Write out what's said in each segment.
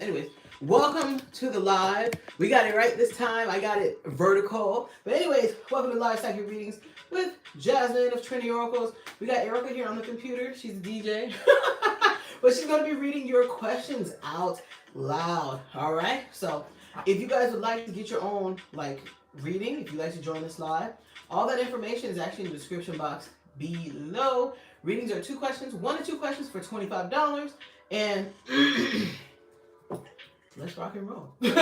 Anyways, welcome to the live. We got it right this time. I got it vertical. But anyways, welcome to Live Psychic Readings with Jasmine of Trinity Oracles. We got Erica here on the computer. She's the DJ. But she's going to be reading your questions out loud. All right? So if you guys would like to get your own reading, if you'd like to join us live, all that information is actually in the description box below. Readings are 2 questions, 1 to 2 questions for $25. And let's rock and roll. Okay.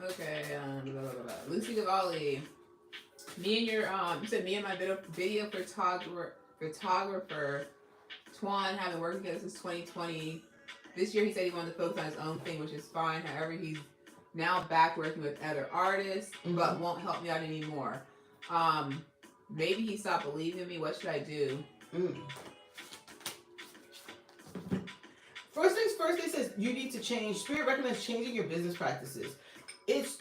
Okay. Blah, blah, blah. Lucy Cavalli. Me and your you said me and my video photographer Twan have been working together since 2020. This year he said he wanted to focus on his own thing, which is fine. However, he's now back working with other artists, but won't help me out anymore. Maybe he stopped believing in me. What should I do? First things first, it says you need to change. Spirit recommends changing your business practices. It's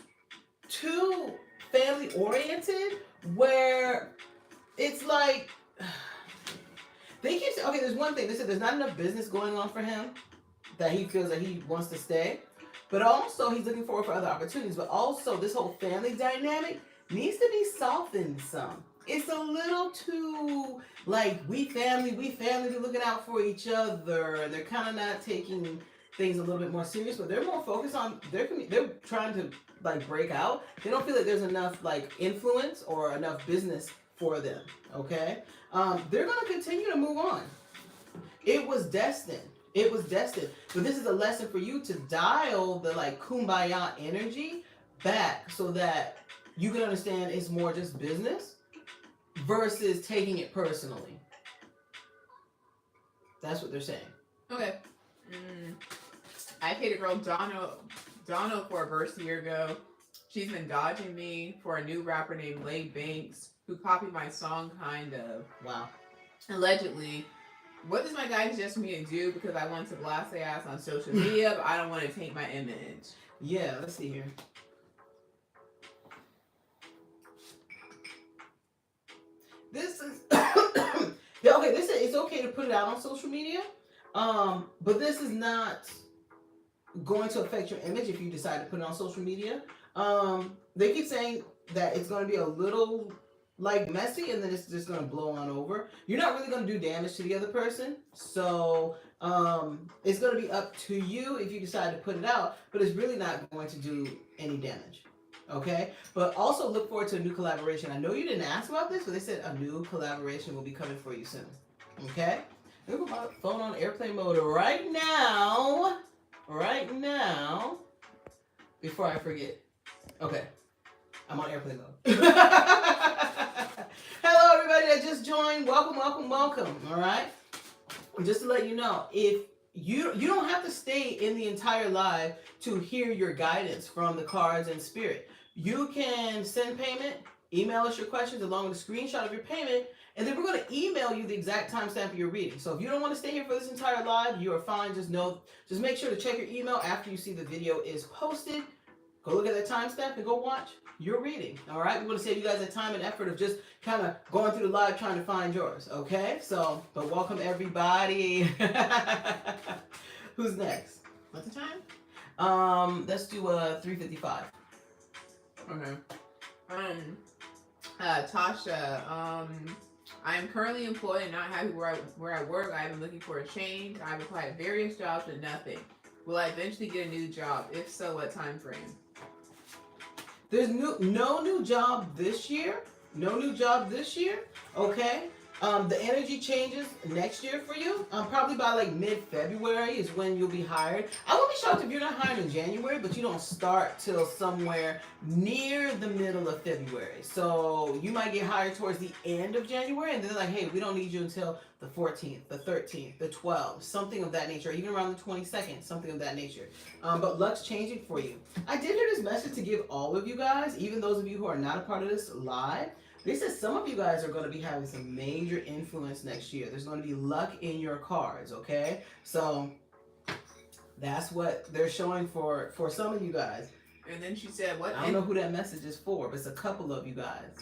too family oriented where it's like they keep saying, okay, there's one thing. They said there's not enough business going on for him that he feels that he wants to stay. But also he's looking forward for other opportunities. But also this whole family dynamic needs to be softened some. It's a little too we family, they're looking out for each other. They're kind of not taking things a little bit more serious, but they're more focused on they're trying to break out. They don't feel like there's enough influence or enough business for them. Okay, they're gonna continue to move on. It was destined. But this is a lesson for you to dial the kumbaya energy back so that you can understand it's more just business versus taking it personally. That's what they're saying. Okay. I paid a girl Dono for a verse a year ago. She's been dodging me for a new rapper named Lay Banks who copied my song, kind of. Wow. Allegedly. What does my guy suggest me to do? Because I want to blast their ass on social media, but I don't want to taint my image. Yeah, let's see here. This is okay. This is it's okay to put it out on social media, but this is not going to affect your image if you decide to put it on social media. They keep saying that it's going to be a little messy, and then it's just going to blow on over. You're not really going to do damage to the other person, so it's going to be up to you if you decide to put it out. But it's really not going to do any damage. Okay, but also look forward to a new collaboration. I know you didn't ask about this, but they said a new collaboration will be coming for you soon. Okay, let me put my phone on airplane mode right now. Before I forget. Okay, I'm on airplane mode. Hello, everybody that just joined. Welcome. All right, just to let you know, if you don't have to stay in the entire live to hear your guidance from the cards and spirit. You can send payment, email us your questions along with a screenshot of your payment, and then we're going to email you the exact timestamp of your reading. So if you don't want to stay here for this entire live, you are fine. Just make sure to check your email after you see the video is posted. Go look at that timestamp and go watch your reading. All right, we want to save you guys the time and effort of just kind of going through the live trying to find yours. Okay, but welcome everybody. Who's next? What's the time? Let's do 3:55. Okay. Tasha. I am currently employed and not happy where I work. I have been looking for a change. I've applied at various jobs but nothing. Will I eventually get a new job? If so, what time frame? There's no new job this year. Okay. The energy changes next year for you. Probably by mid-February is when you'll be hired. I won't be shocked if you're not hired in January, but you don't start till somewhere near the middle of February. So you might get hired towards the end of January, and they're hey, we don't need you until the 14th, the 13th, the 12th, something of that nature, even around the 22nd, something of that nature. But luck's changing for you. I did hear this message to give all of you guys, even those of you who are not a part of this live. They said some of you guys are going to be having some major influence next year. There's going to be luck in your cards, okay? So that's what they're showing for some of you guys. And then she said, I don't know who that message is for, but it's a couple of you guys.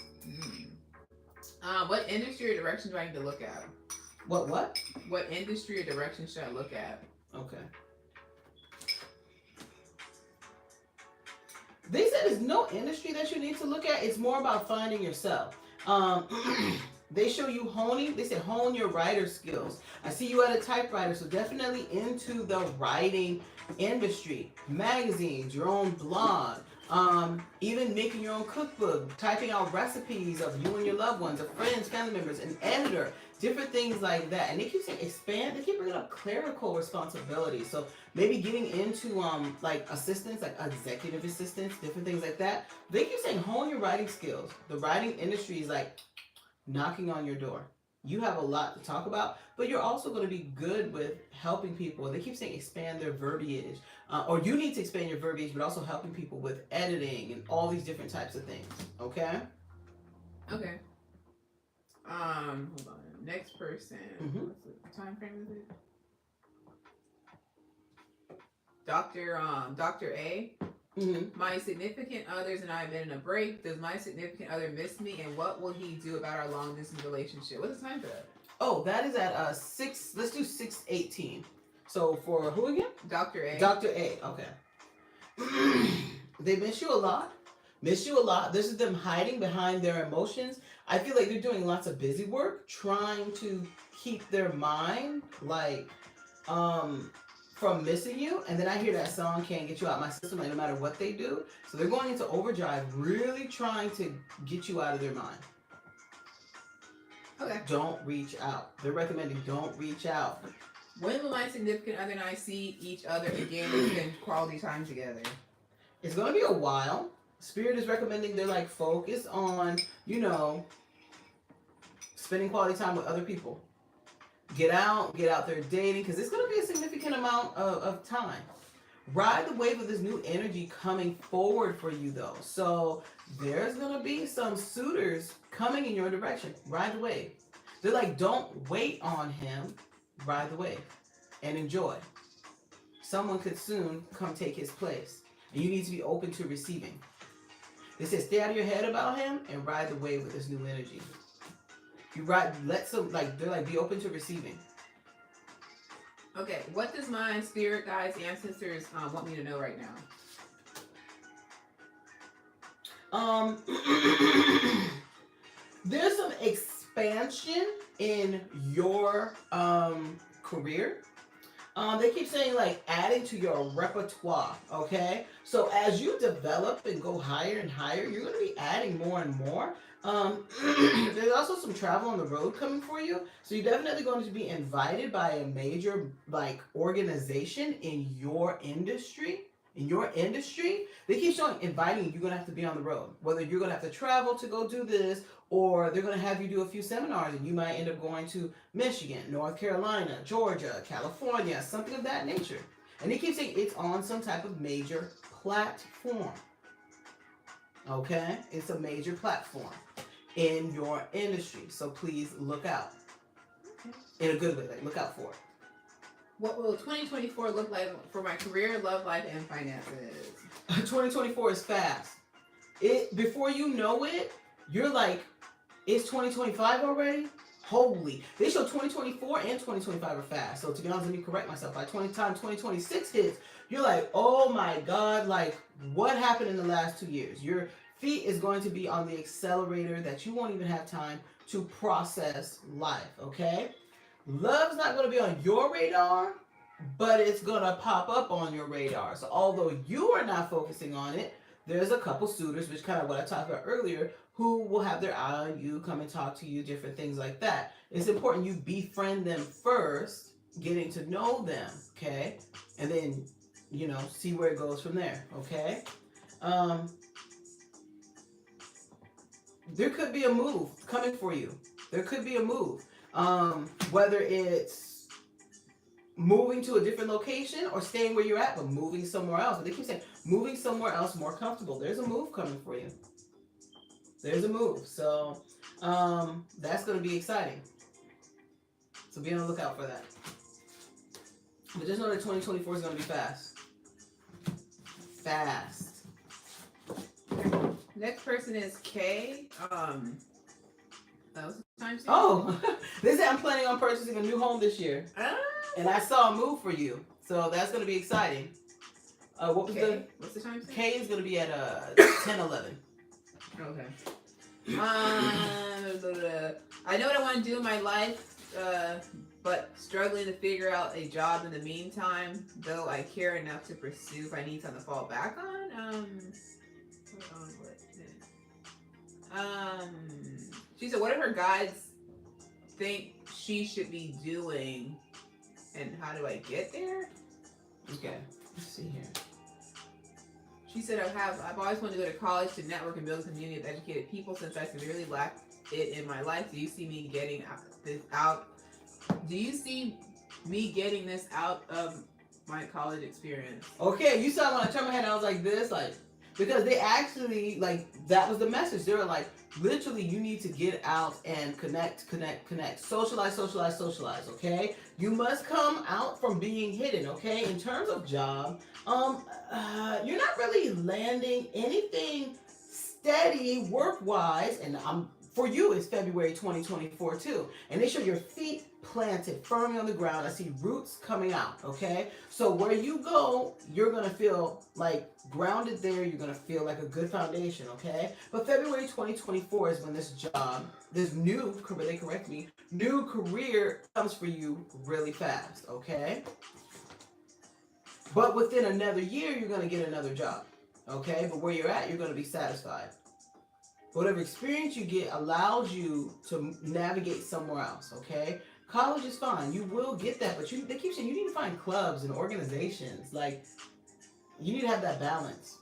What industry or direction do I need to look at? What? What industry or direction should I look at? Okay. They said there's no industry that you need to look at. It's more about finding yourself. They show you honing. They said hone your writer skills. I see you at a typewriter, so definitely into the writing industry. Magazines, your own blog, even making your own cookbook, typing out recipes of you and your loved ones, of friends, family members, an editor, different things like that. And they keep saying expand. They keep bringing up clerical responsibilities. So maybe getting into like assistants, like executive assistants, different things like that. They keep saying hone your writing skills. The writing industry is like knocking on your door. You have a lot to talk about, but you're also going to be good with helping people. They keep saying expand their verbiage, or you need to expand your verbiage, but also helping people with editing and all these different types of things. Okay. Okay. Hold on. Next person. Mm-hmm. What's the time frame is it? Dr. A. Mm-hmm. My significant others and I have been in a break. Does my significant other miss me, and what will he do about our long distance relationship? What's the time for that? Oh, that is at 6. Let's do 6:18. So for who again? Dr. A. Dr. A. Okay. They miss you a lot. Miss you a lot. This is them hiding behind their emotions. I feel like they're doing lots of busy work, trying to keep their mind like from missing you. And then I hear that song Can't Get You Out My System, like no matter what they do. So they're going into overdrive, really trying to get you out of their mind. Okay. Don't reach out. They're recommending don't reach out. When will my significant other and I see each other again and spend quality time together? It's going to be a while. Spirit is recommending they're like focus on, spending quality time with other people. Get out there dating, because it's going to be a significant amount of time. Ride the wave of this new energy coming forward for you, though. So there's going to be some suitors coming in your direction. Ride the wave. They're like, don't wait on him. Ride the wave and enjoy. Someone could soon come take his place, and you need to be open to receiving. They said stay out of your head about him and ride the wave with this new energy. You ride, they're like, be open to receiving. Okay, what does my spirit guides, ancestors want me to know right now? There's some expansion in your career. They keep saying like adding to your repertoire, okay? So as you develop and go higher and higher, you're going to be adding more and more. There's also some travel on the road coming for you. So you're definitely going to be invited by a major like organization in your industry. They keep showing inviting you. You're going to have to be on the road. Whether you're going to have to travel to go do this, or they're going to have you do a few seminars, and you might end up going to Michigan, North Carolina, Georgia, California, something of that nature. And they keep saying it's on some type of major platform. Okay? It's a major platform in your industry. So please look out. In a good way, like look out for it. What will 2024 look like for my career, love life, and finances? 2024 is fast. Before you know it, you're like, it's 2025 already? Holy. They show 2024 and 2025 are fast. So to be honest, let me correct myself. By time 2026 hits, you're like, oh my God, like what happened in the last 2 years? Your feet is going to be on the accelerator that you won't even have time to process life, okay? Love's not going to be on your radar, but it's going to pop up on your radar. So although you are not focusing on it, there's a couple suitors, which kind of what I talked about earlier, who will have their eye on you, come and talk to you, different things like that. It's important you befriend them first, getting to know them, okay? And then, see where it goes from there, okay? There could be a move coming for you. There could be a move. Whether it's moving to a different location or staying where you're at, but moving somewhere else. But they keep saying moving somewhere else more comfortable. There's a move coming for you. There's a move. So that's going to be exciting. So be on the lookout for that. But just know that 2024 is going to be fast. Fast. Next person is Kay. What's the time soon? Oh, they said I'm planning on purchasing a new home this year, and I saw a move for you, so that's gonna be exciting. What was Okay. What's the time the soon? K is gonna be at 10:11. Okay. I know what I want to do in my life, but struggling to figure out a job in the meantime. Though I care enough to pursue if I need something to fall back on. Hold on, she said, "What do her guides think she should be doing, and how do I get there?" Okay, let's see here. She said, I've always wanted to go to college to network and build a community of educated people since I severely lacked it in my life. Do you see me getting this out? Do you see me getting this out of my college experience? Okay, you saw when I turned my head, I was like this, like, because they actually, like, that was the message. They were like, literally, you need to get out and connect, socialize, okay? You must come out from being hidden, okay? In terms of job, you're not really landing anything steady work-wise, and for you, it's February 2024 too. And they show your feet planted firmly on the ground. I see roots coming out, okay? So where you go, you're going to feel like grounded there. You're going to feel like a good foundation, okay? But February 2024 is when this job, this new career comes for you really fast, okay? But within another year, you're going to get another job, okay? But where you're at, you're going to be satisfied. Whatever experience you get allows you to navigate somewhere else, okay? College is fine. You will get that, but they keep saying you need to find clubs and organizations. Like, you need to have that balance.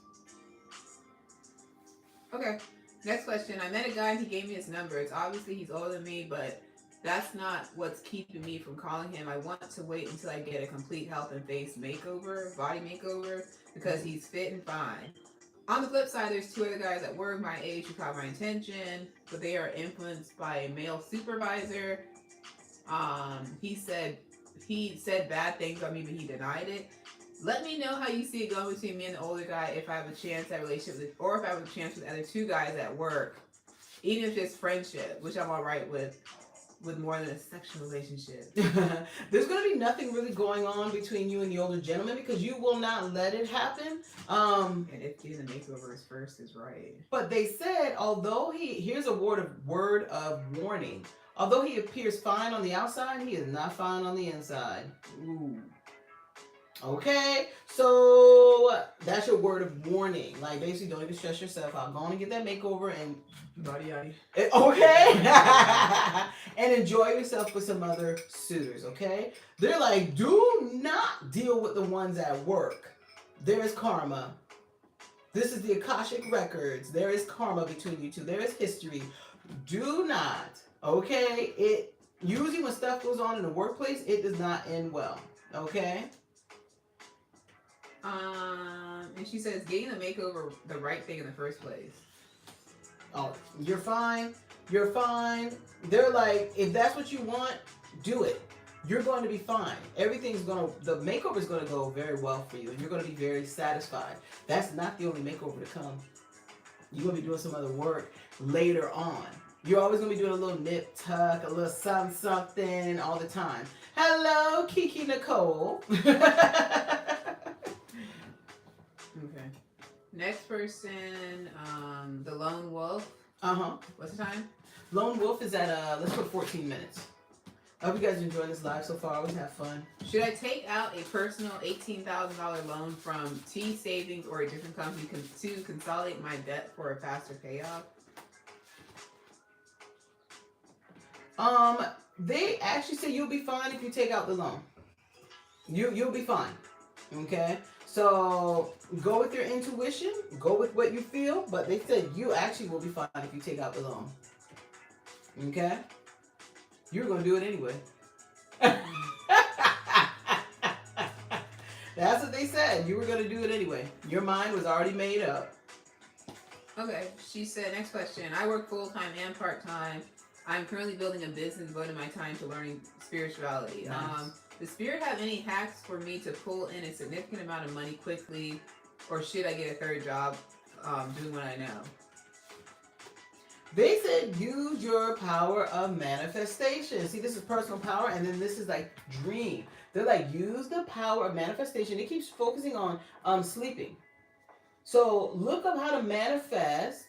Okay. Next question. I met a guy and he gave me his number. It's obviously he's older than me, but that's not what's keeping me from calling him. I want to wait until I get a complete health and face makeover, body makeover, because he's fit and fine. On the flip side, there's two other guys at work my age who caught my attention, but they are influenced by a male supervisor. He said bad things about me, but he denied it. Let me know how you see it going between me and the older guy if I have a chance at a relationship with, or if I have a chance with the other two guys at work. Even if it's friendship, which I'm alright with more than a sexual relationship. There's going to be nothing really going on between you and the older gentleman because you will not let it happen. And if getting the makeover is first is right. But they said, although here's a word of warning. Although he appears fine on the outside, he is not fine on the inside. Ooh. Okay, so that's your word of warning. Like, basically, don't even stress yourself out. Go on and get that makeover and body. Okay, and enjoy yourself with some other suitors. Okay, they're like, do not deal with the ones at work. There is karma. This is the Akashic records. There is karma between you two. There is history. Do not. Okay, it usually when stuff goes on in the workplace, it does not end well. Okay. And she says getting the makeover the right thing in the first place. Oh, you're fine. You're fine. They're like, if that's what you want, do it. You're going to be fine. The makeover is going to go very well for you, and you're going to be very satisfied. That's not the only makeover to come. You're going to be doing some other work later on. You're always going to be doing a little nip tuck, a little something all the time. Hello, Kiki Nicole. Okay. Next person, the Lone Wolf. What's the time? Lone Wolf is at, let's put 14 minutes. I hope you guys are enjoying this live so far. I always have fun. Should I take out a personal $18,000 loan from T Savings or a different company to consolidate my debt for a faster payoff? They actually say you'll be fine if you take out the loan. You'll be fine. Okay? So go with your intuition, go with what you feel, but they said you actually will be fine if you take out the loan. Okay? You're going to do it anyway. That's what they said. You were going to do it anyway. Your mind was already made up. Okay. She said, next question. I work full-time and part-time. I'm currently building a business, devoting my time to learning spirituality. Nice. Does Spirit have any hacks for me to pull in a significant amount of money quickly, or should I get a third job doing what I know? They said use your power of manifestation. See, this is personal power, and then this is like dream. They're like use the power of manifestation. It keeps focusing on sleeping. So look up how to manifest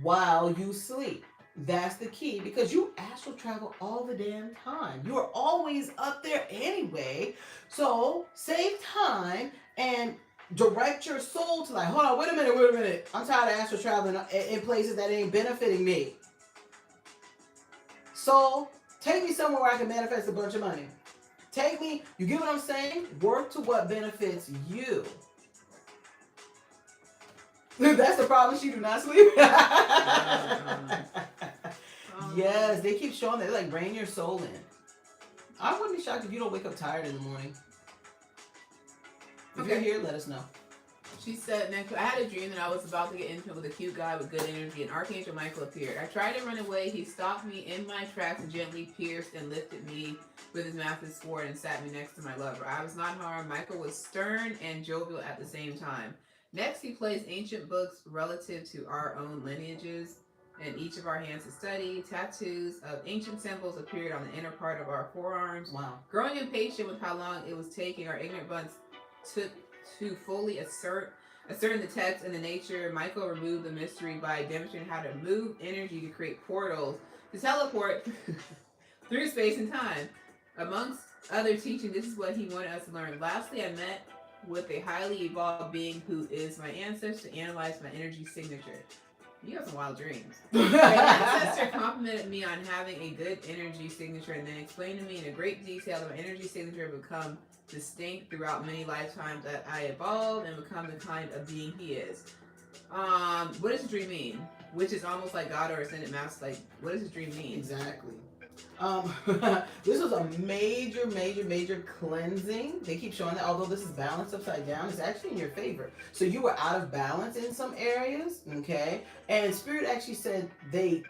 while you sleep. That's the key because you astral travel all the damn time. You are always up there anyway. So save time and direct your soul to like, hold on, wait a minute. I'm tired of astral traveling in places that ain't benefiting me. So take me somewhere where I can manifest a bunch of money. Take me, you get what I'm saying? Work to what benefits you. That's the problem. She do not sleep. Yes, they keep showing that. They're like, rein your soul in. I wouldn't be shocked if you don't wake up tired in the morning. If you're here, let us know. She said, next, I had a dream that I was about to get intimate with a cute guy with good energy, and Archangel Michael appeared. I tried to run away. He stopped me in my tracks and gently pierced and lifted me with his massive sword and sat me next to my lover. I was not harmed. Michael was stern and jovial at the same time. Next, he placed ancient books relative to our own lineages in each of our hands to study. Tattoos of ancient symbols appeared on the inner part of our forearms. Wow. Growing impatient with how long it was taking, our ignorant buds took to fully ascertain the text and the nature. Michael removed the mystery by demonstrating how to move energy to create portals to teleport through space and time. Amongst other teaching, this is what he wanted us to learn. Lastly, I met with a highly evolved being who is my ancestor to analyze my energy signature. You have some wild dreams. My ancestor complimented me on having a good energy signature and then explained to me in a great detail that my energy signature would become distinct throughout many lifetimes that I evolve and become the kind of being he is. What does the dream mean? Which is almost like God or Ascended Master. Like, what does this dream mean? Exactly. This was a major cleansing. They keep showing that although this is balanced upside down, it's actually in your favor. So you were out of balance in some areas, okay? And Spirit actually said they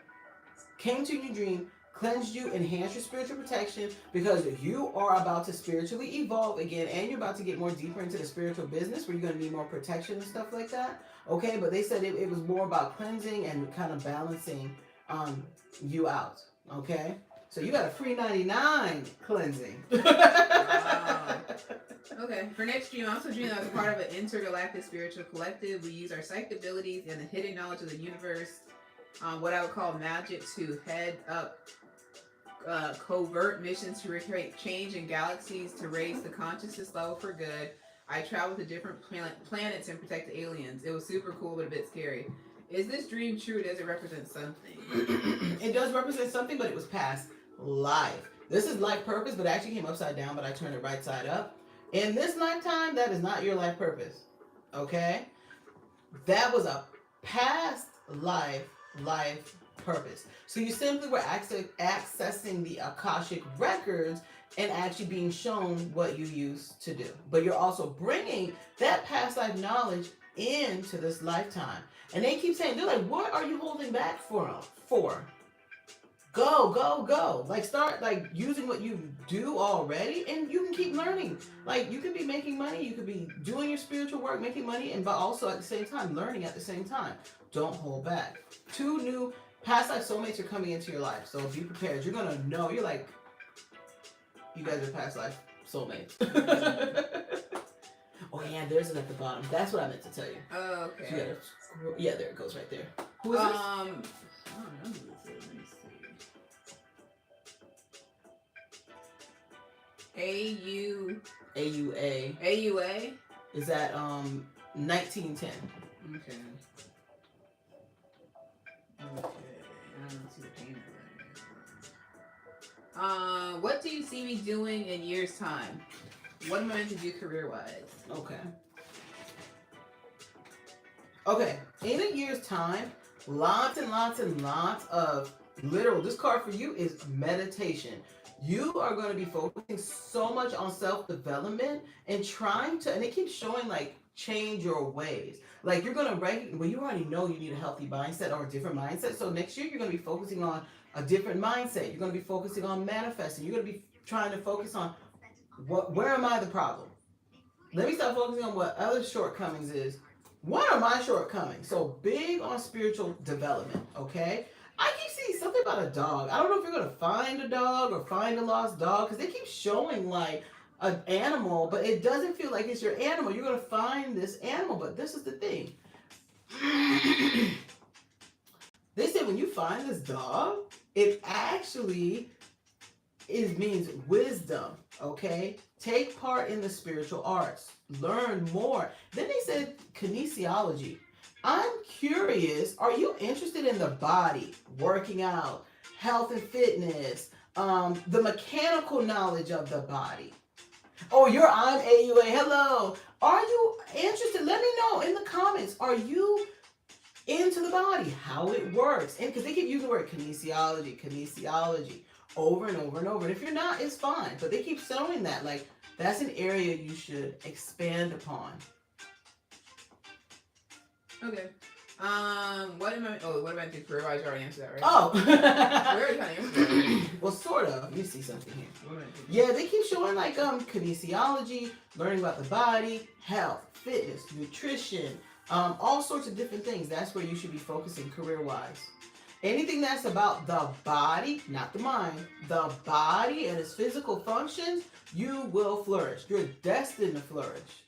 came to your dream, cleansed you, enhanced your spiritual protection because you are about to spiritually evolve again and you're about to get more deeper into the spiritual business where you're going to need more protection and stuff like that, okay? But they said it was more about cleansing and kind of balancing you out, okay? So you got a free 99 cleansing. Wow. Okay. For next dream, I also dream that I was part of an intergalactic spiritual collective. We use our psychic abilities and the hidden knowledge of the universe, what I would call magic, to head up covert missions to recreate change in galaxies to raise the consciousness level for good. I traveled to different planets and protect the aliens. It was super cool, but a bit scary. Is this dream true? Does it represent something? It does represent something, but it was past life. This is life purpose, but it actually came upside down, but I turned it right side up. In this lifetime, that is not your life purpose. Okay? That was a past life purpose. So you simply were accessing the Akashic records and actually being shown what you used to do. But you're also bringing that past life knowledge into this lifetime. And they keep saying, they're like, what are you holding back for? Go. Like, start, like, using what you do already, and you can keep learning. Like, you could be making money, you could be doing your spiritual work, making money, and but also at the same time, learning at the same time. Don't hold back. 2 new past life soulmates are coming into your life, so be prepared. You're going to know, you're like, you guys are past life soulmates. Oh, yeah, there's it at the bottom. That's what I meant to tell you. Oh, okay. So yeah, there it goes right there. Who is this? I don't know who this is. Let me see. AUA. AUA? Is that 1910. Okay. I don't see the payment right here. What do you see me doing in years' time? What am I meant to do career-wise? Okay. In a year's time, lots of literal. This card for you is meditation. You are going to be focusing so much on self-development and trying to, and it keeps showing like change your ways. Like you're going to well, you already know you need a healthy mindset or a different mindset. So next year you're going to be focusing on a different mindset. You're going to be focusing on manifesting. You're going to be trying to focus on where am I the problem? Let me start focusing on what other shortcomings is. What are my shortcomings? So big on spiritual development, okay? about a dog. I don't know if you're going to find a dog or find a lost dog because they keep showing like an animal, but it doesn't feel like it's your animal. You're going to find this animal, but this is the thing. They say when you find this dog, it actually means wisdom, okay? Take part in the spiritual arts. Learn more. Then they said kinesiology. I'm curious, are you interested in the body, working out, health and fitness, the mechanical knowledge of the body? Oh, I'm AUA. Hello. Are you interested? Let me know in the comments. Are you into the body, how it works? And because they keep using the word kinesiology over and over and over. And if you're not, it's fine. But they keep showing that. Like, that's an area you should expand upon. Okay. What about the career wise? You already answered that, right? Oh. We already kind of answered that. Well, sort of. Let me see something here. What about Yeah, they keep showing like kinesiology, learning about the body, health, fitness, nutrition, all sorts of different things. That's where you should be focusing career-wise. Anything that's about the body, not the mind, the body and its physical functions, you will flourish. You're destined to flourish.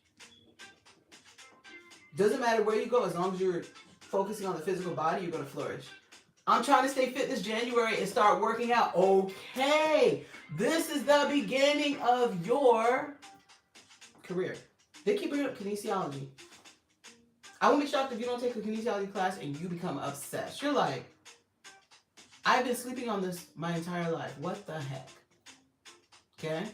Doesn't matter where you go, as long as you're focusing on the physical body, you're going to flourish. I'm trying to stay fit this January and start working out. Okay, this is the beginning of your career. They keep bringing up kinesiology. I won't be shocked if you don't take a kinesiology class and you become obsessed. You're like, I've been sleeping on this my entire life. What the heck? Okay?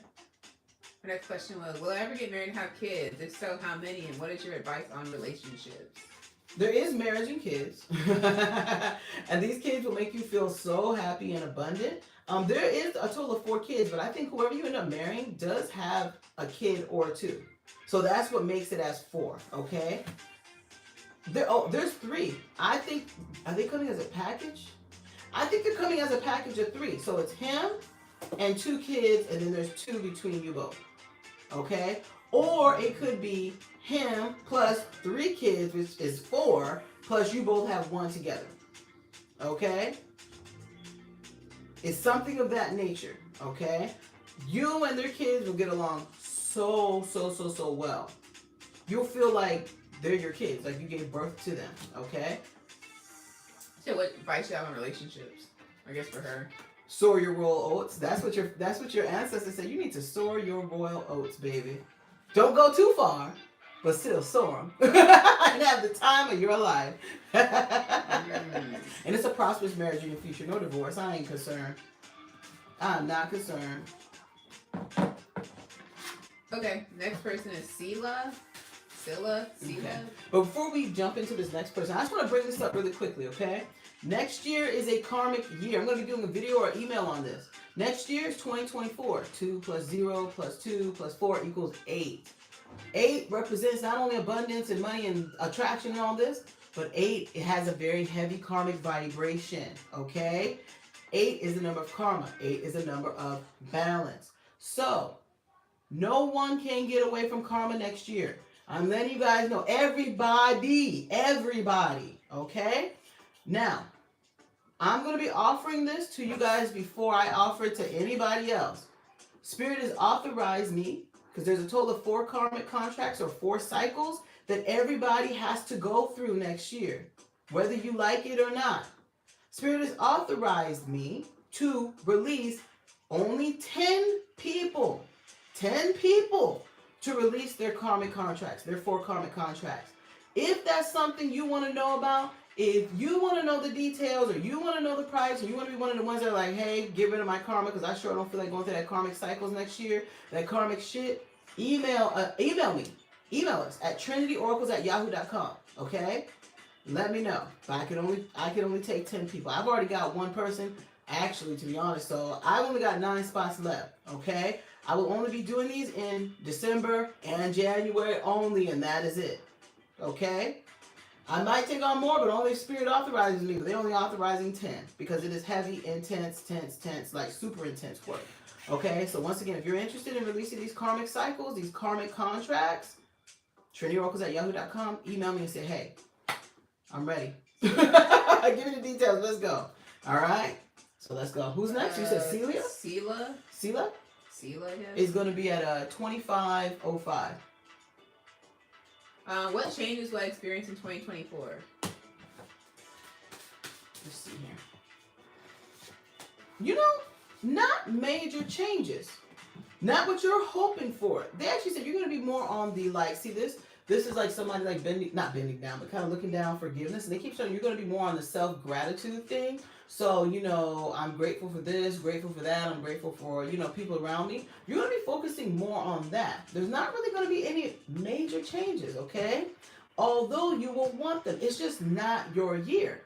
My next question was, will I ever get married and have kids? If so, how many? And what is your advice on relationships? There is marriage and kids. And these kids will make you feel so happy and abundant. There is a total of 4 kids, but I think whoever you end up marrying does have a kid or 2. So that's what makes it as 4, okay? There's 3. I think, are they coming as a package? I think they're coming as a package of 3. So it's him and 2 kids, and then there's 2 between you both. Okay? Or it could be him plus 3 kids, which is 4, plus you both have 1 together. Okay? It's something of that nature. Okay? You and their kids will get along so well. You'll feel like they're your kids, like you gave birth to them. Okay? So what advice you have on relationships? I guess for her. Soar your royal oats. That's what your ancestors said. You need to soar your royal oats, baby. Don't go too far, but still soar them. And have the time of your life. And it's a prosperous marriage in the future. No divorce. I ain't concerned. I'm not concerned. Okay, next person is Sila. Okay. But before we jump into this next person, I just want to bring this up really quickly, okay? Next year is a karmic year. I'm going to be doing a video or email on this. Next year is 2024. 2 plus 0 plus 2 plus 4 equals 8. 8 represents not only abundance and money and attraction and all this, but 8, it has a very heavy karmic vibration, okay? 8 is the number of karma. 8 is the number of balance. So, no one can get away from karma next year. I'm letting you guys know, everybody, okay? Now, I'm going to be offering this to you guys before I offer it to anybody else. Spirit has authorized me, because there's a total of 4 karmic contracts or 4 cycles that everybody has to go through next year, whether you like it or not. Spirit has authorized me to release only 10 people to release their karmic contracts, their 4 karmic contracts. If that's something you want to know about, if you want to know the details or you want to know the price and you want to be one of the ones that are like, hey, get rid of my karma because I sure don't feel like going through that karmic cycles next year, that karmic shit, email me. Email us at trinityoracles@yahoo.com, okay? Let me know. But I can only take 10 people. I've already got 1 person, actually, to be honest, so I've only got 9 spots left, okay? I will only be doing these in December and January only, and that is it. Okay? I might take on more, but only if Spirit authorizes me. But they're only authorizing 10 because it is heavy, intense, like super intense work. Okay? So once again, if you're interested in releasing these karmic cycles, these karmic contracts, trinityoracles@yahoo.com, email me and say, hey, I'm ready. Give me the details. Let's go. All right? So let's go. Who's next? You said Celia? Sela, Celia I guess. is going to be at 2505. What changes will I experience in 2024? Let's see here. You know, not major changes. Not what you're hoping for. They actually said you're going to be more on the like, see this? This is like somebody like not bending down, but kind of looking down forgiveness. And they keep showing you're going to be more on the self-gratitude thing. So, you know, I'm grateful for this, grateful for that. I'm grateful for, you know, people around me. You're going to be focusing more on that. There's not really going to be any major changes, okay? Although you will want them. It's just not your year.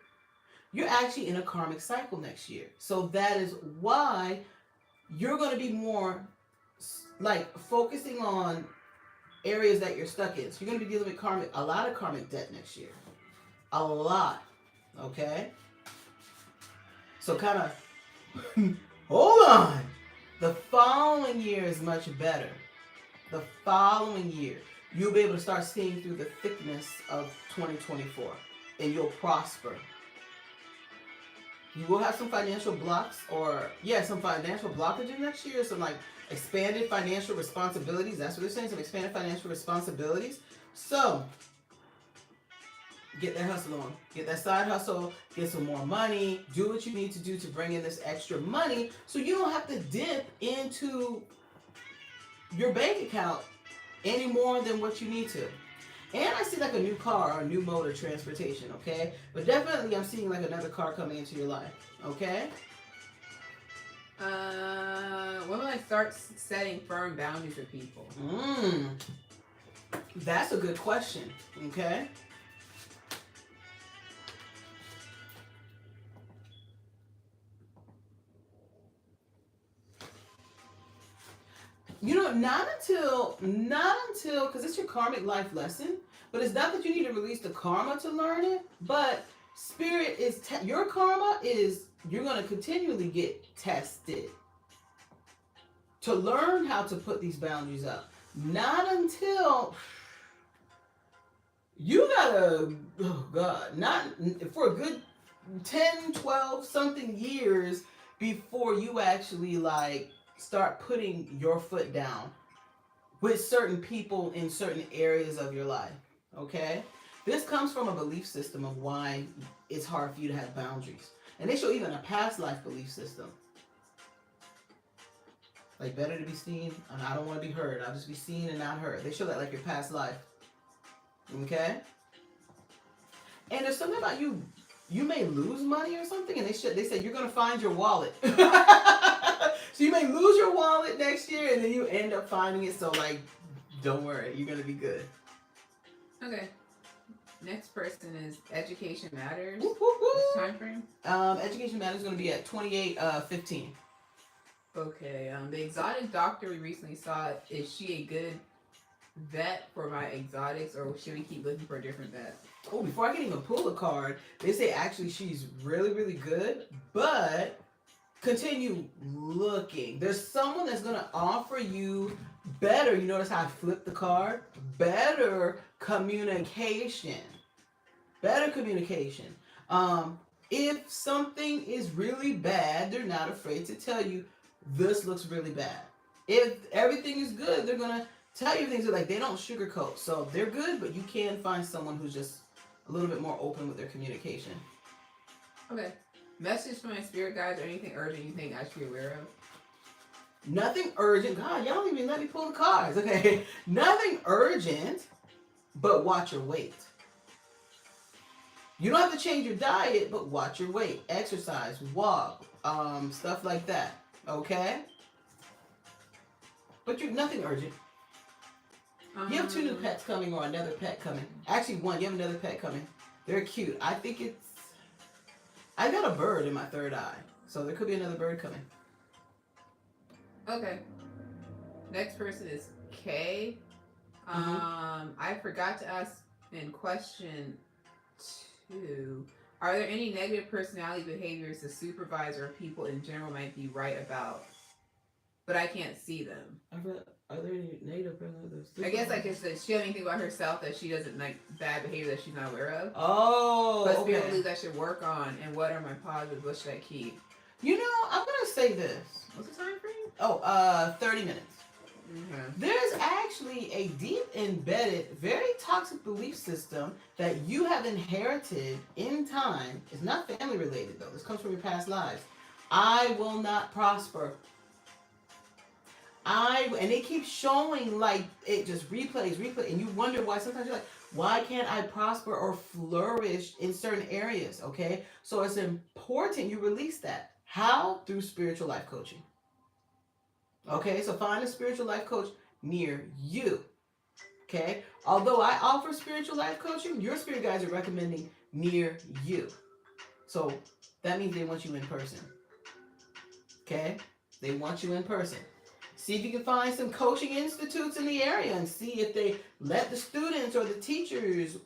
You're actually in a karmic cycle next year. So that is why you're going to be more like focusing on areas that you're stuck in. So you're going to be dealing with a lot of karmic debt next year. A lot. Okay? So kind of, hold on. The following year is much better. The following year, you'll be able to start seeing through the thickness of 2024. And you'll prosper. You will have some financial blocks some financial blockages next year. Some like expanded financial responsibilities. That's what they're saying. Some expanded financial responsibilities. So, get that hustle on. Get that side hustle. Get some more money. Do what you need to do to bring in this extra money so you don't have to dip into your bank account any more than what you need to. And I see like a new car or a new mode of transportation, okay? But definitely I'm seeing like another car coming into your life, okay? When will I start setting firm boundaries with people? That's a good question, okay? You know, not until, because it's your karmic life lesson, but it's not that you need to release the karma to learn it, but spirit is, your karma is, you're going to continually get tested to learn how to put these boundaries up. Not until, you gotta, oh God, not for a good 10, 12 something years before you actually like, start putting your foot down with certain people in certain areas of your life, okay? This comes from a belief system of why it's hard for you to have boundaries. And they show even a past life belief system. Like, better to be seen, and I don't want to be heard. I'll just be seen and not heard. They show that like your past life, okay? And there's something about you may lose money or something, and they said you're going to find your wallet. So you may lose your wallet next year, and then you end up finding it. So, like, don't worry. You're going to be good. Okay. Next person is Education Matters. Woo, woo, woo. What's the time frame? Education Matters is going to be at 28:15. Okay. The exotic doctor we recently saw, is she a good vet for my exotics, or should we keep looking for a different vet? Oh, before I can even pull a card, they say actually she's really, really good, but continue looking. There's someone that's going to offer you better, you notice how I flipped the card? Better communication. Better communication. If something is really bad, they're not afraid to tell you, this looks really bad. If everything is good, they're going to tell you things like they don't sugarcoat. So they're good, but you can find someone who's just a little bit more open with their communication. Okay. Message from my spirit guides or anything urgent you think I should be aware of? Nothing urgent. God, y'all don't even let me pull the cards. Okay. Nothing urgent, but watch your weight. You don't have to change your diet, but watch your weight. Exercise, walk, stuff like that. Okay? But nothing urgent. You have 2 new pets coming or another pet coming. Actually, one. You have another pet coming. They're cute. I think it's... I got a bird in my third eye. So there could be another bird coming. Okay. Next person is Kay. I forgot to ask in question 2. Are there any negative personality behaviors the supervisor or people in general might be right about, but I can't see them? Are there any negative personalities? I guess like if she has anything about herself that she doesn't like, bad behavior that she's not aware of. Oh, but spirit believes I should work on, and what are my positives? What should I keep? I'm gonna say this. What's the time frame? Oh, 30 minutes. Okay. There's actually a deep embedded, very toxic belief system that you have inherited in time. It's not family related though. This comes from your past lives. I will not prosper. And it keeps showing like it just replay, and you wonder why. Sometimes you're like, why can't I prosper or flourish in certain areas? Okay, so it's important you release that. How? Through spiritual life coaching. Okay, so find a spiritual life coach near you. Okay, although I offer spiritual life coaching, your spirit guides are recommending near you. So that means they want you in person. Okay, they want you in person. See if you can find some coaching institutes in the area and see if they let the students or the teachers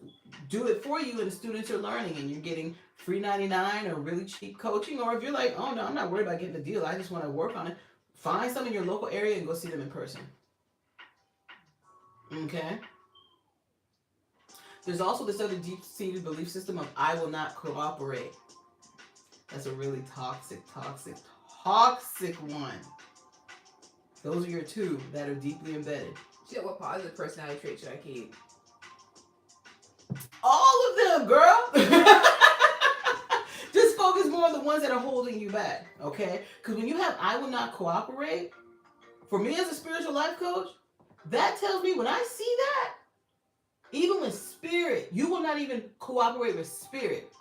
do it for you and the students are learning and you're getting free 99 or really cheap coaching. Or if you're like, oh no, I'm not worried about getting a deal, I just want to work on it. Find some in your local area and go see them in person. Okay? There's also this other deep-seated belief system of I will not cooperate. That's a really toxic one. Those are your two that are deeply embedded. Shit, what positive personality trait should I keep? All of them, girl! Just focus more on the ones that are holding you back, okay? Because when you have I will not cooperate, for me as a spiritual life coach, that tells me when I see that, even with spirit, you will not even cooperate with spirit.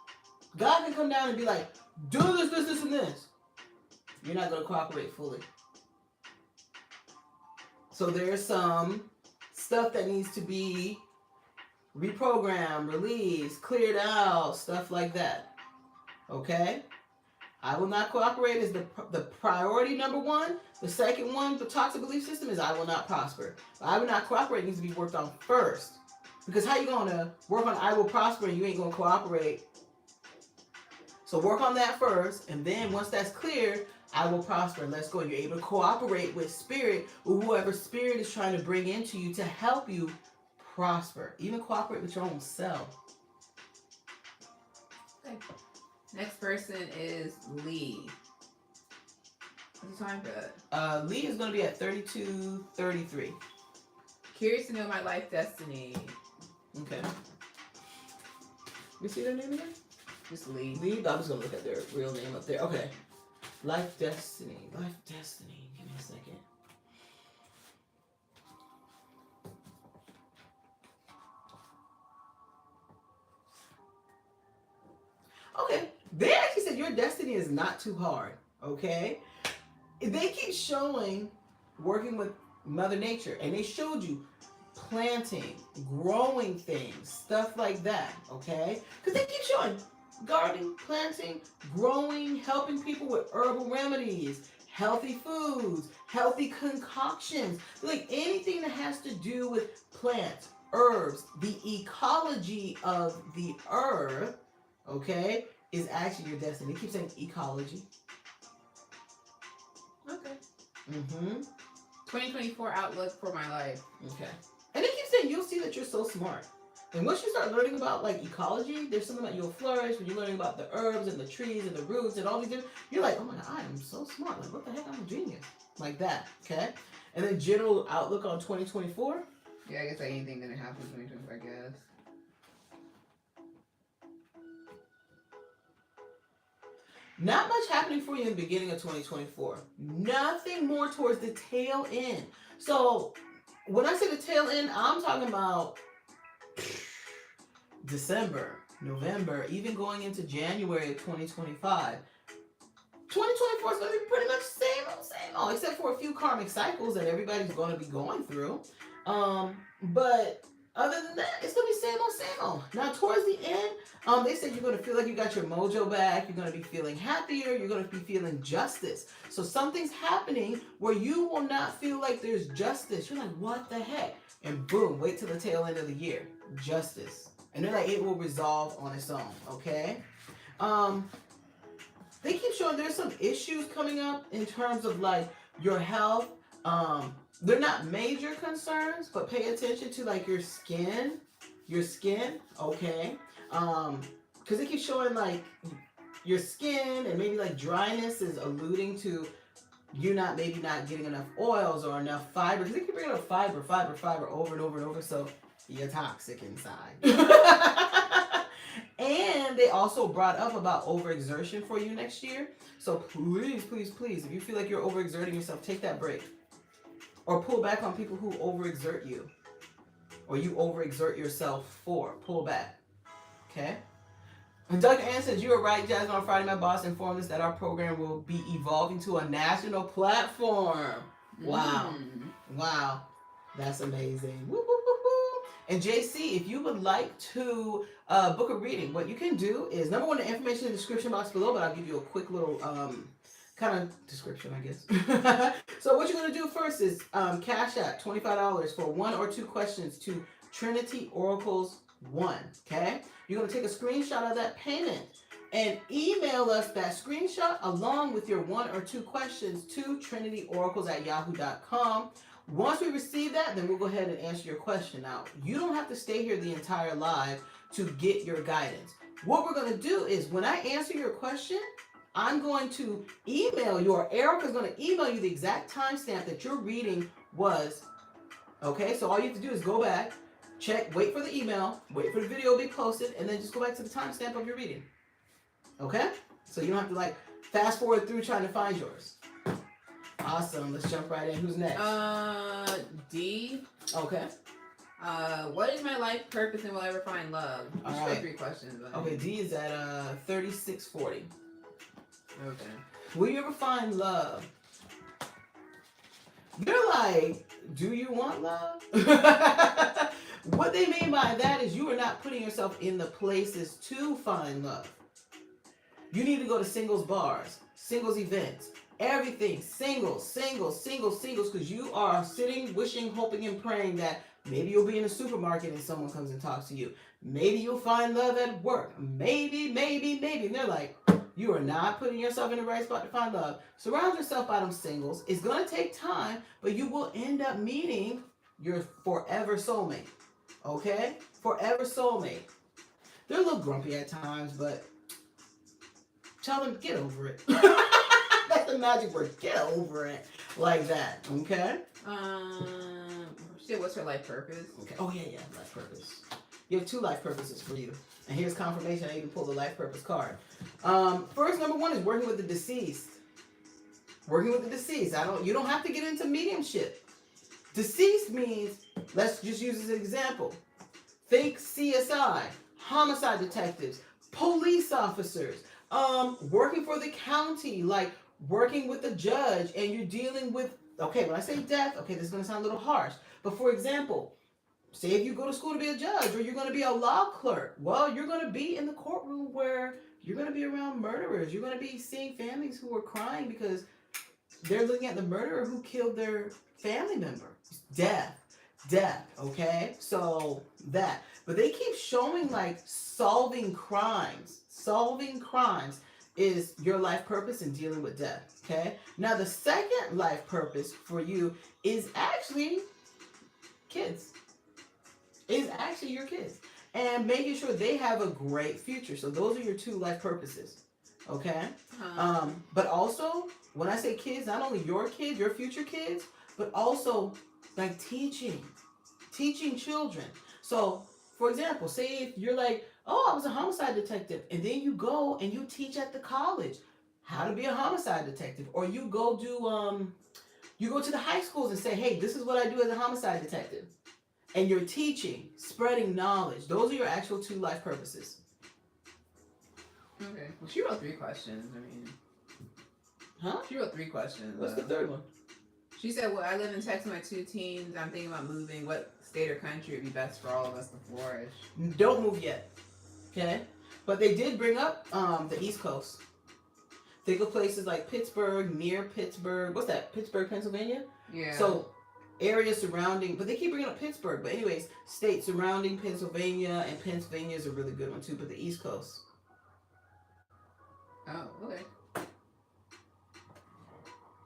God can come down and be like, do this, and this. You're not going to cooperate fully. So there's some stuff that needs to be reprogrammed, released, cleared out, stuff like that. Okay? I will not cooperate is the priority number one. The second one, the toxic belief system, is I will not prosper. But I will not cooperate needs to be worked on first. Because how you going to work on I will prosper and you ain't going to cooperate? So work on that first, and then once that's clear, I will prosper. Let's go. You're able to cooperate with spirit, or whoever spirit is trying to bring into you to help you prosper. Even cooperate with your own self. Okay. Next person is Lee. What's the time for that? Lee is going to be at 32:33. Curious to know my life destiny. Okay. You see their name again? Just Lee. Lee. I'm just going to look at their real name up there. Okay. Life destiny. Life destiny. Give me a second. Okay. They actually said your destiny is not too hard. Okay. They keep showing working with Mother Nature, and they showed you planting, growing things, stuff like that. Okay. Because they keep showing gardening, planting, growing, helping people with herbal remedies, healthy foods, healthy concoctions, like anything that has to do with plants, herbs, the ecology of the earth, okay, is actually your destiny. They keep saying ecology. Okay. 2024 outlook for my life. Okay. And they keep saying you'll see that you're so smart. And once you start learning about like ecology, there's something that you'll flourish when you're learning about the herbs and the trees and the roots and all these different. You're like, oh my God, I am so smart. Like, what the heck? I'm a genius. Like that. Okay. And then general outlook on 2024. Yeah, I guess like anything that happens in 2024, I guess. Not much happening for you in the beginning of 2024. Nothing more towards the tail end. So when I say the tail end, I'm talking about December, November, even going into January of 2025. 2024 is going to be pretty much same old, except for a few karmic cycles that everybody's going to be going through. But other than that, it's going to be same old. Now, towards the end, they said you're going to feel like you got your mojo back. You're going to be feeling happier. You're going to be feeling justice. So something's happening where you will not feel like there's justice. You're like, what the heck? And boom, wait till the tail end of the year. Justice. And they're like, it will resolve on its own, okay? They keep showing there's some issues coming up in terms of like your health. They're not major concerns, but pay attention to like your skin, okay? Because they keep showing like your skin and maybe like dryness is alluding to you maybe not getting enough oils or enough fiber. Because they keep bringing up fiber over and over and over. So you're toxic inside. And they also brought up about overexertion for you next year. So please, if you feel like you're overexerting yourself, take that break. Or pull back on people who overexert you. Or you overexert yourself for. Pull back. Okay? And Dr. Ann says, you are right, Jasmine. On Friday, my boss informed us that our program will be evolving to a national platform. Wow. Wow. That's amazing. Woo, woo, woo, woo. And JC, if you would like to book a reading, what you can do is, number one, the information in the description box below, but I'll give you a quick little kind of description, I guess. So what you're going to do first is Cash App, $25 for 1 or 2 questions to Trinity Oracles 1, okay? You're going to take a screenshot of that payment and email us that screenshot along with your 1 or 2 questions to trinityoracles@yahoo.com. Once we receive that, then we'll go ahead and answer your question. Now, you don't have to stay here the entire live to get your guidance. What we're going to do is when I answer your question, I'm going to email you, or Erica's going to email you the exact timestamp that your reading was. Okay, so all you have to do is go back, check, wait for the email, wait for the video to be posted, and then just go back to the timestamp of your reading. Okay? So you don't have to like fast forward through trying to find yours. Awesome. Let's jump right in. Who's next? D. Okay. What is my life purpose and will I ever find love? All right. 3 questions. Okay, D is at 3640. Okay. Will you ever find love? They're like, do you want love? What they mean by that is you are not putting yourself in the places to find love. You need to go to singles bars, singles events, everything, singles, because you are sitting, wishing, hoping, and praying that maybe you'll be in a supermarket and someone comes and talks to you. Maybe you'll find love at work. Maybe. And they're like, you are not putting yourself in the right spot to find love. Surround yourself by them singles. It's going to take time, but you will end up meeting your forever soulmate. Okay? Forever soulmate. They're a little grumpy at times, but tell them, get over it. That's the magic word. Get over it. Like that. Okay? She said, what's her life purpose? Okay. Oh, yeah. Life purpose. You have 2 life purposes for you. And here's confirmation. I even pulled the life purpose card. First, number 1 is working with the deceased. Working with the deceased. You don't have to get into mediumship. Deceased means, let's just use as an example. Think CSI, homicide detectives, police officers, working for the county, like working with the judge, and you're dealing with, okay, when I say death, okay, this is going to sound a little harsh, but for example, say if you go to school to be a judge or you're going to be a law clerk, well, you're going to be in the courtroom where you're going to be around murderers. You're going to be seeing families who are crying because they're looking at the murderer who killed their family member. Death, okay? So that. But they keep showing like solving crimes. Solving crimes is your life purpose in dealing with death, okay? Now the second life purpose for you is actually kids. Is actually your kids. And making sure they have a great future. So those are your 2 life purposes, okay? But also, when I say kids, not only your kids, your future kids, but also like teaching children. So, for example, say if you're like, oh, I was a homicide detective, and then you go and you teach at the college how to be a homicide detective, or you go you go to the high schools and say, hey, this is what I do as a homicide detective, and you're teaching, spreading knowledge. Those are your actual 2 life purposes. Okay. Well, she wrote 3 questions. I mean, She wrote 3 questions. What's the third one? She said, well, I live in Texas with my 2 teens. I'm thinking about moving. What state or country would be best for all of us to flourish? Don't move yet. Okay? But they did bring up the East Coast. Think of places like Pittsburgh, near Pittsburgh. What's that? Pittsburgh, Pennsylvania? Yeah. So areas surrounding, but they keep bringing up Pittsburgh. But anyways, states surrounding Pennsylvania, and Pennsylvania is a really good one too, but the East Coast. Oh, okay.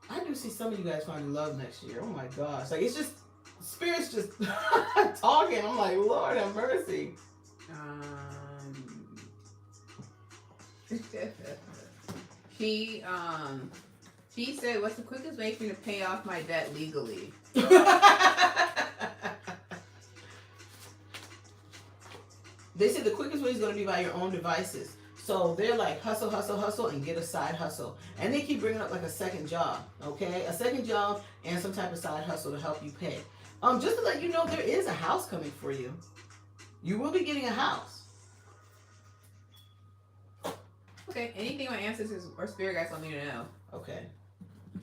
I do see some of you guys finding love next year. Oh my gosh. Like, it's just, Spirit's just talking. I'm like, Lord have mercy. He said, "What's the quickest way for me to pay off my debt legally?" They said the quickest way is going to be by your own devices. So they're like hustle, hustle, hustle, and get a side hustle. And they keep bringing up like a second job, okay? A second job and some type of side hustle to help you pay. Just to let you know, there is a house coming for you. You will be getting a house. Okay. Anything my ancestors or spirit guides want me to know? Okay.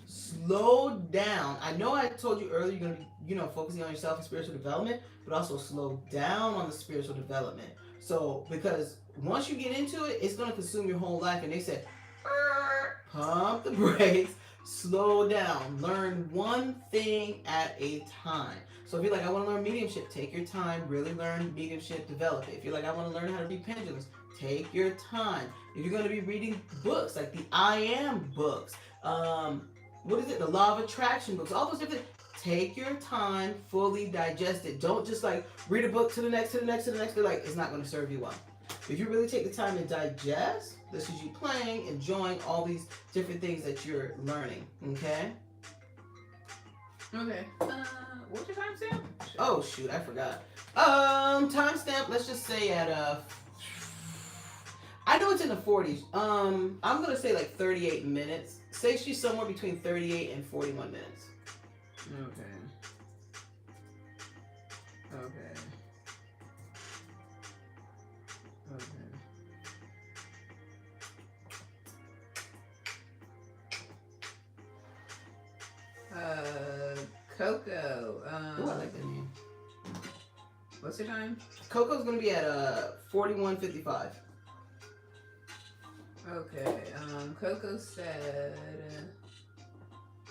Slow down. I know I told you earlier you're going to be, focusing on yourself and spiritual development, but also slow down on the spiritual development. So, because once you get into it, it's going to consume your whole life. And they said, pump the brakes, slow down, learn one thing at a time. So if you're like, I want to learn mediumship, take your time, really learn mediumship, develop it. If you're like, I want to learn how to read pendulums, take your time. If you're going to be reading books, like the I Am books, the Law of Attraction books, all those different, take your time, fully digest it. Don't just like read a book to the next, to the next, to the next. They're like, it's not going to serve you well. If you really take the time to digest, this is you playing, enjoying all these different things that you're learning. Okay? Okay. What's your timestamp? Oh shoot, I forgot. Timestamp. Let's just say at I know it's in the 40s. I'm gonna say like 38 minutes. Say she's somewhere between 38 and 41 minutes. Okay. Coco. Ooh, I like that name. What's your time? Coco's gonna be at 41:55. Okay. Coco said,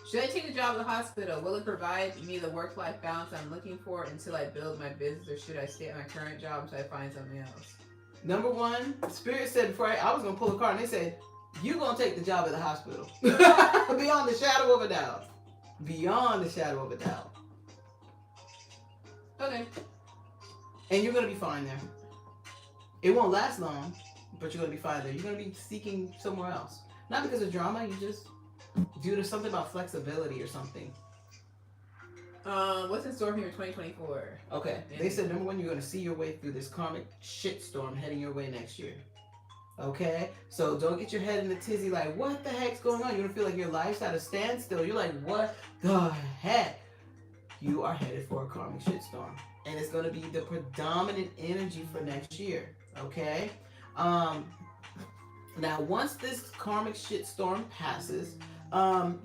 should I take a job at the hospital? Will it provide me the work-life balance I'm looking for until I build my business, or should I stay at my current job until I find something else? Number one, Spirit said before I was gonna pull a card, and they said, you gonna take the job at the hospital. Beyond the shadow of a doubt. Beyond the shadow of a doubt. Okay. And you're gonna be fine there. It won't last long, but you're gonna be fine there. You're gonna be seeking somewhere else. Not because of drama, you just due to something about flexibility or something. What's in store for you in 2024? Okay. They said number one, you're gonna see your way through this karmic shitstorm heading your way next year. Okay? So don't get your head in a tizzy like, what the heck's going on? You're gonna feel like your life's at a standstill. You're like, what the heck? You are headed for a karmic shitstorm. And it's gonna be the predominant energy for next year. Okay? Now once this karmic shitstorm passes,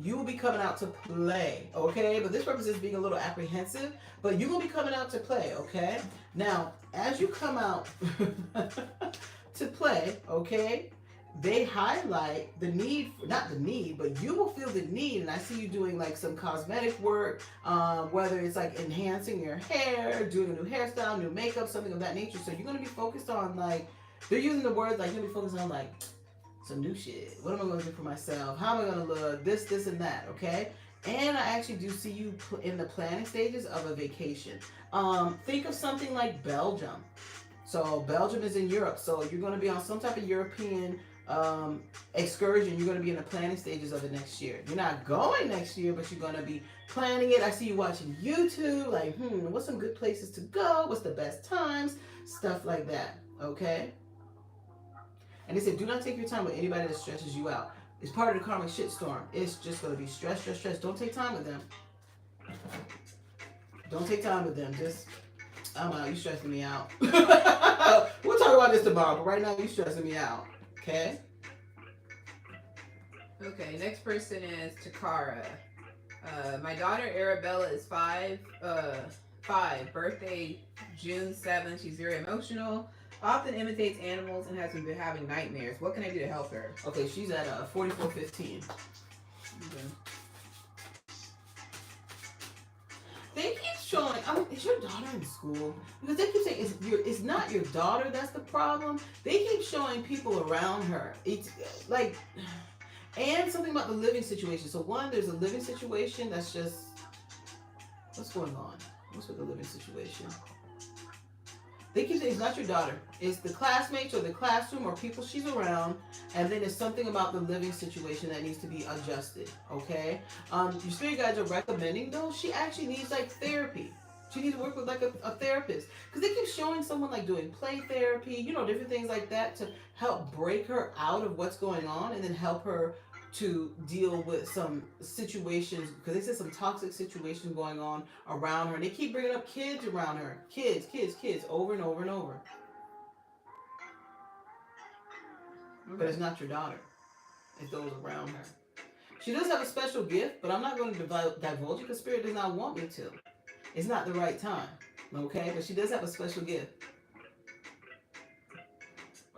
you will be coming out to play, okay? But this represents being a little apprehensive, but you're gonna be coming out to play, okay? Now, as you come out to play, okay, they highlight the need, not the need, but you will feel the need, and I see you doing like some cosmetic work, whether it's like enhancing your hair, doing a new hairstyle, new makeup, something of that nature. So you're gonna be focused on like, they're using the words like, you're gonna be focused on like, some new shit. What am I going to do for myself? How am I going to look? This, and that, okay? And I actually do see you in the planning stages of a vacation. Think of something like Belgium. So Belgium is in Europe. So you're going to be on some type of European excursion. You're going to be in the planning stages of it next year. You're not going next year, but you're going to be planning it. I see you watching YouTube, like, what's some good places to go? What's the best times? Stuff like that, okay? And they said, do not take your time with anybody that stresses you out. It's part of the karmic shitstorm. It's just going to be stress, stress, stress. Don't take time with them. Don't take time with them. Just, I'm out. You stressing me out. We'll talk about this tomorrow, but right now you stressing me out. Okay? Okay, next person is Takara. My daughter Arabella is 5, birthday June 7th. She's very emotional. Often imitates animals and has been having nightmares. What can I do to help her? Okay, she's at 44:15. Okay. They keep showing. Is your daughter in school? Because they keep saying it's not your daughter that's the problem. They keep showing people around her. It's like, and something about the living situation. So one, there's a living situation that's just, what's going on? What's with the living situation? They keep saying it's not your daughter. It's the classmates or the classroom or people she's around. And then there's something about the living situation that needs to be adjusted, okay? Your spirit guides are recommending, though, she actually needs, like, therapy. She needs to work with, like, a therapist. Because they keep showing someone, like, doing play therapy, you know, different things like that to help break her out of what's going on and then help her to deal with some situations, because they said some toxic situations going on around her. And they keep bringing up kids around her. Kids, over and over and over. Okay. But it's not your daughter. It's those around her. She does have a special gift, but I'm not going to divulge it because Spirit does not want me to. It's not the right time. Okay? But she does have a special gift.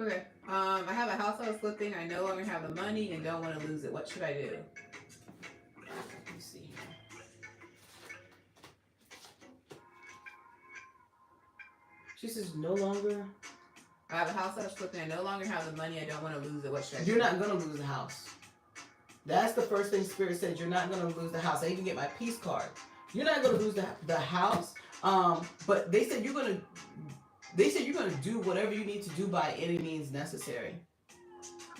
Okay. I have a house I was flipping. I no longer have the money and don't want to lose it. What should I do? Let me see here. She says no longer. I have a house I was flipping. I no longer have the money. I don't want to lose it. What should I do? You're not going to lose the house. That's the first thing Spirit said. You're not going to lose the house. I even get my peace card. You're not going to lose the house. But they said you're going to. They said you're going to do whatever you need to do by any means necessary.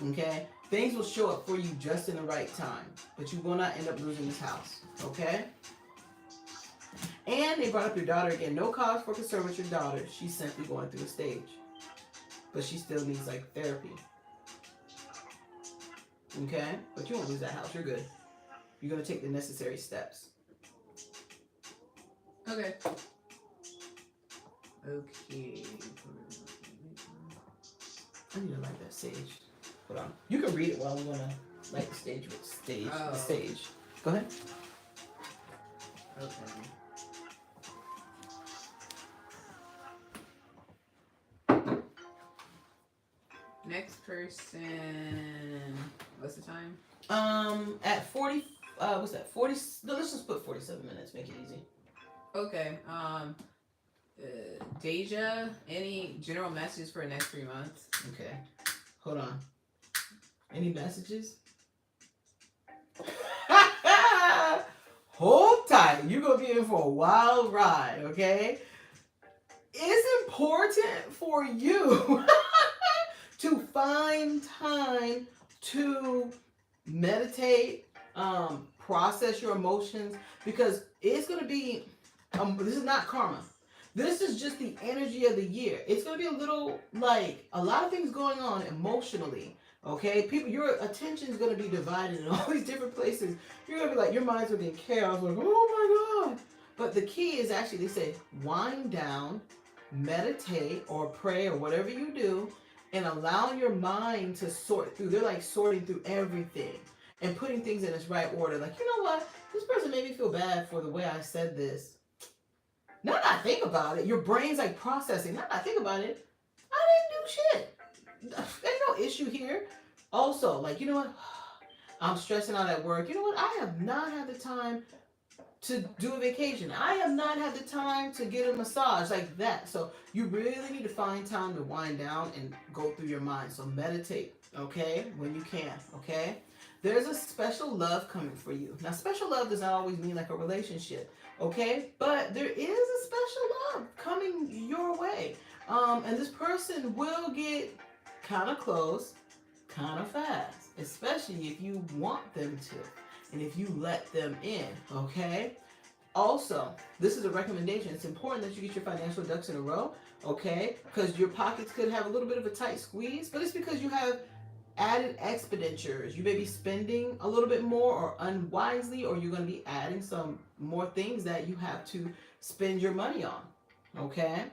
Okay? Things will show up for you just in the right time. But you will not end up losing this house. Okay? And they brought up your daughter again. No cause for concern with your daughter. She's simply going through a stage. But she still needs, like, therapy. Okay? But you won't lose that house. You're good. You're going to take the necessary steps. Okay. Okay. I need to light that sage. Hold on. You can read it while I'm going to light the stage with the sage. Go ahead. Okay. Next person. What's the time? At 40. What's that? 40. No, let's just put 47 minutes. Make it easy. Okay. Deja, any general messages for the next 3 months? Okay. Hold on. Any messages? Hold tight. You're going to be in for a wild ride, okay? It's important for you to find time to meditate, process your emotions, because it's going to be, this is not karma. This is just the energy of the year. It's going to be a little, like, a lot of things going on emotionally, okay? People, your attention is going to be divided in all these different places. You're going to be like, your mind's going to be in chaos, like, oh my God. But the key is actually, they say, wind down, meditate, or pray, or whatever you do, and allow your mind to sort through. They're like sorting through everything and putting things in its right order. Like, you know what? This person made me feel bad for the way I said this. Now that I think about it, your brain's like processing. Now that I think about it, I didn't do shit. There's no issue here. Also, like, you know what? I'm stressing out at work. You know what? I have not had the time to do a vacation. I have not had the time to get a massage like that. So you really need to find time to wind down and go through your mind. So meditate, okay, when you can, okay? There's a special love coming for you. Now, special love does not always mean like a relationship, okay? But there is a special love coming your way. And this person will get kind of close, kind of fast, especially if you want them to. And if you let them in, okay? Also, this is a recommendation. It's important that you get your financial ducks in a row, okay? Because your pockets could have a little bit of a tight squeeze, but it's because you have added expenditures. You may be spending a little bit more or unwisely, or you're going to be adding some more things that you have to spend your money on, okay?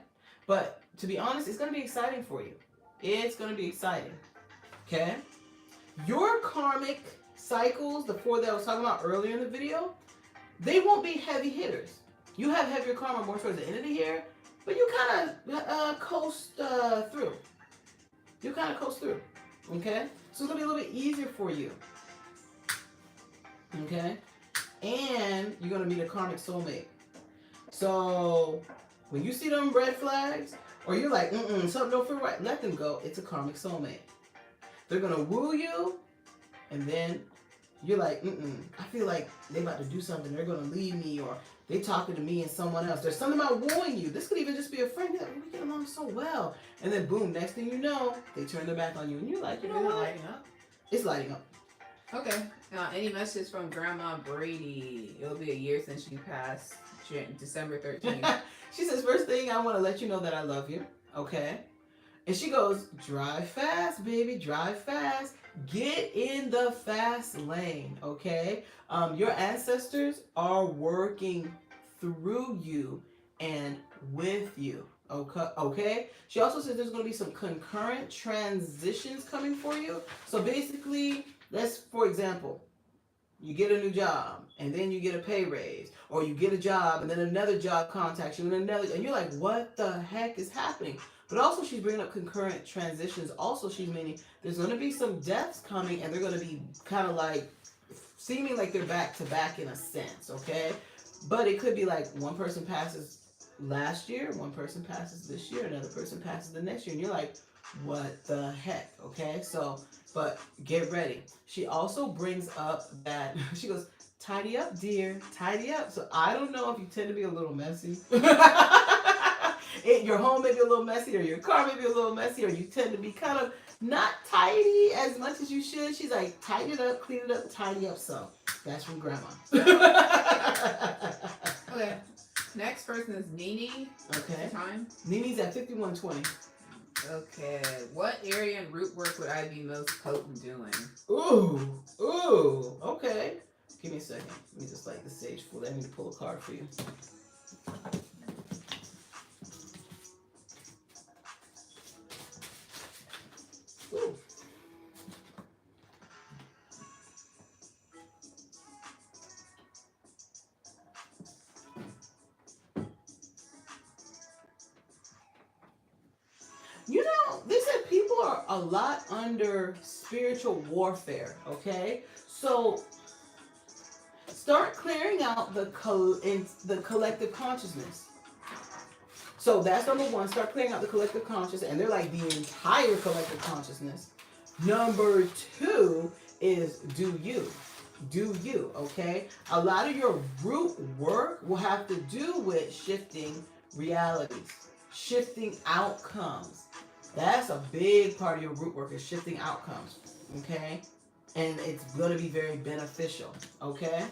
But to be honest, it's going to be exciting for you. It's going to be exciting, okay? Your karmic cycles, the 4 that I was talking about earlier in the video, they won't be heavy hitters. You have heavier karma more towards the end of the year, but you kind of coast through. You kind of coast through, okay? So it's going to be a little bit easier for you, okay? And you're going to meet a karmic soulmate. So when you see them red flags, or you're like, something don't feel right, let them go. It's a karmic soulmate. They're going to woo you, and then you're like, I feel like they about to do something. They're going to leave me, or they talking to me and someone else. There's something about wooing you. This could even just be a friend. You're like, we get along so well. And then boom, next thing you know, they turn their back on you. And you're like, you know what? Lighting up? It's lighting up. Okay. Any messages from Grandma Brady? It'll be a year since she passed, December 13th. She says, first thing, I want to let you know that I love you. Okay. And she goes, drive fast, baby, drive fast. Get in the fast lane, okay? Your ancestors are working through you and with you, okay? Okay. She also says there's going to be some concurrent transitions coming for you. So basically, let's, for example, you get a new job and then you get a pay raise, or you get a job and then another job contacts you and another, and you're like, what the heck is happening? But also she's bringing up concurrent transitions. Also she's meaning there's going to be some deaths coming, and they're going to be kind of like seeming like they're back to back in a sense, okay? But it could be like one person passes last year, one person passes this year, another person passes the next year, and you're like, what the heck, okay? So, but get ready. She also brings up that she goes, tidy up, dear, tidy up. So I don't know if you tend to be a little messy. Your home may be a little messy, or your car may be a little messy, or you tend to be kind of not tidy as much as you should. She's like, tidy it up, clean it up, tidy up. So that's from Grandma. Okay. Next person is Nene. Okay. Time. Nene's at 5120. Okay. What area and root work would I be most potent doing? Ooh. Okay. Give me a second. Let me just light the stage full. Let me pull a card for you. Ooh. You know, they said people are a lot under spiritual warfare, okay? So start clearing out the collective consciousness. So that's number one. Start clearing out the collective consciousness, and they're like the entire collective consciousness. Number two is do you. Do you, okay? A lot of your root work will have to do with shifting realities, shifting outcomes. That's a big part of your root work, is shifting outcomes, okay? And it's going to be very beneficial, okay?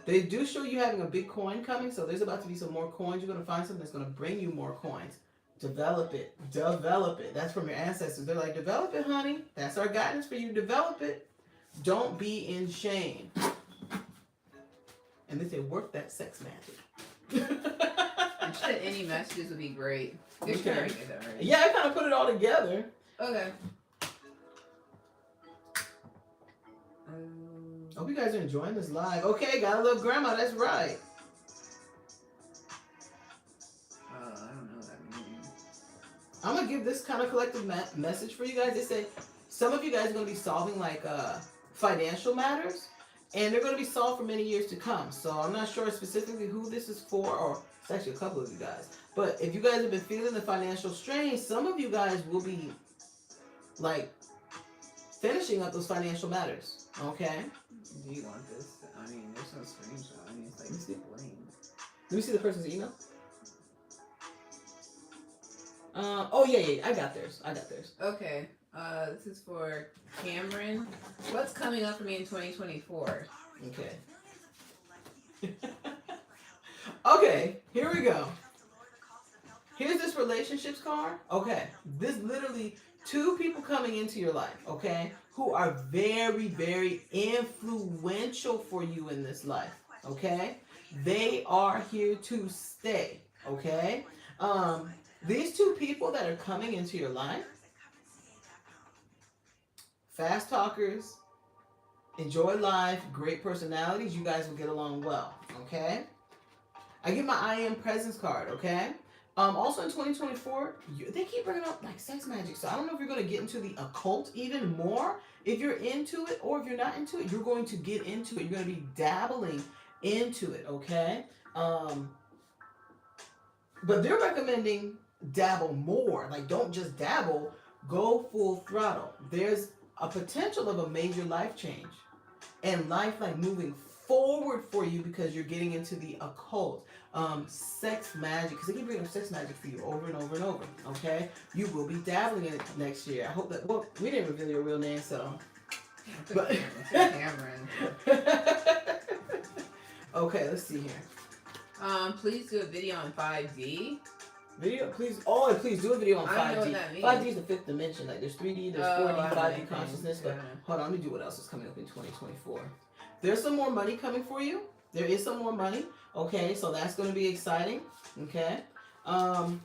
They do show you having a big coin coming, so there's about to be some more coins. You're going to find something that's going to bring you more coins. Develop it. Develop it. That's from your ancestors. They're like, develop it, honey. That's our guidance for you. Develop it. Don't be in shame. And they say, work that sex magic. And she said any messages would be great. Okay. Yeah, I kind of put it all together. Okay. Hope you guys are enjoying this live. Okay, gotta love Grandma. That's right. I don't know what that means. I'm gonna give this kind of collective message for you guys. They say some of you guys are gonna be solving like financial matters, and they're gonna be solved for many years to come. So I'm not sure specifically who this is for, or it's actually a couple of you guys. But if you guys have been feeling the financial strain, some of you guys will be like finishing up those financial matters. Okay. Do you want this? I mean, there's no screenshot. I mean, it's like plain. Let me see the person's email. Oh yeah, I got theirs. Okay. This is for Cameron. What's coming up for me in 2024? Okay. Okay, here we go. Here's this relationships card. Okay, this literally two people coming into your life, okay, who are very, very influential for you in this life, okay? They are here to stay, okay? These two people that are coming into your life, fast talkers, enjoy life, great personalities, you guys will get along well, okay? I get my I am presence card, okay? Also in 2024, they keep bringing up like sex magic. So I don't know if you're going to get into the occult even more. If you're into it, or if you're not into it, you're going to get into it. You're going to be dabbling into it, okay? But they're recommending dabble more. Like, don't just dabble, go full throttle. There's a potential of a major life change and life like moving forward for you because you're getting into the occult. Sex magic, because they keep bringing up sex magic for you over and over and over, okay? You will be dabbling in it next year. I hope that, well, we didn't reveal your real name, so But Cameron. Okay, let's see here. Please do a video on 5D. Video, please. Oh, and please do a video on 5D. I don't know what that means. 5D is the fifth dimension. Like there's 3D, there's 4D, 5D consciousness. But yeah. hold on, let me do what else is coming up in 2024. There's some more money coming for you. There is some more money. Okay, so that's going to be exciting. Okay. And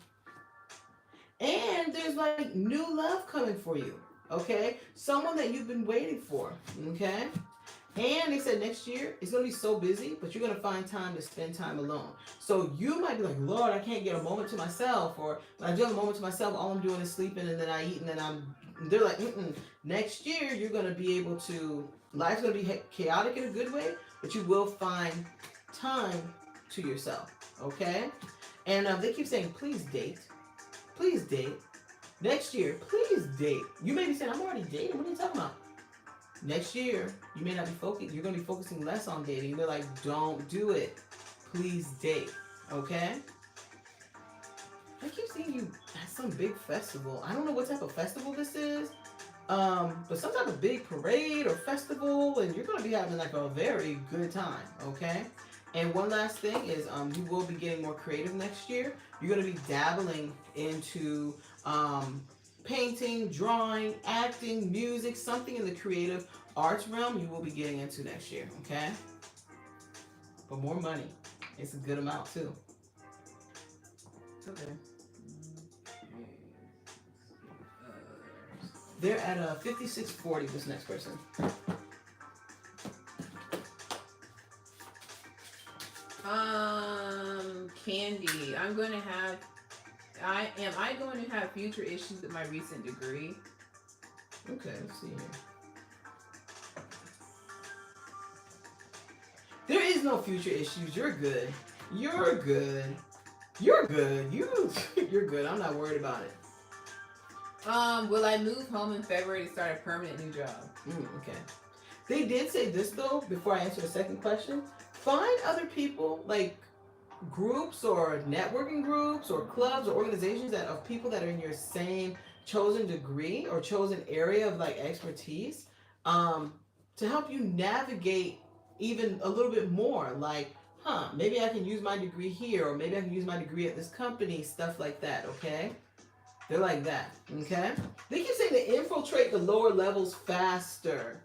there's like new love coming for you. Okay, someone that you've been waiting for. Okay. And they said next year it's going to be so busy, but you're going to find time to spend time alone. So you might be like, Lord, I can't get a moment to myself. Or when I do have a moment to myself, all I'm doing is sleeping and then I eat and then they're like, next year you're going to be able to, life's going to be chaotic in a good way, but you will find time to yourself. Okay? And they keep saying, please date. Please date. Next year, please date. You may be saying, I'm already dating. What are you talking about? Next year, you may not be focused. You're going to be focusing less on dating. They're like, don't do it. Please date. Okay? I keep seeing you at some big festival. I don't know what type of festival this is. But some type of big parade or festival. And you're going to be having like a very good time. Okay? And one last thing is you will be getting more creative next year. You're going to be dabbling into painting, drawing, acting, music, something in the creative arts realm you will be getting into next year, okay? But more money. It's a good amount too. Okay. They're at 5640, this next person. Candy. Am I going to have future issues with my recent degree? Okay, let's see here. There is no future issues. You're good. You're good. You're good. You're good. I'm not worried about it. Will I move home in February to start a permanent new job? Okay. They did say this though, before I answer the second question. Find other people, like groups or networking groups or clubs or organizations that of people that are in your same chosen degree or chosen area of like expertise, to help you navigate even a little bit more. Like, maybe I can use my degree here, or maybe I can use my degree at this company, stuff like that, okay? They're like that, okay? They keep saying to infiltrate the lower levels faster.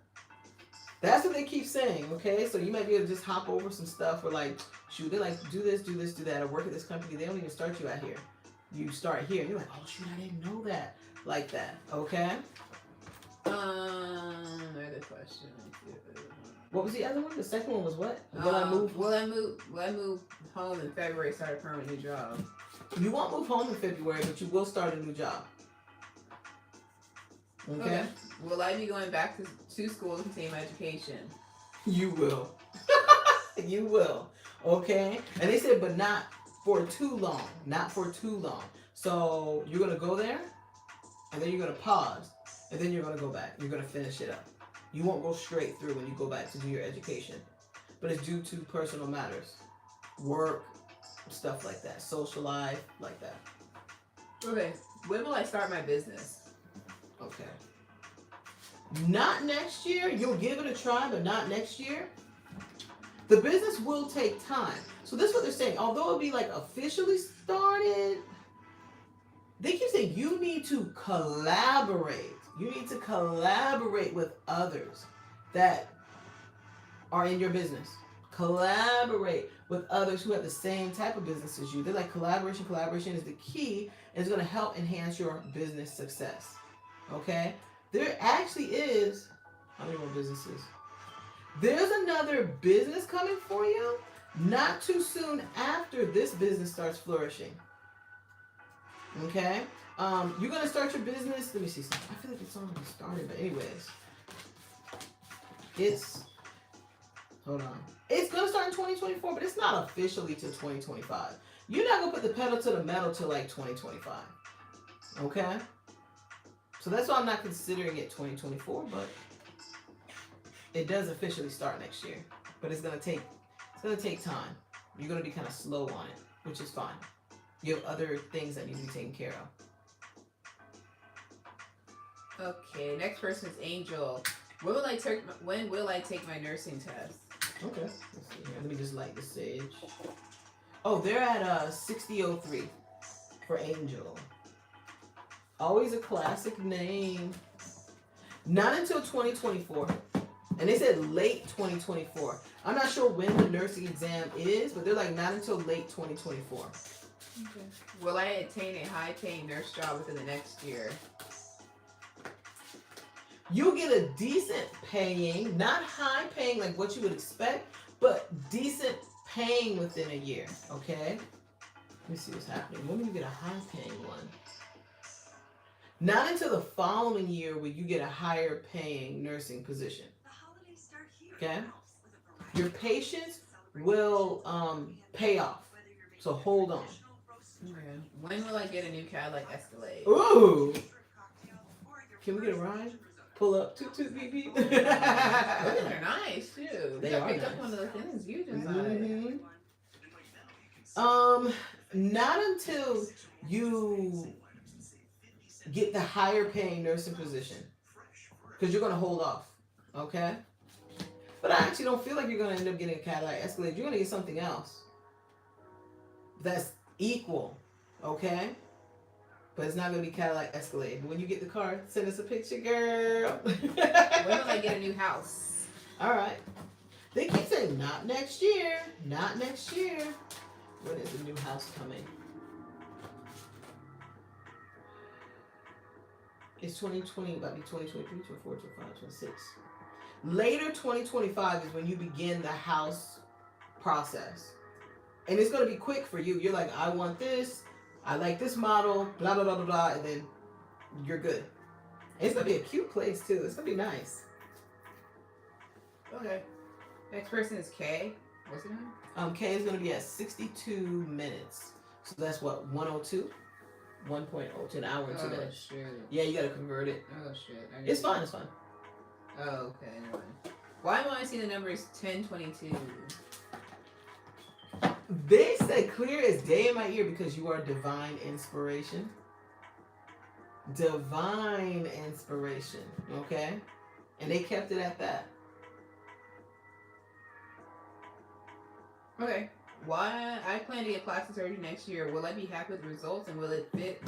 That's what they keep saying, okay? So you might be able to just hop over some stuff or like, shoot, they're like, do this, do that. I work at this company. They don't even start you out here. You start here. And you're like, oh, shoot, I didn't know that. Like that, okay? Another question. What was the other one? The second one was what? Will I move home in February to start a permanent new job? You won't move home in February, but you will start a new job. Okay? Will I be going back to school to continue my education? You will. You will. Okay? And they said, but not for too long. Not for too long. So you're going to go there, and then you're going to pause, and then you're going to go back. You're going to finish it up. You won't go straight through when you go back to do your education. But it's due to personal matters. Work, stuff like that. Social life, like that. Okay. When will I start my business? Okay. Not next year. You'll give it a try, but not next year. The business will take time. So this is what they're saying. Although it'll be like officially started, they keep saying you need to collaborate. You need to collaborate with others that are in your business. Collaborate with others who have the same type of business as you. They're like collaboration. Collaboration is the key, and it's going to help enhance your business success. Okay? There actually is, how many more businesses? There's another business coming for you not too soon after this business starts flourishing. Okay? You're going to start your business. Let me see something. I feel like it's already started, but anyways. Hold on. It's going to start in 2024, but it's not officially till 2025. You're not going to put the pedal to the metal till like 2025. Okay? So that's why I'm not considering it 2024, but it does officially start next year. But it's going to take time. You're going to be kind of slow on it, which is fine. You have other things that need to be taken care of. Okay, next person is Angel. When will I take my nursing test? Okay. Let's see here. Let me just light the sage. Oh, they're at 6003 for Angel. Always a classic name. Not until 2024. And they said late 2024. I'm not sure when the nursing exam is, but they're like not until late 2024. Okay. Will I attain a high-paying nurse job within the next year? You'll get a decent paying, not high paying like what you would expect, but decent paying within a year, okay? Let me see what's happening. When do you get a high paying one? Not until the following year will you get a higher paying nursing position. Okay? Your patience will pay off. So hold on. Okay. When will I get a new Cadillac Escalade? Ooh! Can we get a ride? Pull up, toot toot beep beep. Those are nice too. They I are picked nice. up one of the things you designed. Not until you get the higher paying nursing position, because you're gonna hold off, okay? But I actually don't feel like you're gonna end up getting a Cadillac Escalade. You're gonna get something else that's equal, okay? But it's not gonna be Cadillac Escalade. When you get the car, send us a picture, girl. When will I get a new house? All right. They keep saying not next year, not next year. When is the new house coming? It's 2020, about to be 2023, 24, 25, 26. Later 2025 is when you begin the house process. And it's going to be quick for you. You're like, I want this. I like this model, blah, blah, blah, blah, blah. And then you're good. And it's going to be a cute place, too. It's going to be nice. Okay. Next person is Kay. What's her name? K is going to be at 62 minutes. So that's what, 102? 1.02, an hour and 2 minutes. Shit. Yeah, you got to convert it. Oh, shit. It's fine, it's fine. Oh, okay. Never mind. Why am I seeing the numbers 1022? They said clear as day in my ear because you are divine inspiration. Divine inspiration, okay? And they kept it at that. Okay. Why I plan to get plastic surgery next year. Will I be happy with the results, and will a fit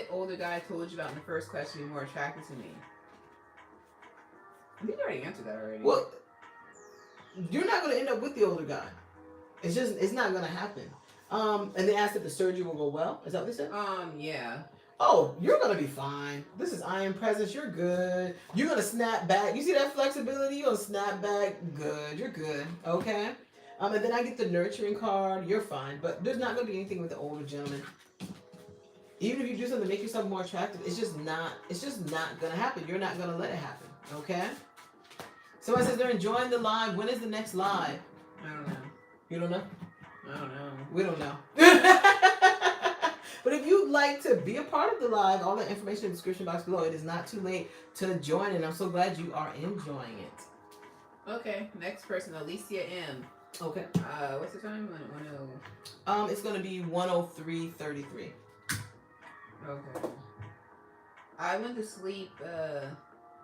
older guy I told you about in the first question be more attracted to me? I think you already answered that already. Well, you're not going to end up with the older guy. It's not going to happen. And they asked if the surgery will go well. Is that what they said? Yeah. Oh, you're going to be fine. This is I am presence. You're good. You're going to snap back. You see that flexibility? You're going to snap back. Good. You're good. Okay? And then I get the nurturing card. You're fine. But there's not going to be anything with the older gentleman. Even if you do something to make yourself more attractive, it's just not going to happen. You're not going to let it happen. Okay? Somebody says they're enjoying the live. When is the next live? I don't know. You don't know? I don't know. We don't know. But if you'd like to be a part of the live, all the information in the description box below. It is not too late to join, and I'm so glad you are enjoying it. Okay, next person, Alicia M. Okay. What's the time? 10. It's gonna be 103:33. Okay. I went to sleep.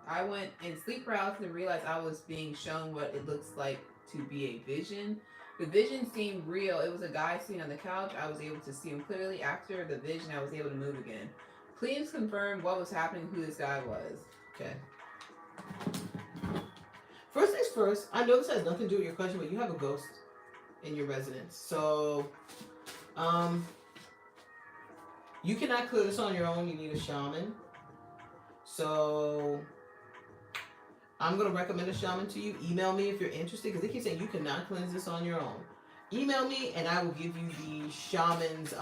I went in sleep paralysis and realized I was being shown what it looks like to be a vision. The vision seemed real. It was a guy sitting on the couch. I was able to see him clearly. After the vision, I was able to move again. Please confirm what was happening, who this guy was. Okay. First things first, I know this has nothing to do with your question, but you have a ghost in your residence. So, you cannot clear this on your own. You need a shaman. So, I'm going to recommend a shaman to you. Email me if you're interested, because they keep saying you cannot cleanse this on your own. Email me, and I will give you the shaman's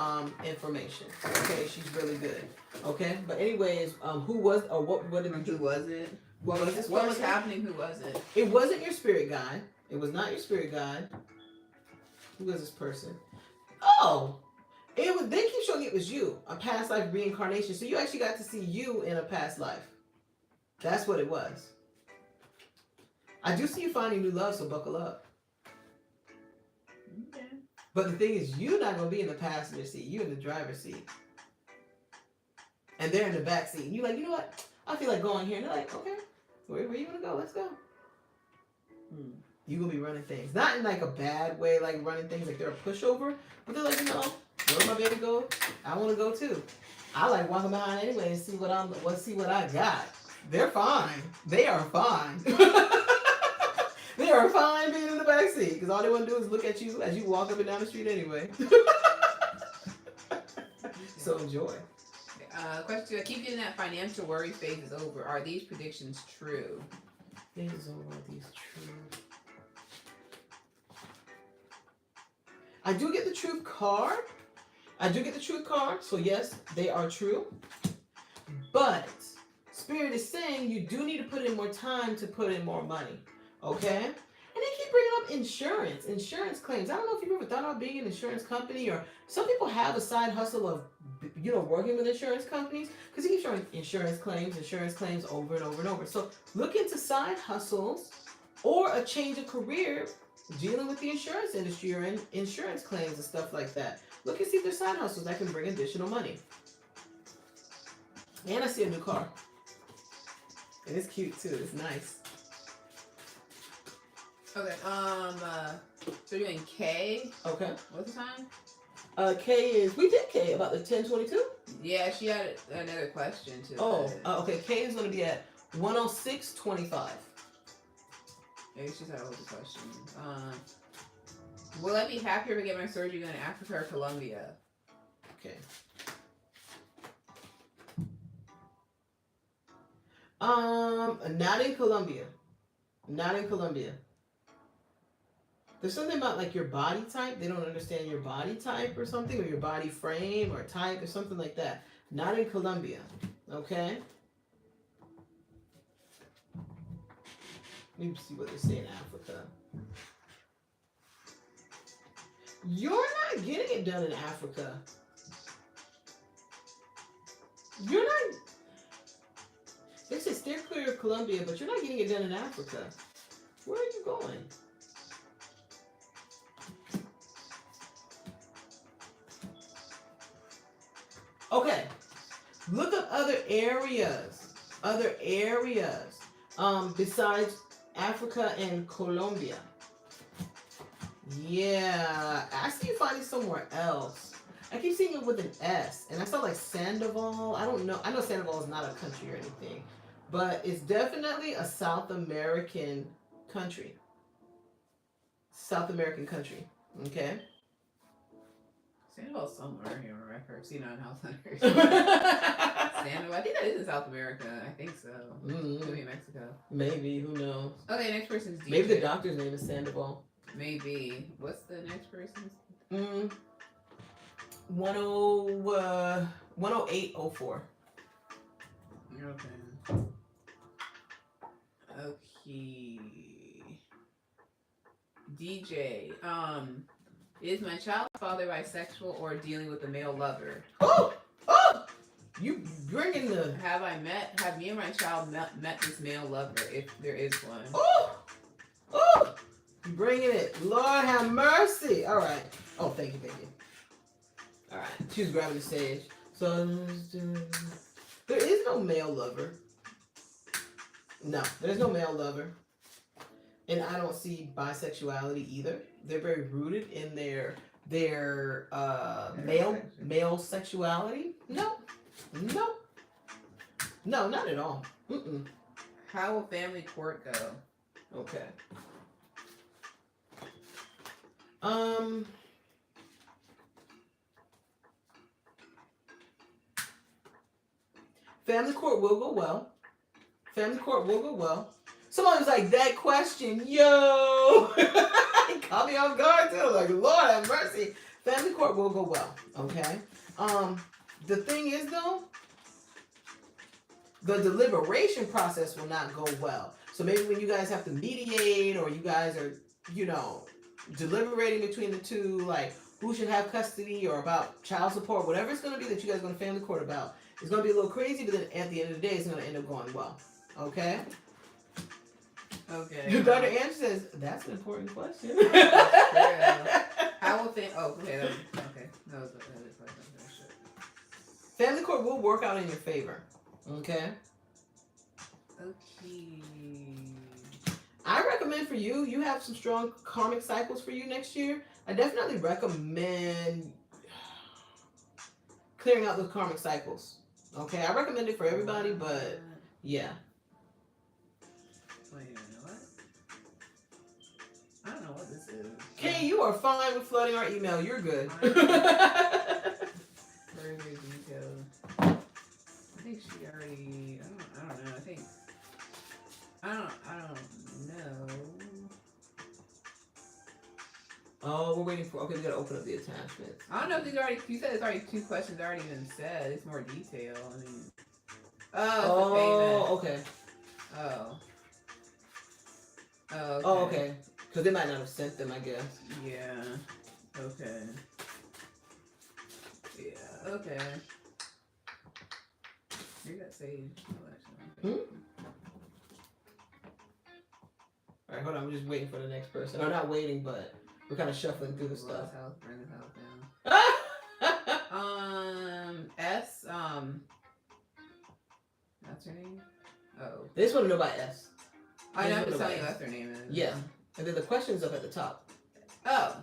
information. Okay, she's really good. Okay, but anyways, who was, or what did Who was it? What was this What was person? happening? Who was it? It wasn't your spirit guide. It was not your spirit guide. Who was this person? Oh, it was. They keep showing it was you, a past life reincarnation. So you actually got to see you in a past life. That's what it was. I do see you finding new love, so buckle up. Okay. But the thing is, you're not gonna be in the passenger seat. You're in the driver's seat, and they're in the back seat. And you're like, you know what? I feel like going here. And they're like, okay. Where you want to go? Let's go. You gonna be running things, not in like a bad way, like running things like they're a pushover, but they're like, where my baby go, I want to go too. I like walking behind anyway and see what I got. They're fine. They are fine. They are fine being in the backseat because all they want to do is look at you as you walk up and down the street anyway. So enjoy. Question 2. I keep getting that financial worry phase is over. Are these predictions true? Phase is over. Are these true? I do get the truth card. So yes, they are true. But Spirit is saying you do need to put in more time to put in more money. Okay? And they keep bringing up insurance claims. I don't know if you've ever thought about being an insurance company, or some people have a side hustle of, working with insurance companies, because you keep showing insurance claims over and over and over. So look into side hustles or a change of career dealing with the insurance industry or in insurance claims and stuff like that. Look and see if there's side hustles that can bring additional money. And I see a new car. And it's cute too. It's nice. Okay. So you're doing K. Okay. What's the time? We did K about the 10:22. Yeah, she had another question too. Okay. K is going to be at 106:25. Maybe she's had a whole question. Will I be happier if I get my surgery done in Africa or Colombia? Okay. Not in Colombia. There's something about like your body type. They don't understand your body type or something, or your body frame or type or something like that. Not in Colombia. Okay? Let me see what they say in Africa. You're not getting it done in Africa. You're not. They say steer clear of Colombia, but you're not getting it done in Africa. Where are you going? Okay. Look up other areas. Besides Africa and Colombia. Yeah. I see you finding somewhere else. I keep seeing it with an S. And I saw like Sandoval. I don't know. I know Sandoval is not a country or anything. But it's definitely a South American country. Okay? Sandoval's somewhere here, right? I've seen it on House Hunters. Sandoval. I think that is in South America. I think so. Could be in Mexico. Maybe. Who knows? Okay, next person's DJ. Maybe the doctor's name is Sandoval. Maybe. What's the next person's? 10804. Okay. DJ. Is my child's father bisexual or dealing with a male lover? Oh! You bringing the... Have me and my child met this male lover, if there is one? Oh! You bringing it. Lord have mercy. All right. Oh, thank you. All right. She was grabbing the stage. So, there is no male lover. No, there's no male lover. And I don't see bisexuality either. They're very rooted in their male sexuality. No, not at all. How will family court go? Okay. Family court will go well. Someone was like, that question, yo. It caught me off guard too. Like, Lord have mercy. Family court will go well. Okay. The thing is though, the deliberation process will not go well. So maybe when you guys have to mediate, or you guys are, deliberating between the two, like who should have custody or about child support, whatever it's going to be that you guys are going to family court about, it's going to be a little crazy, but then at the end of the day, it's going to end up going well. Okay? Okay. Dr. Ange says, that's an important question. How will okay. That was the question. Family court will work out in your favor. Okay? Okay. I recommend for you, you have some strong karmic cycles for you next year. I definitely recommend clearing out those karmic cycles. Okay, I recommend it for everybody, but yeah. Wait a minute, what? I don't know what this is. Kay, you are fine with flooding our email. You're good. Further details. I think she already. I don't know. I don't know. Oh, we're waiting for. Okay, we gotta open up the attachments. I don't know if these already. You said it's already 2 questions already been said. It's more detail. I mean. Oh, okay. Oh. Oh, okay. Oh, okay. Because they might not have sent them, I guess. Yeah. Okay. Yeah. Okay. You got saved. Hmm? All right, hold on. I'm just waiting for the next person. Or not waiting, but we're kind of shuffling through the stuff. Bring this house down. S. That's her name. Oh. They just want to know about S. I know. I'm just telling you that's her name is. Yeah. And then the question's up at the top. Oh.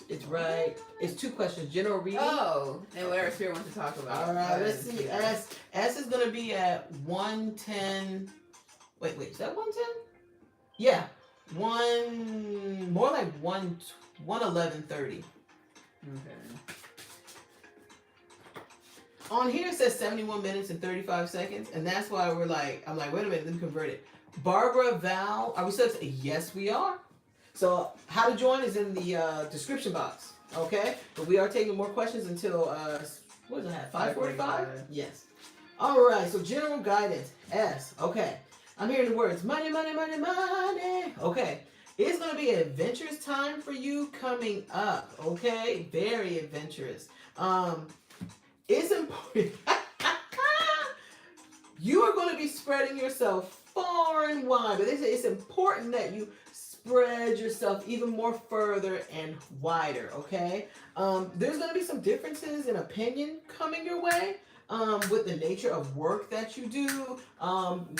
It's right. It's 2 questions. General reading. Oh. And whatever Spirit wants to talk about. All right. Let's see. S is going to be at 110. Wait. Is that 110? Yeah. More like 111:30. Okay. On here it says 71 minutes and 35 seconds, and that's why I'm like, wait a minute, let me convert it. Barbara, Val, are we still? Yes, we are. So how to join is in the description box, okay? But we are taking more questions until what is it? 5:45? Yes. All right. So general guidance, S. Okay. I'm hearing the words money, money, money, money. Okay. It's going to be an adventurous time for you coming up, okay? Very adventurous. It's important. You are going to be spreading yourself far and wide, but they say it's important that you spread yourself even more further and wider, okay? There's going to be some differences in opinion coming your way. With the nature of work that you do,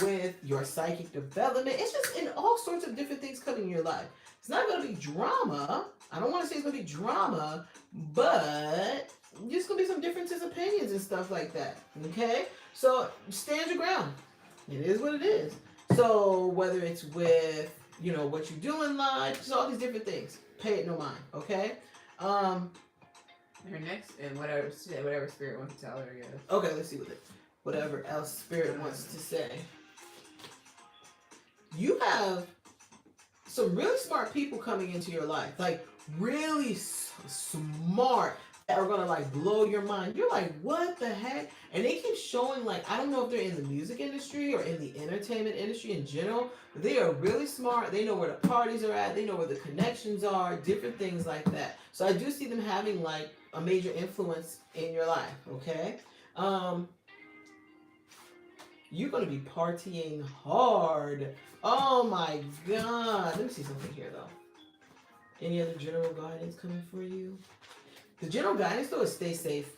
with your psychic development. It's just in all sorts of different things coming in your life. It's not going to be drama. I don't want to say it's going to be drama, but there's going to be some differences in opinions and stuff like that. Okay? So stand your ground. It is what it is. So whether it's with, what you do in life, just all these different things. Pay it no mind. Okay? Her next, and whatever Spirit wants to tell her, yes. Okay, let's see whatever else Spirit wants to say. You have some really smart people coming into your life, like really smart, that are gonna like blow your mind. You're like, what the heck? And they keep showing, like, I don't know if they're in the music industry or in the entertainment industry in general, but they are really smart. They know where the parties are at. They know where the connections are, different things like that. So I do see them having like a major influence in your life, okay? You're going to be partying hard. Oh my God. Let me see something here though. Any other general guidance coming for you? The general guidance though is stay safe.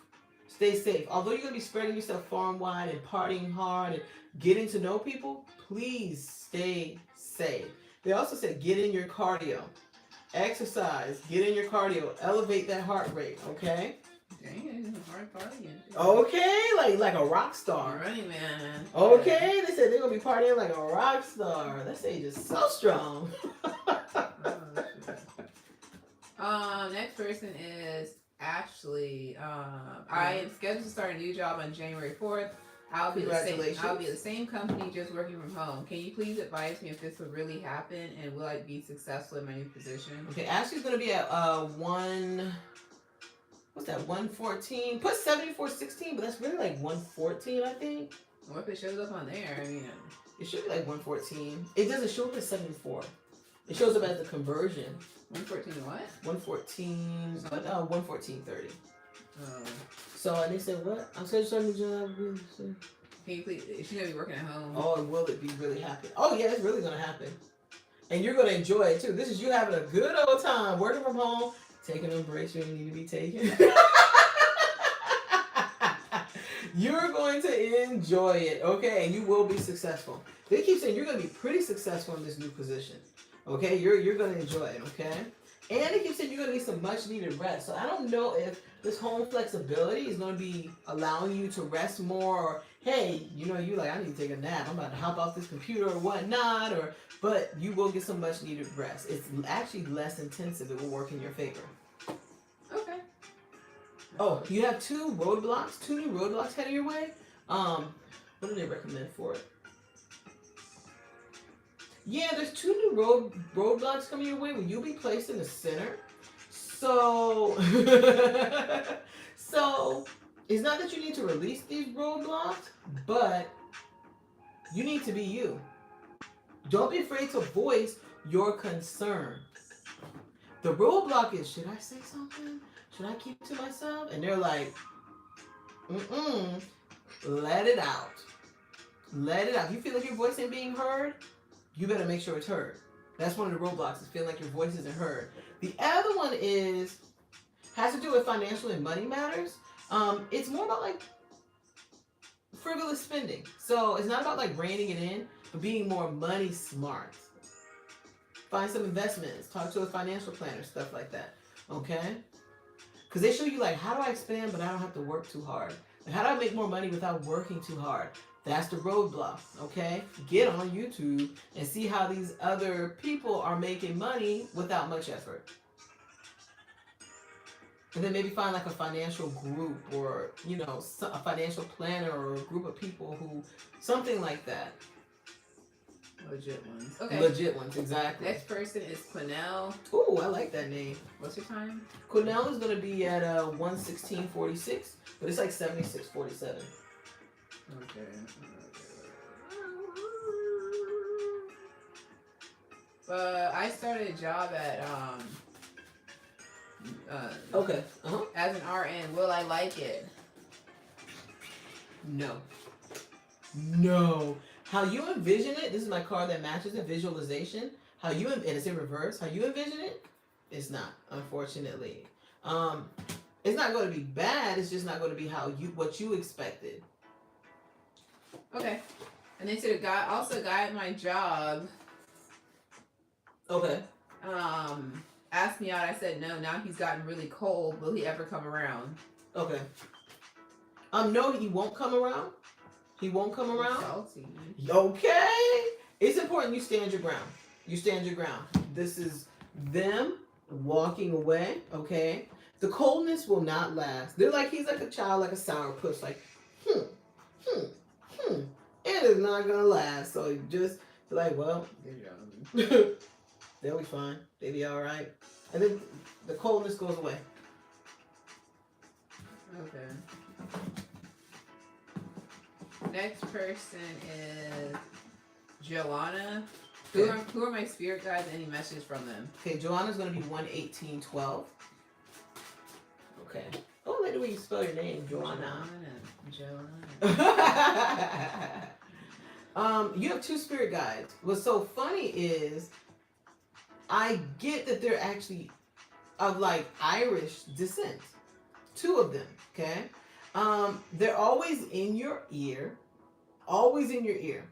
Stay safe. Although you're going to be spreading yourself far and wide and partying hard and getting to know people, please stay safe. They also said get in your cardio. Exercise, get in your cardio, elevate that heart rate, okay? Dang, hard partying. Okay, like a rock star. Running man. Okay, they said they're gonna be partying like a rock star. That stage is so strong. Next person is Ashley. I am scheduled to start a new job on January 4th. I'll be at the same company, just working from home. Can you please advise me if this will really happen, and will I be successful in my new position? Okay, Ashley's gonna be at 114. Put 7416, but that's really like 114, I think. What if it shows up on there? I mean, it should be like 114. It doesn't show up as 74. It shows up as a conversion. 114 what? 114. 114.30. Oh. So, and they said, what? I'm scheduled to start a new job. Can you please, is she going to be working at home? Oh, and will it be really happen? Oh, yeah, it's really going to happen. And you're going to enjoy it, too. This is you having a good old time, working from home, taking them breaks you need to be taking. You're going to enjoy it, okay? And you will be successful. They keep saying you're going to be pretty successful in this new position, okay? You're going to enjoy it, okay? And they keep saying you're going to need some much needed rest. So I don't know if this home flexibility is going to be allowing you to rest more, or hey, you like, I need to take a nap. I'm about to hop off this computer or whatnot, but you will get some much needed rest. It's actually less intensive. It will work in your favor. Okay. Oh, you have two new roadblocks heading your way. What do they recommend for it? Yeah, there's two new roadblocks coming your way where you'll be placed in the center. So, so it's not that you need to release these roadblocks, but you need to be you. Don't be afraid to voice your concern. The roadblock is, should I say something? Should I keep it to myself? And they're like, let it out. Let it out. If you feel like your voice ain't being heard, you better make sure it's heard. That's one of the roadblocks, is feeling like your voice isn't heard. The other one has to do with financial and money matters. It's more about like frivolous spending. So it's not about like reining it in, but being more money smart. Find some investments. Talk to a financial planner, stuff like that. Okay? Because they show you like, how do I expand but I don't have to work too hard? Like, how do I make more money without working too hard? That's the roadblock, okay? Get on YouTube and see how these other people are making money without much effort. And then maybe find like a financial group, or, a financial planner, or a group of people who, something like that. Legit ones. Okay. Legit ones, exactly. Next person is Quinnell. Ooh, I like that name. What's your time? Quinnell is going to be at 1:16:46, but it's like 76:47. Okay. I started a job at okay. As an RN. Will I like it? No. How you envision it, this is my card that matches it, visualization. And it's in reverse. How you envision it, it's not, unfortunately. It's not going to be bad. It's just not going to be what you expected. Okay. And they said a guy at my job. Okay. Asked me out. I said no. Now he's gotten really cold. Will he ever come around? Okay. No, he won't come around. He won't come around. Salty. Okay. It's important you stand your ground. You stand your ground. This is them walking away. Okay. The coldness will not last. He's like a child, like a sourpuss, like, It is not gonna last. So you just like, well, they'll be fine. They'll be all right. And then the coldness goes away. Okay. Next person is Joanna. Okay. Who are my spirit guides? Any messages from them? Okay, Joanna's gonna be 1:18:12. Okay. Oh, look at the way you spell your name, Joanna. You have two spirit guides. What's so funny is I get that they're actually of like Irish descent. Two of them, okay? They're always in your ear. Always in your ear.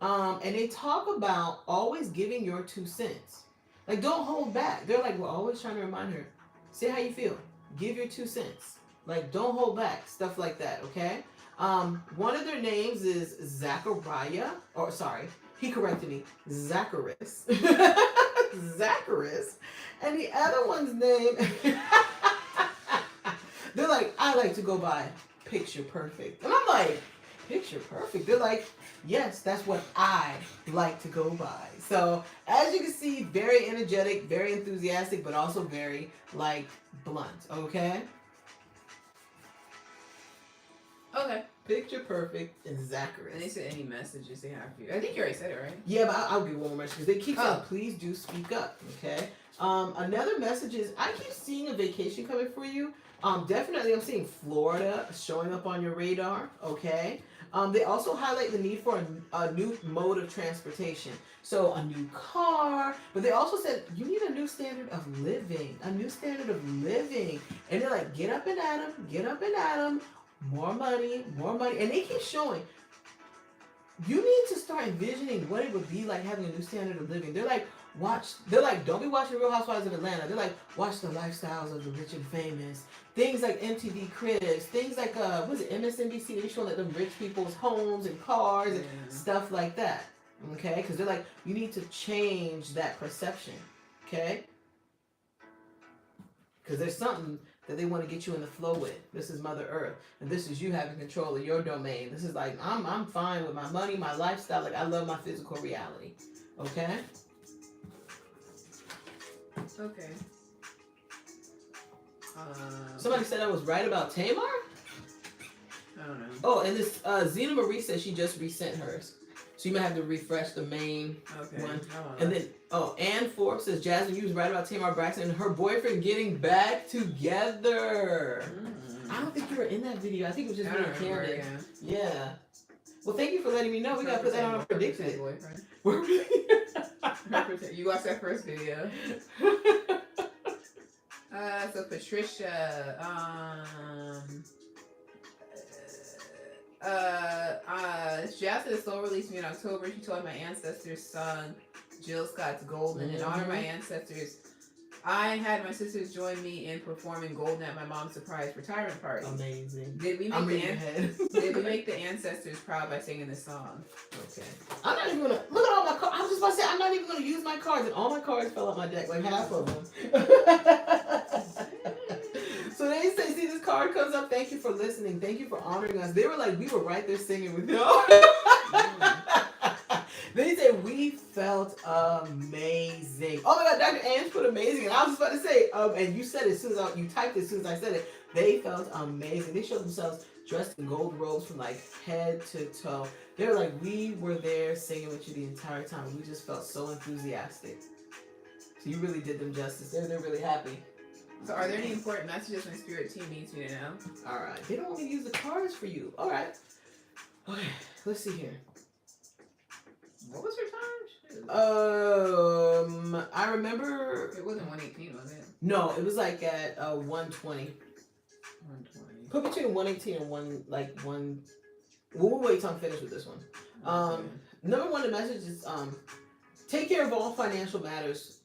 And they talk about always giving your 2 cents. Like, don't hold back. They're like, we're always trying to remind her, say how you feel. Give your 2 cents. Like, don't hold back. Stuff like that, okay? One of their names is Zachariah. Or, sorry, he corrected me. Zacharias. Zacharias. And the other one's name, they're like, I like to go by Picture Perfect. And I'm like, Picture Perfect? They're like, yes, that's what I like to go by. So, as you can see, very energetic, very enthusiastic, but also very, like, blunt, okay? Okay. Picture Perfect and Zachary. And they said any messages they have for you. I think you already said it, right? Yeah, but I'll give one more message because they keep saying, please do speak up, okay? Another message is, I keep seeing a vacation coming for you. Definitely I'm seeing Florida showing up on your radar, okay? They also highlight the need for a new mode of transportation. So a new car, but they also said you need a new standard of living, a new standard of living. And they're like, get up and at 'em, more money, more money. And they keep showing. You need to start envisioning what it would be like having a new standard of living. They're like, don't be watching Real Housewives of Atlanta. They're like, watch the lifestyles of the rich and famous. Things like MTV Cribs, things like, what is it, MSNBC, they show like the rich people's homes and cars and stuff like that. Okay? Because they're like, you need to change that perception. Okay? Because there's something that they want to get you in the flow with. This is Mother Earth. And this is you having control of your domain. This is like, I'm fine with my money, my lifestyle. Like, I love my physical reality. Okay? Okay. Somebody said I was right about Tamar? I don't know. Oh, and this Zena Marie said she just resent hers. So you might have to refresh the main one. And then, Ann Forbes says, Jasmine, you was right about Tamar Braxton and her boyfriend getting back together. I don't think you were in that video. I think it was just me and Karen. Yeah. Well, thank you for letting me know. We got to put that on our predicted. You watched that first video. So Patricia, Jasmine soul released me in October. She told my ancestors' son, Jill Scott's Golden. In honor of my ancestors, I had my sisters join me in performing Golden at my mom's surprise retirement party. Amazing. Did we make the ancestors proud by singing this song? Okay. I'm not even gonna look at all my cards. I was just about to say I'm not even gonna use my cards, and all my cards fell out my deck, like half of them. So they say, see, this card comes up. Thank you for listening. Thank you for honoring us. They were like, we were right there singing with y'all. They say we felt amazing. Oh my God, Dr. Ange put amazing, and I was just about to say, and you said it as soon as you typed it as soon as I said it. They felt amazing. They showed themselves dressed in gold robes from like head to toe. They were like, we were there singing with you the entire time. We just felt so enthusiastic. So you really did them justice. They're really happy. So are there any important messages my spirit team needs me to know? All right. They don't want me to use the cards for you. All right. Okay. Let's see here. What was your time? I remember. It wasn't 118, was it? No, it was like at 120. 120. Put between 118 and one. We'll wait till I'm finished with this one. Okay. Number one, the message is take care of all financial matters.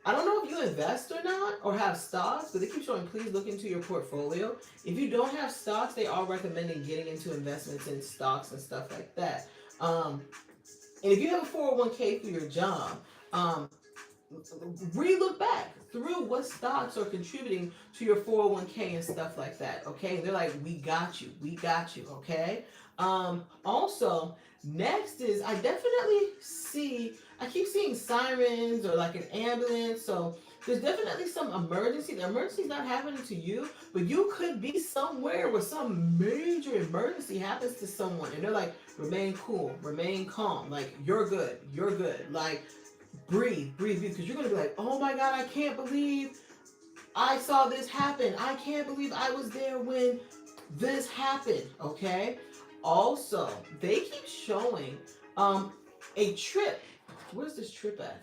I don't know if you invest or not, or have stocks, but they keep showing, please look into your portfolio. If you don't have stocks, they are recommending getting into investments in stocks and stuff like that. And if you have a 401k through your job, re-look back through what stocks are contributing to your 401k and stuff like that, okay? And they're like, we got you, okay? Also, next is, I keep seeing sirens or like an ambulance, so there's definitely some emergency. The emergency's not happening to you, but you could be somewhere where some major emergency happens to someone, and they're like, remain cool, remain calm, like, you're good, like, breathe, because you're gonna be like, oh my God, I can't believe I saw this happen. I can't believe I was there when this happened, okay? Also, they keep showing a trip. Where's this trip at?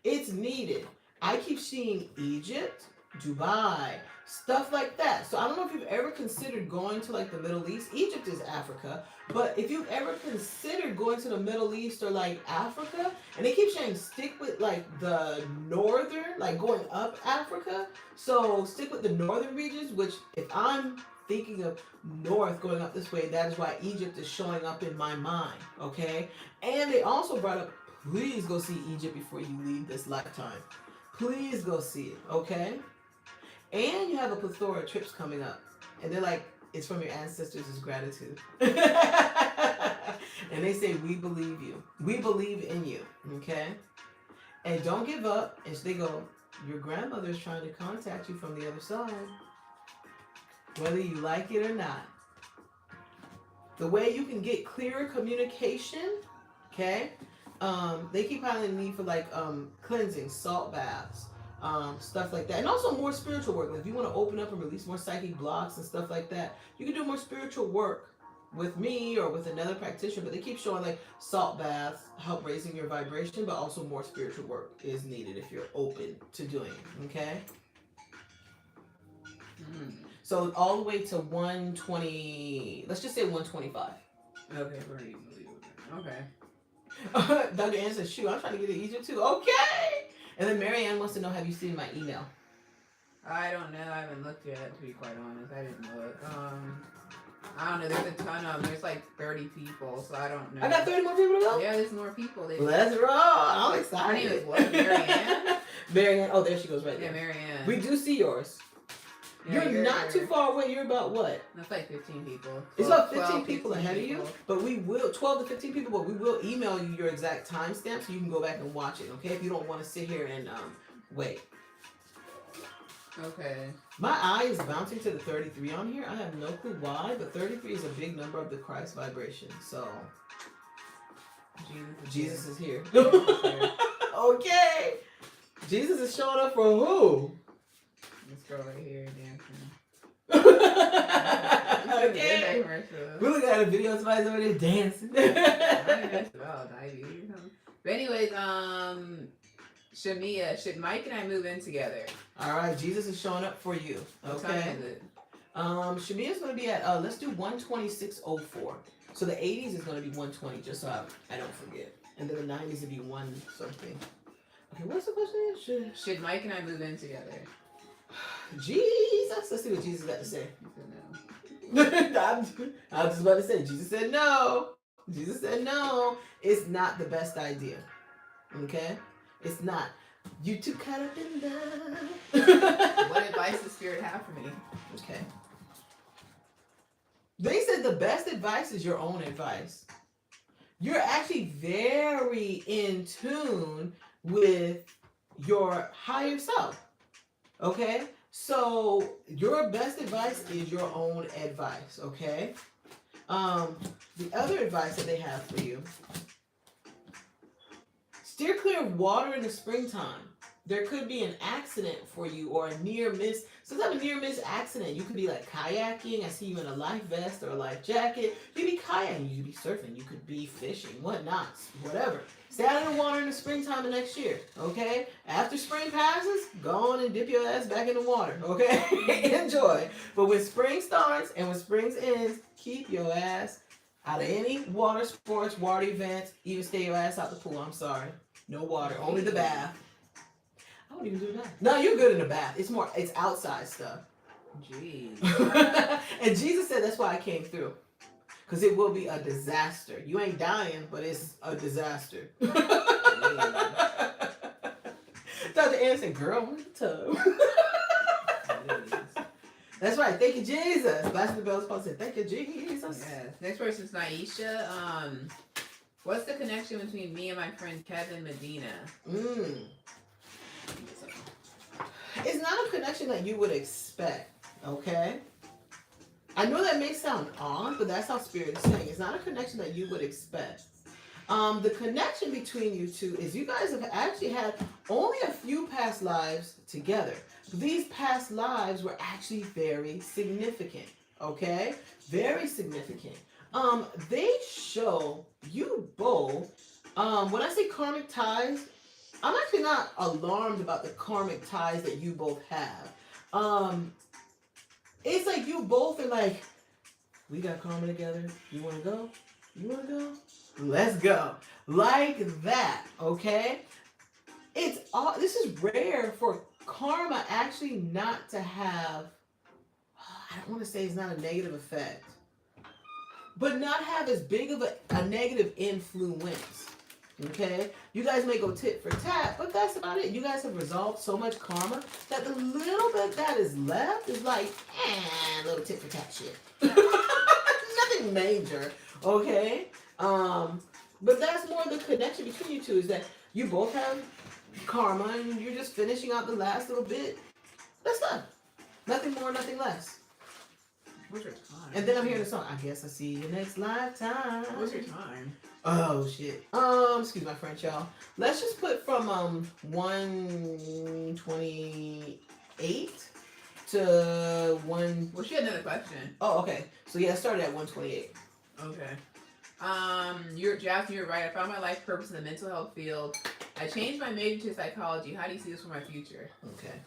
It's needed. I keep seeing Egypt, Dubai, stuff like that. So I don't know if you've ever considered going to like the Middle East. Egypt is Africa. But if you've ever considered going to the Middle East or like Africa, and they keep saying stick with like the northern, like going up Africa. So stick with the northern regions, which if I'm thinking of north going up this way, that is why Egypt is showing up in my mind, okay? And they also brought up, please go see Egypt before you leave this lifetime. Please go see it, okay? And you have a plethora of trips coming up. And they're like, it's from your ancestors as gratitude. And they say, we believe you. We believe in you, okay? And don't give up. And they go, your grandmother is trying to contact you from the other side, whether you like it or not. The way you can get clearer communication, okay? They keep highlighting the need for like cleansing, salt baths, stuff like that. And also more spiritual work. Like if you want to open up and release more psychic blocks and stuff like that, you can do more spiritual work with me or with another practitioner. But they keep showing like salt baths help raising your vibration, but also more spiritual work is needed if you're open to doing it, okay? So all the way to 120. Let's just say 125. Okay, we're easily okay. Dr. Ann says, shoot, I'm trying to get it easier too. Okay. And then Marianne wants to know, have you seen my email? I don't know. I haven't looked yet, to be quite honest. I didn't look. I don't know. There's a ton of them. There's like 30 people, so I don't know. I got 30 more people to go? Yeah, there's more people. Let's roll. I'm excited. Her name is what? Marianne? Marianne. Oh, there she goes right there. Yeah, Marianne. We do see yours. Yeah, you're not too far away. You're about what? That's like 15 people. 12, it's about 15 15 people ahead of you. But we will, 12 to 15 people, but we will email you your exact timestamp so you can go back and watch it, okay? If you don't want to sit here and wait. Okay. My eye is bouncing to the 33 on here. I have no clue why, but 33 is a big number of the Christ vibration. So, Jesus is here. Okay. Jesus is showing up for who? This girl right here dancing. Okay. We're looking at a video of somebody over there dancing. I don't know if about diabetes or something. But anyways, Shamia, should Mike and I move in together? All right, Jesus is showing up for you. Okay. What time is it? Shamia's going to be at, let's do 126.04. So the 80s is going to be 120, just so I don't forget. And then the 90s would be 1 something. Okay, what's the question? Should Mike and I move in together? Jesus. Let's see what Jesus got to say. He said no. I was just about to say, Jesus said no. Jesus said no. It's not the best idea. Okay? It's not. You too caught up in love. What advice does Spirit have for me? Okay. They said the best advice is your own advice. You're actually very in tune with your higher self. Okay? So your best advice is your own advice. Okay? The other advice that they have for you: steer clear of water in the springtime. There could be an accident for you or a near miss, some type of near miss accident. You could be like kayaking. I see you in a life vest or a life jacket. You could be kayaking. You could be surfing. You could be fishing, whatnot, whatever. Stay out of the water in the springtime of next year, okay? After spring passes, go on and dip your ass back in the water, okay? Enjoy. But when spring starts and when spring ends, keep your ass out of any water sports, water events. Even stay your ass out the pool. I'm sorry. No water. Only the bath. I won't even do the bath. No, you're good in the bath. It's outside stuff. Jeez. And Jesus said that's why I came through. Because it will be a disaster. You ain't dying, but it's a disaster. Dr. Ann said, girl, I'm in the tub. That's right. Thank you, Jesus. Blasting the bells, Paul said, thank you, Jesus. Yes. Next person is Naisha. What's the connection between me and my friend Kevin Medina? It's not a connection that you would expect, okay? I know that may sound odd, but that's how Spirit is saying. It's not a connection that you would expect. The connection between you two is you guys have actually had only a few past lives together. These past lives were actually very significant, okay? Very significant. They show you both, when I say karmic ties, I'm actually not alarmed about the karmic ties that you both have. It's like you both are like, we got karma together. You want to go? You want to go? Let's go. Like that, okay? This is rare for karma actually not to have, I don't want to say it's not a negative effect, but not have as big of a negative influence. Okay? You guys may go tit for tat, but that's about it. You guys have resolved so much karma that the little bit that is left is like, a little tit for tat shit. Nothing major. Okay? But that's more the connection between you two, is that you both have karma and you're just finishing out the last little bit. That's done. Nothing more, nothing less. What's your time? And then I'm hearing the song, I guess I see you next lifetime. What's your time? Oh shit. Excuse my French, y'all. Let's just put from 128 to 1. Well, she had another question. Oh, okay. So yeah, it started at 128. Okay. Jasmine, you're right. I found my life purpose in the mental health field. I changed my major to psychology. How do you see this for my future? Okay.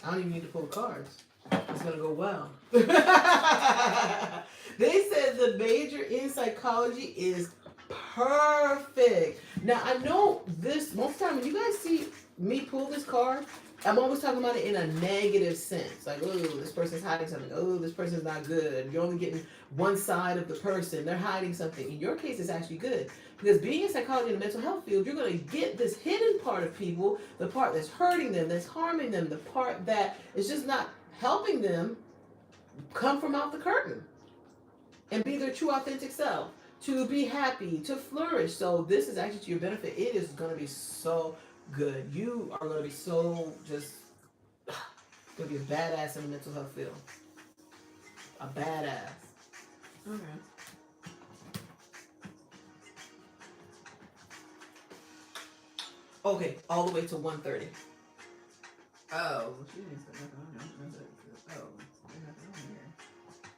I don't even need to pull cards. It's gonna go well. They said the major in psychology is perfect. Now I know this most of the time when you guys see me pull this card, I'm always talking about it in a negative sense. Like, oh, this person's hiding something. Oh, this person's not good. You're only getting one side of the person. They're hiding something. In your case, it's actually good. Because being in psychology and the mental health field, you're going to get this hidden part of people, the part that's hurting them, that's harming them, the part that is just not helping them come from out the curtain and be their true authentic self, to be happy, to flourish. So this is actually to your benefit. It is going to be so good. You are going to be so just going to be a badass in the mental health field. A badass. Okay. Okay, all the way to 1:30. Oh, she didn't say nothing on there. Oh, there's nothing on here.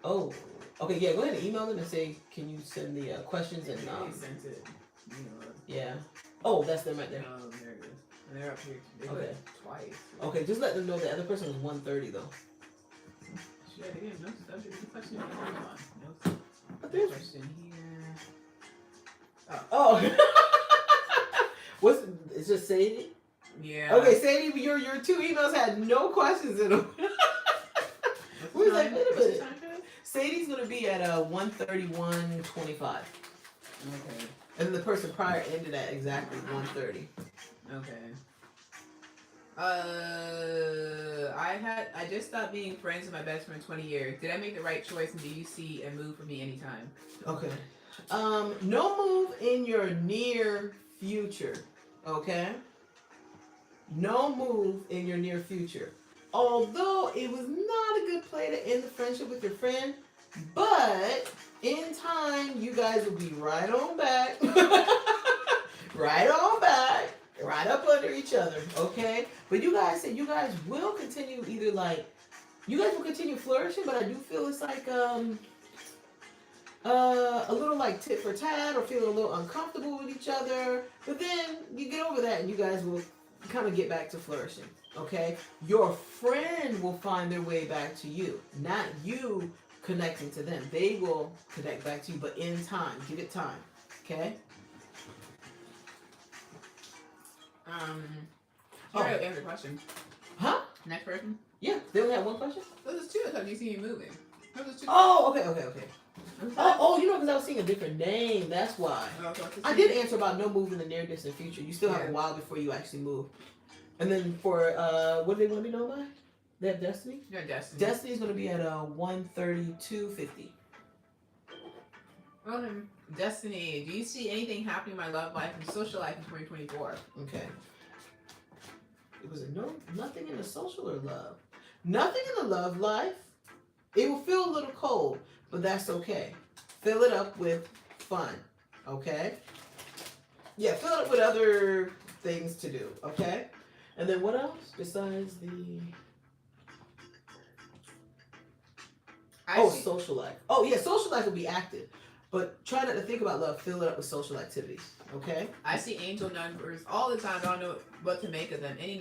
Oh, okay, yeah, go ahead and email them and say, can you send the questions and, They sent it. You know, yeah. Oh, that's them right there. oh, there it is. And they're up here. They Okay. put it twice. Okay, just let them know the other person was 1:30 though. Shit, again, no subject. The question here. Come on. No But there's... question here. Oh. What's, it's just Sadie? Yeah. Okay, Sadie, your 2 emails had no questions in them. We was like, wait a minute. Sadie's gonna be at 1:31:25. Okay. And the person prior ended at exactly 1:30. Okay. I just stopped being friends with my best friend 20 years. Did I make the right choice, and do you see a move for me anytime? Okay. No move in your near future. Okay? No move in your near future. Although it was not a good play to end the friendship with your friend, but in time you guys will be right on back. Right on back. Right up under each other. Okay? But you guys said you guys will continue either like you guys will continue flourishing, but I do feel it's like a little like tit for tat or feeling a little uncomfortable with each other. But then you get over that and you guys will kind of get back to flourishing. Okay? Your friend will find their way back to you, not you connecting to them. They will connect back to you, but in time. Give it time. Okay? Oh, answer the question. Huh? Next person. Yeah. They only have one question? Those are 2. I thought you see me moving. Those are 2. Oh, okay. Okay. Oh, you know, because I was seeing a different name. That's why. Oh, okay. I did answer about no move in the near distant future. You still have a while before you actually move. And then for what do they want to be known by? They have Destiny? Yeah, Destiny. Destiny's going to be at 1:32:50. Okay. Destiny, do you see anything happening in my love life and social life in 2024? Okay. It was nothing in the social or love. Nothing in the love life. It will feel a little cold, but that's okay. Fill it up with fun. Okay? Yeah, fill it up with other things to do. Okay? And then what else besides the... social life. Oh, yeah, social life will be active. But try not to think about love. Fill it up with social activities. Okay? I see angel numbers all the time. I don't know what to make of them. Any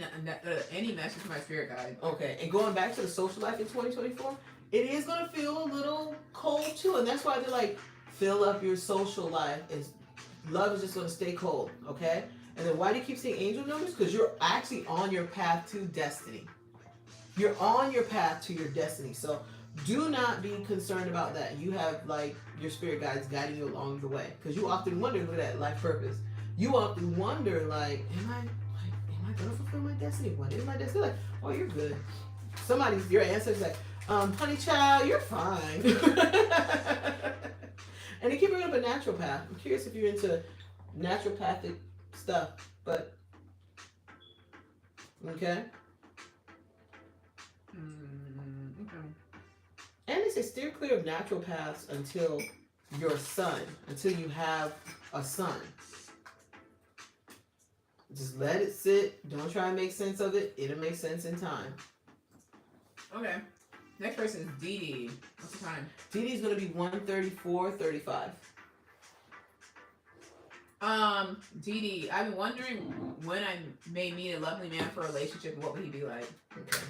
message from my spirit guide. Okay. And going back to the social life in 2024, it is going to feel a little cold too. And that's why they're like, fill up your social life. Love is just going to stay cold. Okay? And then why do you keep seeing angel numbers? Because you're actually on your path to destiny. You're on your path to your destiny. So do not be concerned about that. You have like your spirit guides guiding you along the way. Because you often wonder, look at that life purpose. You often wonder like, am I gonna fulfill my destiny? What is my destiny? Like, oh, you're good. Your ancestors like, honey child, you're fine. And they keep bringing up a natural path. I'm curious if you're into naturopathic stuff, but okay. Okay. And they say steer clear of natural paths until your son, until you have a son. Just let it sit. Don't try and make sense of it. It'll make sense in time. Okay. Next person is Dee Dee. What's the time? Dee Dee's going to be 1:34:35. Dee Dee, I've been wondering when I may meet a lovely man for a relationship and what would he be like? Okay.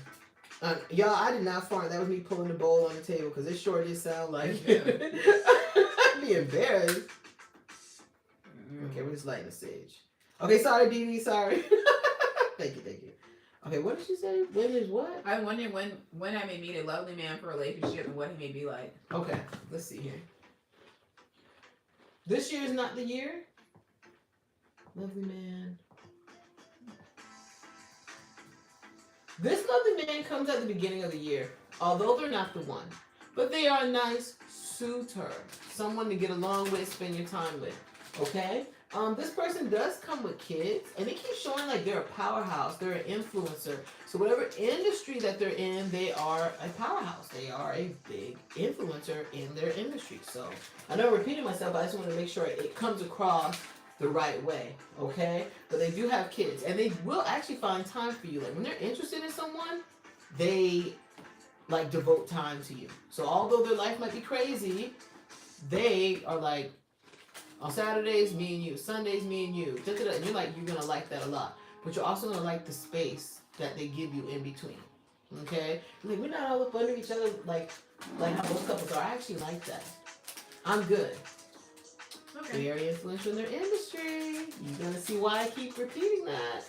Y'all, I did not fart. That was me pulling the bowl on the table because it sure did sound like Yeah. I'd be embarrassed. Okay, we're just lighting the stage. Okay, sorry, Dee Dee, sorry. Thank you. Okay, what did she say? When is what? I'm wondering when I may meet a lovely man for a relationship and what he may be like. Okay, let's see here. This year is not the year. Lovely man. This lovely man comes at the beginning of the year, although they're not the one. But they are a nice suitor. Someone to get along with, spend your time with. Okay? This person does come with kids, and they keep showing like they're a powerhouse. They're an influencer. So whatever industry that they're in, they are a powerhouse. They are a big influencer in their industry. So I know I'm repeating myself, but I just want to make sure it comes across the right way, okay? But they do have kids, and they will actually find time for you. Like when they're interested in someone, they like devote time to you. So although their life might be crazy, they are like, on Saturdays, me and you. Sundays, me and you. And you're like, you're gonna like that a lot. But you're also gonna like the space that they give you in between. Okay? Like we're not all up under each other like how most couples are. I actually like that. I'm good. Okay. Very influential in their industry. You're gonna see why I keep repeating that.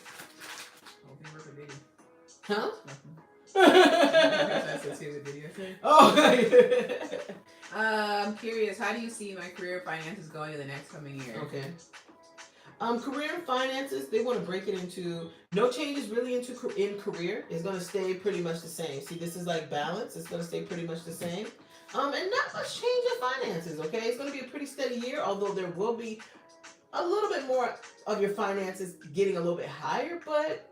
Huh? Oh. I'm curious, how do you see my career finances going in the next coming year? Okay. Career and finances, they want to break it into no changes really in career. It's going to stay pretty much the same. See, this is like balance. It's going to stay pretty much the same. And not much change in finances, okay? It's going to be a pretty steady year, although there will be a little bit more of your finances getting a little bit higher, but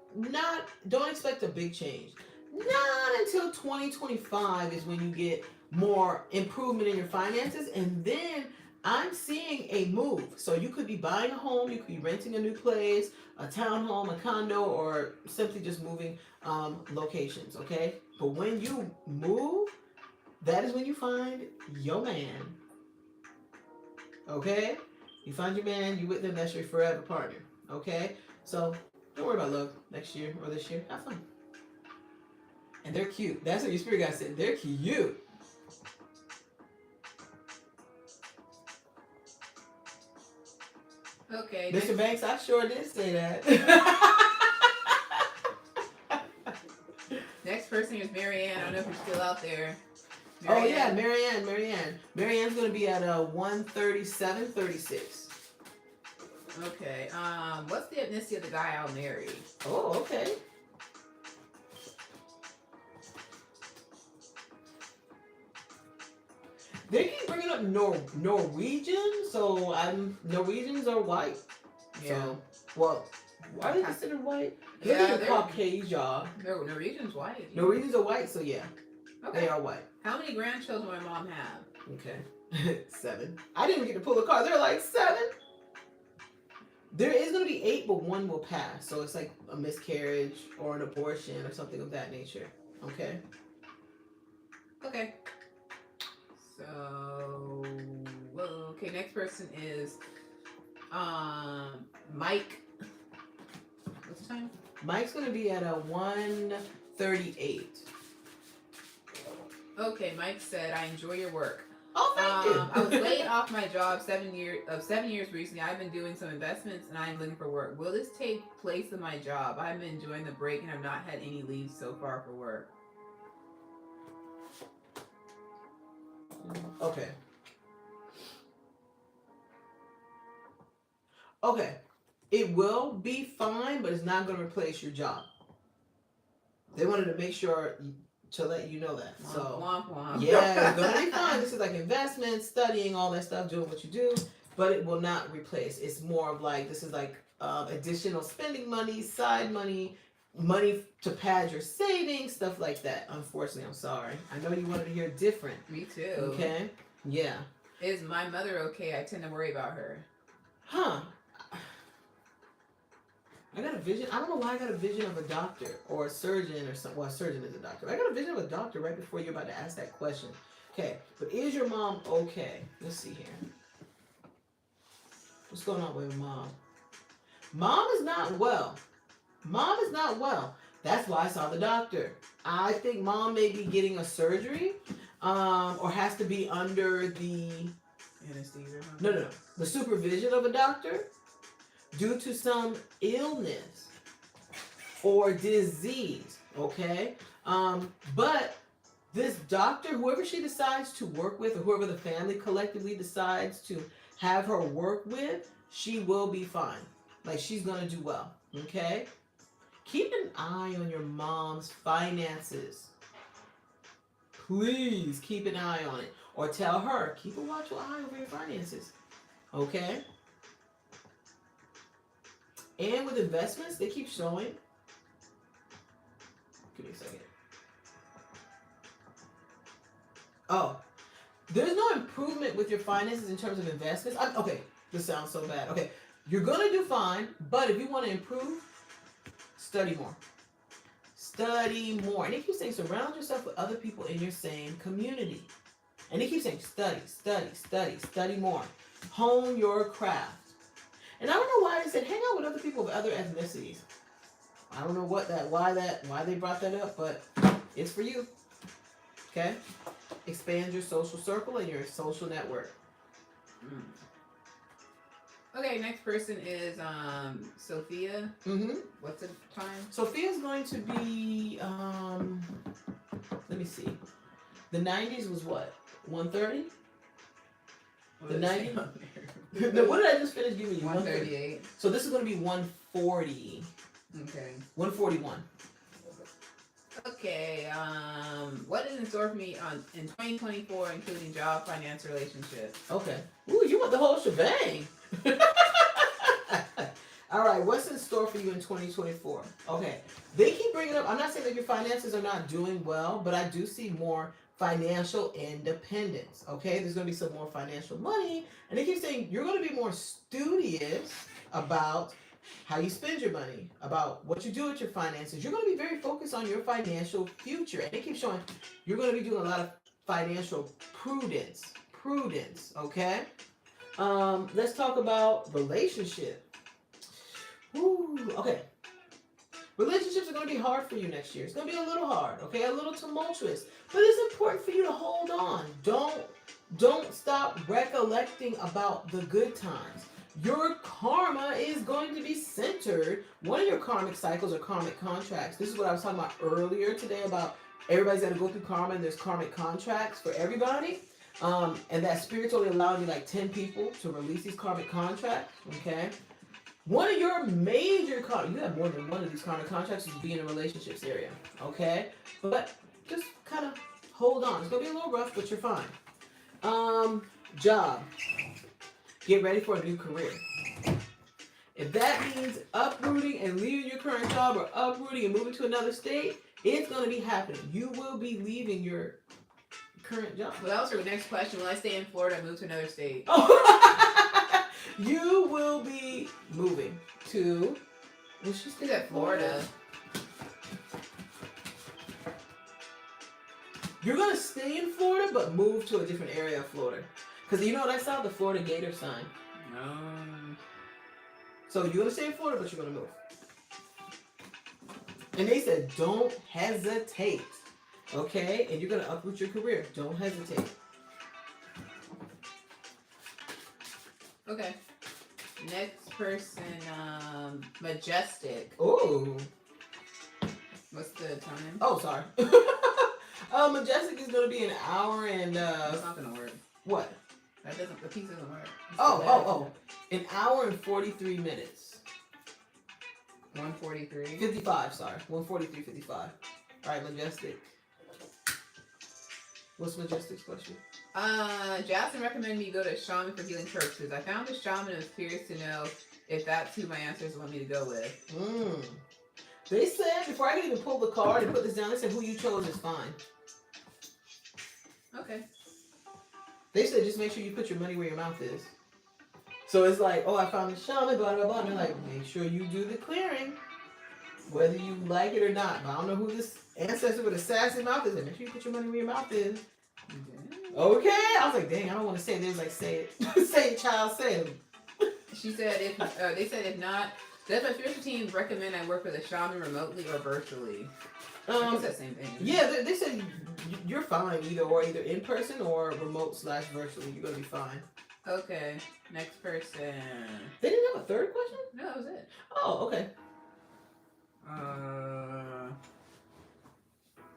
don't expect a big change. Not until 2025 is when you get more improvement in your finances, and then I'm seeing a move. So you could be buying a home, you could be renting a new place, a townhome, a condo, or simply just moving locations, okay? But when you move, that is when you find your man, okay? You find your man, you with them, that's your forever partner, okay? So don't worry about love next year or this year. Have fun. And they're cute. That's what your spirit guy said. They're cute. Okay. Mr. Banks, I sure did say that. Next person is Marianne. I don't know if you're still out there. Oh yeah, Marianne. Marianne's gonna be at 137.36. Okay. What's the ethnicity of the guy I'll marry? Oh, okay. They keep bringing up Norwegian, so Norwegians are white. Yeah. So, well, are they considered white? Yeah, they're Caucasian. Norwegian's white. Norwegians are white, so yeah, Okay. they are white. How many grandchildren will my mom have? Okay, 7. I didn't even get to pull a card. They're like 7. There is going to be 8, but 1 will pass. So it's like a miscarriage or an abortion or something of that nature. Okay. Okay. So, okay, next person is Mike. What's the time? Mike's going to be at 138. Okay, Mike said, I enjoy your work. Oh, thank you. I was laid off my job 7 years recently. I've been doing some investments and I'm looking for work. Will this take place in my job? I've been enjoying the break and have not had any leave so far for work. Okay. Okay. It will be fine, but it's not going to replace your job. They wanted to make sure to let you know that. So, womp, womp. Yeah, it's going to be fine. This is like investment, studying, all that stuff, doing what you do, but it will not replace. It's more of like, this is like additional spending money, side money, money to pad your savings, stuff like that. Unfortunately, I'm sorry. I know you wanted to hear different. Me too. Okay? Yeah. Is my mother okay? I tend to worry about her. Huh. I got a vision. I don't know why I got a vision of a doctor or a surgeon or something. Well, a surgeon is a doctor. I got a vision of a doctor right before you're about to ask that question. Okay, but is your mom okay? Let's see here. What's going on with mom? Mom is not well. Mom is not well. That's why I saw the doctor. I think mom may be getting a surgery, or has to be under the Anesthesia. no, the supervision of a doctor due to some illness or disease. Okay, but this doctor, whoever she decides to work with, or whoever the family collectively decides to have her work with, she will be fine. Like, she's gonna do well. Okay. Keep an eye on your mom's finances. Please keep an eye on it. Or tell her, keep a watchful eye over your finances. Okay? And with investments, they keep showing. Give me a second. Oh, there's no improvement with your finances in terms of investments. Okay, this sounds so bad. Okay, you're going to do fine, but if you want to improve, study more. Study more. And he keeps saying surround yourself with other people in your same community. And he keeps saying study more. Hone your craft. And I don't know why they said hang out with other people of other ethnicities. I don't know why they brought that up, but it's for you. Okay? Expand your social circle and your social network. Okay, next person is Sophia. Mm-hmm. What's the time? Sophia's going to be let me see. The 90s was what? 130? The 90s? What did I just finish giving you? 138. So this is going to be 140. Okay. 141. Okay. What is in store for me in 2024, including job, finance, relationship? Okay. Ooh, you want the whole shebang. All right, what's in store for you in 2024? Okay, they keep bringing up, I'm not saying that your finances are not doing well, but I do see more financial independence. Okay, there's going to be some more financial money, and they keep saying you're going to be more studious about how you spend your money, about what you do with your finances. You're going to be very focused on your financial future, and they keep showing you're going to be doing a lot of financial prudence. Okay. Let's talk about relationship. Ooh, okay. Relationships are going to be hard for you next year. It's going to be a little hard, okay? A little tumultuous. But it's important for you to hold on. Don't stop recollecting about the good times. Your karma is going to be centered. One of your karmic cycles or karmic contracts. This is what I was talking about earlier today about everybody's got to go through karma and there's karmic contracts for everybody. And that spirit's only allowing you like 10 people to release these karmic contracts, okay? One of your major you have more than one of these karmic contracts is to be in a relationships area, okay? But just kind of hold on. It's going to be a little rough, but you're fine. Job. Get ready for a new career. If that means uprooting and leaving your current job or uprooting and moving to another state, it's going to be happening. You will be leaving your current job. Well, that was her next question. Will I stay in Florida and move to another state? Oh. You will be moving to... Will she stay at Florida? You're going to stay in Florida, but move to a different area of Florida. Because you know what I saw? The Florida Gator sign. No. So you're going to stay in Florida, but you're going to move. And they said, don't hesitate. Okay? And you're going to uproot your career. Don't hesitate. Okay. Next person, Majestic. Ooh. What's the time? Oh, sorry. Majestic is going to be an hour and... That's not going to work. What? The piece doesn't work. Oh. An hour and 43 minutes. 143? 55, sorry. 143.55. All right, Majestic. What's Majestic's question? Jasmine recommended me go to a shaman for healing purposes. I found a shaman and was curious to know if that's who my ancestors want me to go with. They said, before I could even pull the card and put this down, they said who you chose is fine. Okay. They said just make sure you put your money where your mouth is. So it's like, oh, I found the shaman, blah, blah, blah. And they're like, make sure you do the clearing, whether you like it or not. But I don't know who this ancestor with a sassy mouth is. Make sure you put your money where your mouth is. Okay. I was like, dang, I don't want to say it. They was like, say it. Say it, child, say it. She said, they said if not, Does my spiritual team recommend I work with a shaman remotely or virtually? It's the same thing. Yeah, they said you're fine either in person or remote/virtually. You're gonna be fine. Okay, next person. They didn't have a third question? No, that was it. Oh, okay.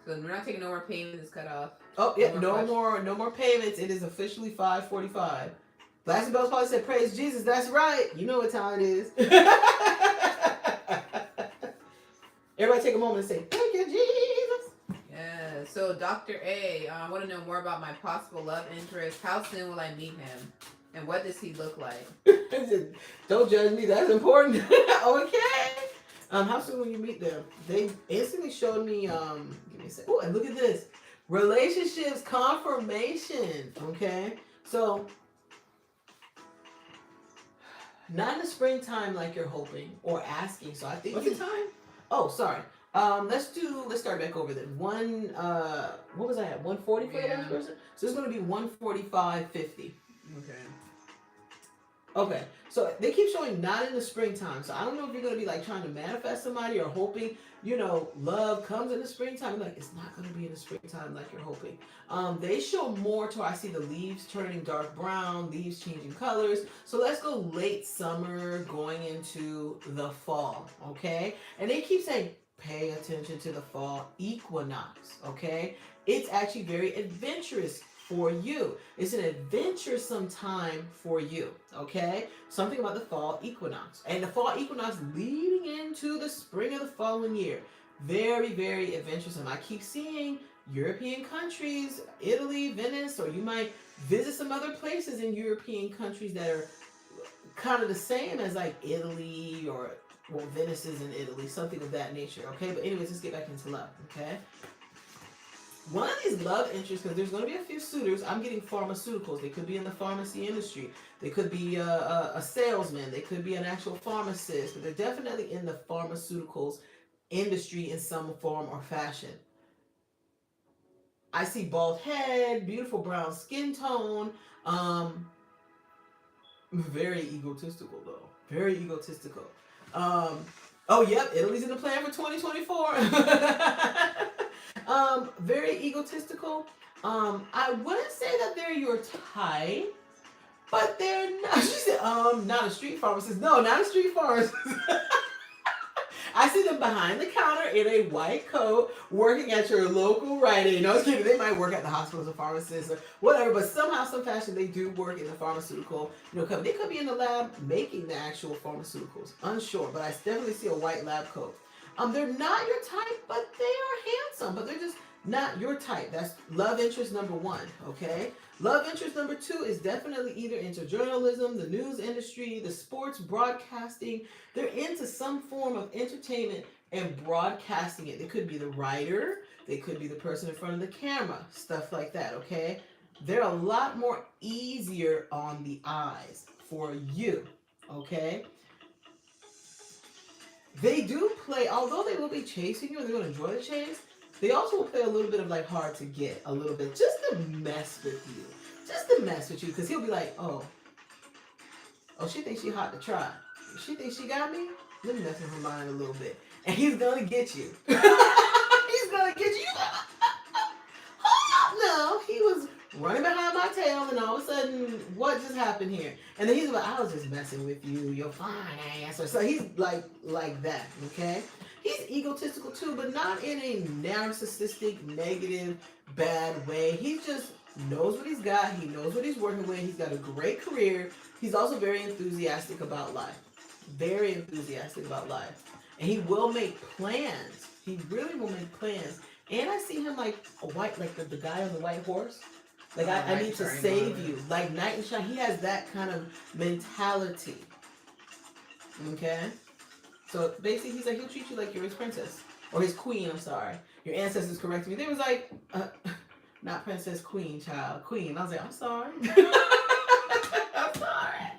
So we're not taking no more payments. It's cut off. Oh yeah, no more payments. It is officially 5:45. Blasting Bells probably said, "Praise Jesus." That's right. You know what time it is. Everybody take a moment and say, "Thank you, Jesus." Yeah. So Dr. A, I want to know more about my possible love interest. How soon will I meet him? And what does he look like? Don't judge me. That's important. Okay. How soon will you meet them? They instantly showed me. Give me a second. Oh, and look at this. Relationships confirmation. Okay. So, not in the springtime like you're hoping or asking. So I think. What's the time? Oh, sorry. Let's start back over then. What was I at? 140 for the last person? So it's going to be 145.50. Okay. So they keep showing not in the springtime. So I don't know if you're going to be like trying to manifest somebody or hoping, love comes in the springtime. I'm like, it's not going to be in the springtime like you're hoping. They show more to where I see the leaves turning dark brown, leaves changing colors. So let's go late summer going into the fall. Okay. And they keep saying, pay attention to the fall equinox, okay? It's actually very adventurous for you. It's an adventuresome time for you, okay? Something about the fall equinox. And the fall equinox leading into the spring of the following year. Very, very adventuresome. I keep seeing European countries, Italy, Venice, or you might visit some other places in European countries that are kind of the same as like Italy or Venice is in Italy, something of that nature, okay? But anyways, let's get back into love, okay? One of these love interests, because there's going to be a few suitors, I'm getting pharmaceuticals. They could be in the pharmacy industry. They could be a salesman. They could be an actual pharmacist. But they're definitely in the pharmaceuticals industry in some form or fashion. I see bald head, beautiful brown skin tone. Very egotistical, though. Very egotistical. Oh, yep, Italy's in the plan for 2024. Very egotistical. I wouldn't say that they're your type, but they're not. She said, not a street pharmacist. No, not a street pharmacist. I see them behind the counter in a white coat, working at your local Rite Aid. No, I was kidding. They might work at the hospital as a pharmacist or whatever, but somehow, some fashion, they do work in the pharmaceutical company. They could be in the lab making the actual pharmaceuticals. Unsure, but I definitely see a white lab coat. They're not your type, but they are handsome, but they're just not your type. That's love interest number one, okay? Love interest number two is definitely either into journalism, the news industry, the sports broadcasting. They're into some form of entertainment and broadcasting it. They could be the writer. They could be the person in front of the camera. Stuff like that, okay? They're a lot more easier on the eyes for you, okay? They do play, although they will be chasing you and they're going to enjoy the chase, they also will play a little bit of like hard to get, a little bit, just to mess with you. Just to mess with you, because he'll be like, oh, she thinks she hot to try. She thinks she got me? Let me mess with her mind a little bit. And he's going to get you. He's going to get you. No, he was running behind my tail, and all of a sudden, what just happened here? And then he's like, I was just messing with you. You're fine ass. So he's like that, okay? He's egotistical too, but not in a narcissistic, negative, bad way. He just knows what he's got. He knows what he's working with. He's got a great career. He's also very enthusiastic about life. Very enthusiastic about life. And he will make plans. He really will make plans. And I see him like a white, like the guy on the white horse. Like, I need to save you. Like knight and shine. He has that kind of mentality. Okay? So basically, he's like, he'll treat you like you're his princess. Or his queen, I'm sorry. Your ancestors corrected me. They was like, not princess, queen, child. Queen. I was like, I'm sorry. I'm sorry.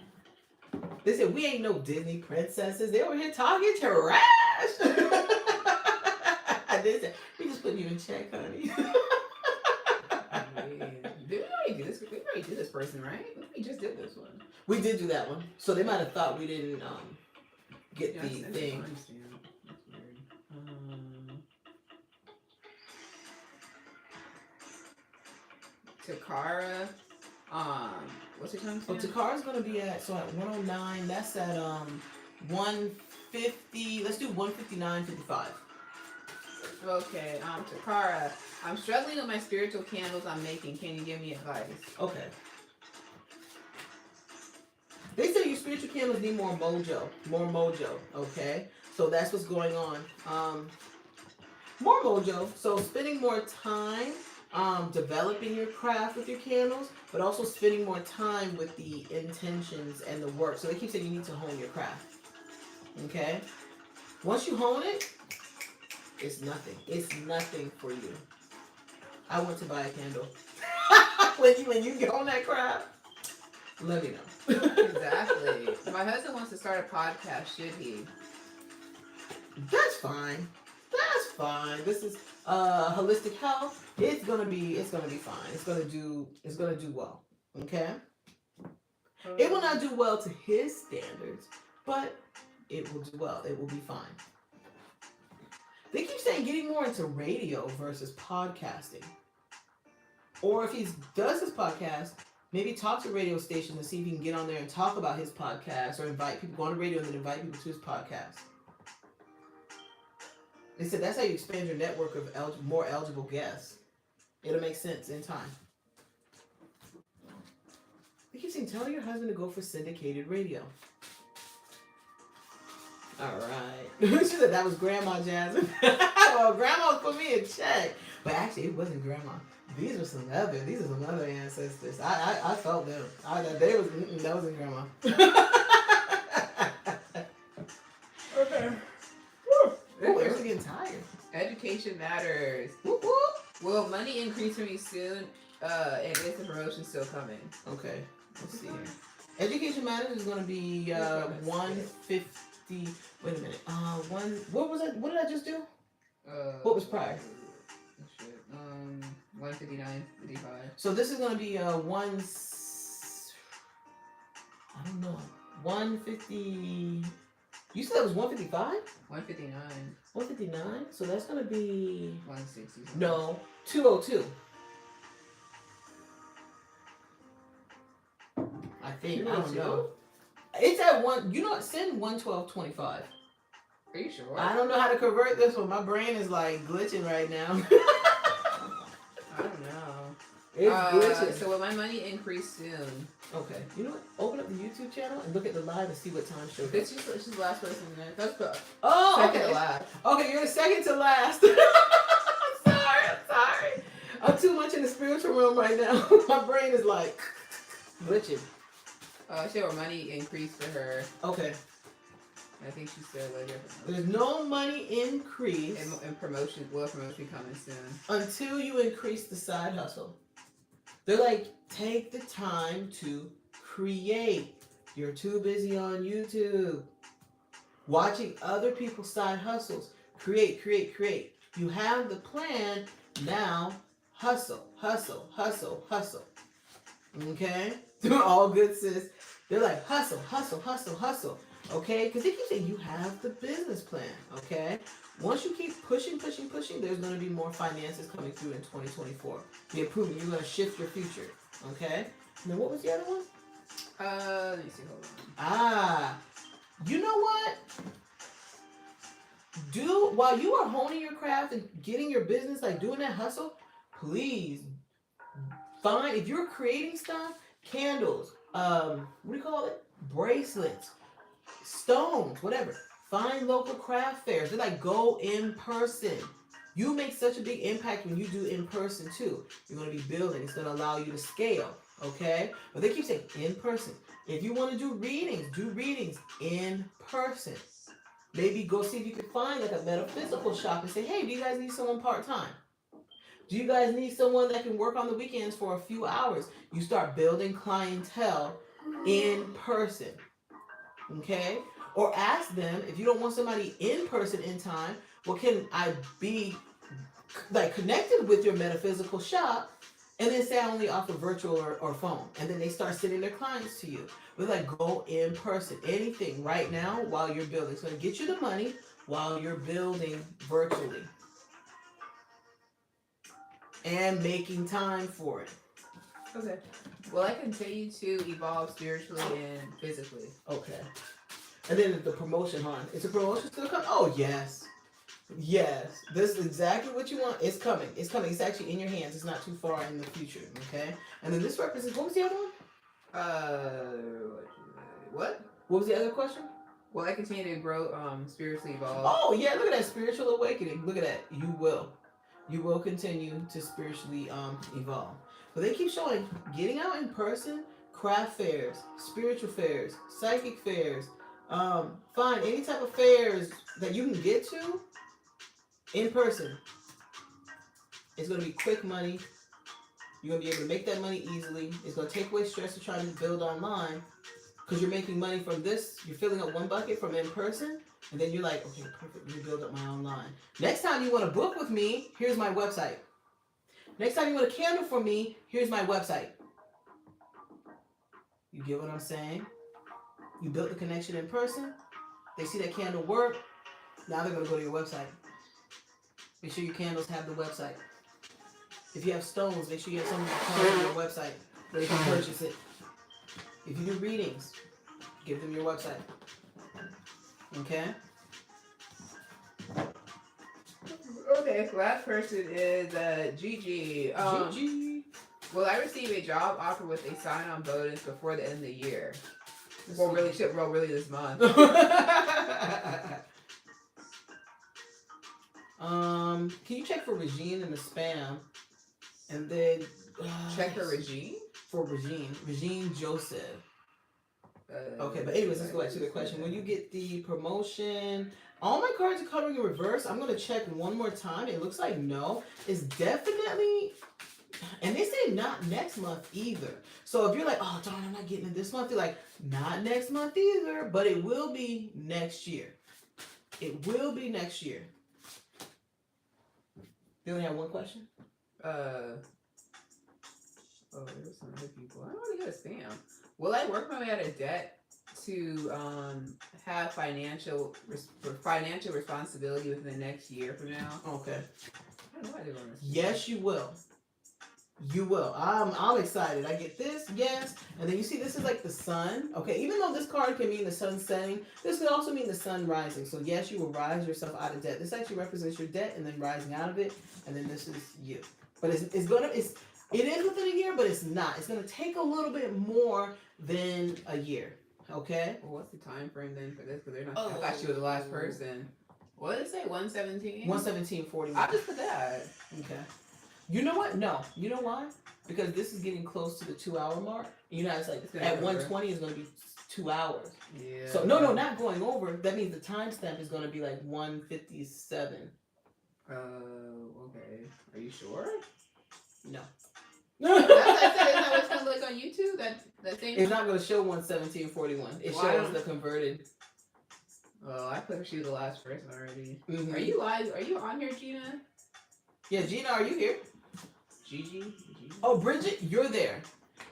They said, we ain't no Disney princesses. They over here talking trash. They said, we just putting you in check, honey. Did we already do this? We already did this person, right? We just did this one. We did do that one. So they might have thought we didn't get Yeah, the I thing. understand. That's weird. Takara. What's your time Oh, stamp? Takara's gonna be at 109. That's at 150. Let's do 159.55. Okay, Takara. I'm struggling with my spiritual candles I'm making. Can you give me advice? Okay. They say your spiritual candles need more mojo. More mojo. Okay. So that's what's going on. More mojo. So spending more time developing your craft with your candles, but also spending more time with the intentions and the work. So they keep saying you need to hone your craft. Okay? Once you hone it, it's nothing. It's nothing for you. I want to buy a candle. when you get on that craft, let me know. Exactly. My husband wants to start a podcast. Should he? That's fine. That's fine. This is holistic health. It's gonna be fine. It's gonna do well. Okay? It will not do well to his standards, but it will do well. It will be fine. They keep saying getting more into radio versus podcasting. Or if he does his podcast, maybe talk to radio stations and see if he can get on there and talk about his podcast, or invite people, go on the radio and then invite people to his podcast. They said that's how you expand your network of more eligible guests. It'll make sense in time. They keep saying, tell your husband to go for syndicated radio. All right. She said that was Grandma Jasmine. Well, Grandma put me in check. But actually, it wasn't Grandma. These are some other ancestors. I felt them. That wasn't Grandma. Okay. Oh, everyone's getting tired. Education matters. Whoop, whoop. Will money increase for me soon? And is the promotion still coming? Okay. Let's see here. Education matters is going to be 150. Wait a minute. What was it? What did I just do? What was prior? 159.55. So this is going to be I don't know. 150. You said it was 155? 159. 159? So that's going to be 160. No, 202. I think. 202? I don't know. It's at one. You know what? Send 112.25. Are you sure? I don't know how to convert this one. My brain is like glitching right now. I don't know. It's glitching. So will my money increase soon? Okay. You know what? Open up the YouTube channel and look at the live and see what time shows. It's just the last person in there. That's the second to last. Okay, you're the second to last. I'm sorry. I'm too much in the spiritual realm right now. My brain is like glitching. She had money increase for her. Okay. I think she said later. There's no money increase. And promotion coming soon. Until you increase the side hustle. They're like, take the time to create. You're too busy on YouTube. Watching other people's side hustles. Create. You have the plan, now hustle. Okay? All good, sis. They're like, hustle. Okay? Because they keep saying you have the business plan. Okay? Once you keep pushing, there's going to be more finances coming through in 2024. The improvement. You're going to shift your future. Okay? And then what was the other one? Let me see. Hold on. You know what? While you are honing your craft and getting your business, like doing that hustle, please find, if you're creating stuff, candles, what do you call it? Bracelets, stones, whatever. Find local craft fairs. They're like, go in person. You make such a big impact when you do in person too. You're going to be building. It's going to allow you to scale. Okay? But they keep saying in person. If you want to do readings in person. Maybe go see if you can find like a metaphysical shop and say, hey, do you guys need someone part-time? Do you guys need someone that can work on the weekends for a few hours? You start building clientele in person. Okay? Or ask them, if you don't want somebody in person in time, well, can I be like connected with your metaphysical shop And then say I only offer virtual or phone. And then they start sending their clients to you. We're like, go in person. Anything right now while you're building. It's going to get you the money while you're building virtually. And making time for it. Okay. Will I continue to evolve spiritually and physically? Okay. And then the promotion, hon. Is the promotion still coming? Oh, yes. Yes. This is exactly what you want. It's coming. It's coming. It's actually in your hands. It's not too far in the future. Okay? And then this represents, what was the other one? What? What was the other question? Will I continue to grow, spiritually evolve? Oh, yeah. Look at that spiritual awakening. Look at that. You will. You will continue to spiritually evolve. But they keep showing getting out in person, craft fairs, spiritual fairs, psychic fairs, find any type of fairs that you can get to in person. It's going to be quick money. You're going to be able to make that money easily. It's going to take away stress of trying to build online because you're making money from this. You're filling up one bucket from in person. And then you're like, okay, perfect. Let me build up my online. Next time you want to book with me, here's my website. Next time you want a candle from me, here's my website. You get what I'm saying? You built the connection in person. They see that candle work. Now they're going to go to your website. Make sure your candles have the website. If you have stones, make sure you have something to come on your website where they can purchase it. If you do readings, give them your website. Okay? Okay, so last person is Gigi. Gigi. Will I receive a job offer with a sign-on bonus before the end of the year? Well, really this month. Can you check for Regine in the spam? And then check for Regine? For Regine Joseph. Okay, but anyways, let's go back to the question. When you get the promotion, all my cards are coming in reverse. I'm going to check one more time. It looks like no. It's definitely, and they say not next month either. So if you're like, oh, darn, I'm not getting it this month, you're like, not next month either, but it will be next year. It will be next year. You only have one question? Oh, there's some other people. I don't want to get a spam. Will I work my way out of debt to have financial responsibility within the next year from now? Okay. I don't know why they're going to. Yes, you will. You will. I'm excited. I get this, yes. And then you see this is like the sun. Okay, even though this card can mean the sun setting, this could also mean the sun rising. So yes, you will rise yourself out of debt. This actually represents your debt and then rising out of it. And then this is you. But it is within a year, but it's not. It's gonna take a little bit more than a year. Okay? Well, what's the time frame then for this? Because they're not. I thought you were the last person. What did it say? 117? 117.41. I'll just put that. Okay. You know what? No. You know why? Because this is getting close to the 2-hour mark. You know, it's like at 120 is going to be 2 hours. Yeah. So no, not going over. That means the timestamp is going to be like 1:57. Okay. Are you sure? No. That's what I said. Isn't that what's going to look on YouTube? That thing. It's not going to show 117.41. It shows the converted. Oh, I put she was the last person already. Mm-hmm. Are you live? Are you on here, Gina? Yeah, Gina, are you here? Gigi? Oh, Bridget, you're there.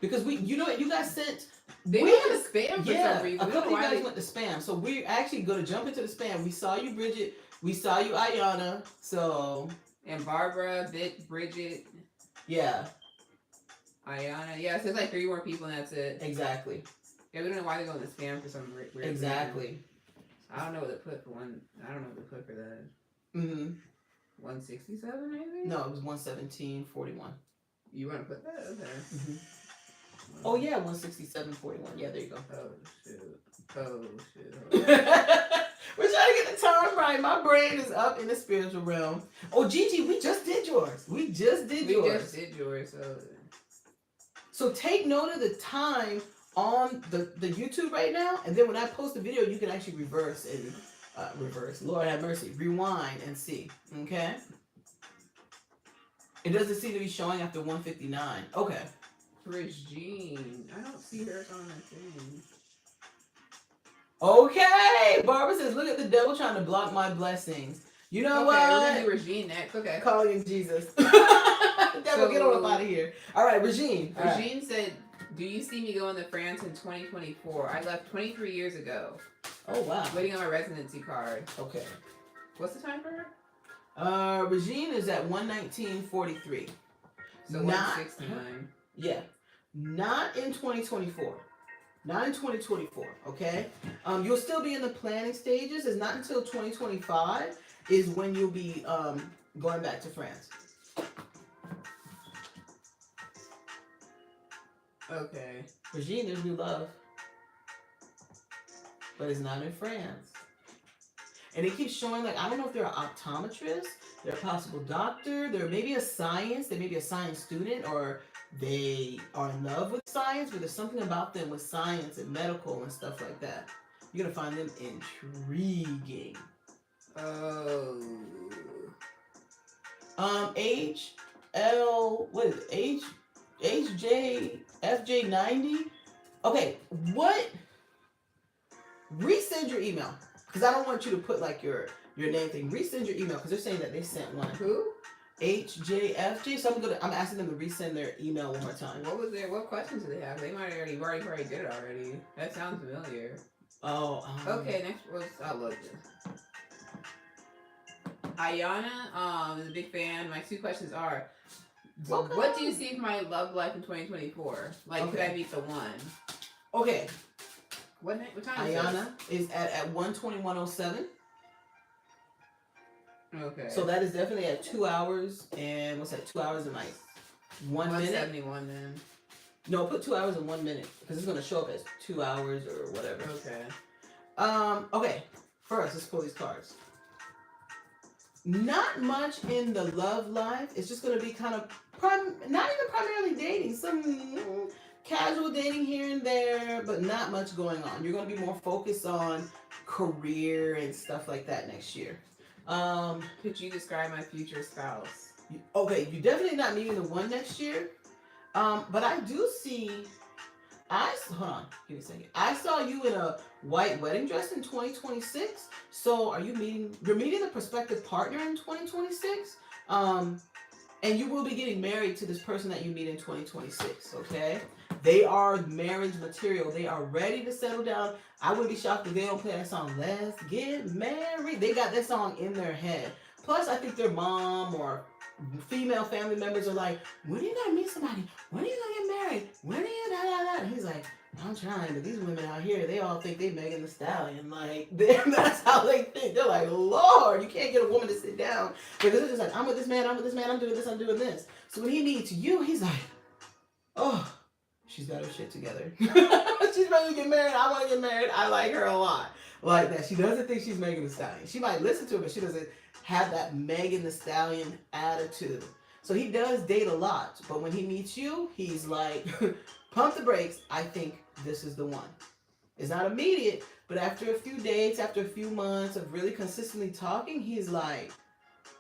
Because you guys sent. They went to spam for some reason. A couple of you guys went to spam. So we're actually going to jump into the spam. We saw you, Bridget. We saw you, Ayana. So. And Barbara, Bridget. Yeah. Ayana. Yeah, so there's like 3 more people and that's it. Exactly. Yeah, we don't know why they're going to spam for some weird Exactly. reason. I don't know what they put for one. I don't know what they put for that. Mm-hmm. 167 maybe? No, it was 117.41. You want to put that? Okay. Mm-hmm. Oh yeah, 167.41. Yeah, there you go. Oh shit. We're trying to get the time right. My brain is up in the spiritual realm. Oh, Gigi, we just did yours. We just did yours. So take note of the time on the YouTube right now, and then when I post the video, you can actually reverse. Lord have mercy. Rewind and see. Okay? It doesn't seem to be showing after 159. Okay. Regine. I don't see hers on that thing. Okay. Barbara says, look at the devil trying to block my blessings. You know what? We're going to do Regine next. Okay. Calling Jesus. Devil, gonna get on up out of here. All right, Regine. Regine said, "Do you see me going to France in 2024? I left 23 years ago. Oh wow. Waiting on my residency card. Okay. What's the time for her? Regine is at 119.43. So 169. Yeah. Not in 2024. Not in 2024. Okay. You'll still be in the planning stages. It's not until 2025 is when you'll be going back to France. Okay. Regine, there's new love. But it's not in France. And it keeps showing, like, I don't know if they're an optometrist, they're a possible doctor, they may be a science student, or they are in love with science, but there's something about them with science and medical and stuff like that. You're going to find them intriguing. Oh. HJFJ90? Okay, what? Resend your email. Because I don't want you to put like your name thing. Resend your email because they're saying that they sent one. Who? HJFJ. So I'm asking them to resend their email one more time. What questions do they have? They might already did it already. That sounds familiar. Oh. Okay, next I'll look. Ayana is a big fan. My 2 questions are: what do you see for my love life in 2024? Like, could I meet the one? Okay. What time Ayana is at 121.07. Okay. So that is definitely at 2 hours and what's that? 2 hours and like 1 minute. 171 then. No, put 2 hours and 1 minute because it's gonna show up as 2 hours or whatever. Okay. Okay. First, let's pull these cards. Not much in the love life. It's just gonna be kind of not even primarily dating. Some casual dating here and there, but not much going on. You're going to be more focused on career and stuff like that next year. Could you describe my future spouse? Okay, you're definitely not meeting the one next year. But I do see, hold on, give me a second. I saw you in a white wedding dress in 2026. So you're meeting a prospective partner in 2026. And you will be getting married to this person that you meet in 2026, okay? They are marriage material. They are ready to settle down. I wouldn't be shocked if they don't play that song, Let's Get Married. They got that song in their head. Plus, I think their mom or female family members are like, when are you going to meet somebody? When are you going to get married? When are you da-da-da? And he's like, I'm trying, but these women out here, they all think they Megan Thee Stallion. Like, that's how they think. They're like, Lord, you can't get a woman to sit down. Because they're just like, I'm with this man, I'm doing this, I'm doing this. So when he meets you, he's like, oh, she's got her shit together. She's ready to get married. I want to get married. I like her a lot. Like that. She doesn't think she's Megan Thee Stallion. She might listen to it, but she doesn't have that Megan Thee Stallion attitude. So he does date a lot. But when he meets you, he's like, pump the brakes. I think this is the one. It's not immediate, but after a few dates, after a few months of really consistently talking, he's like,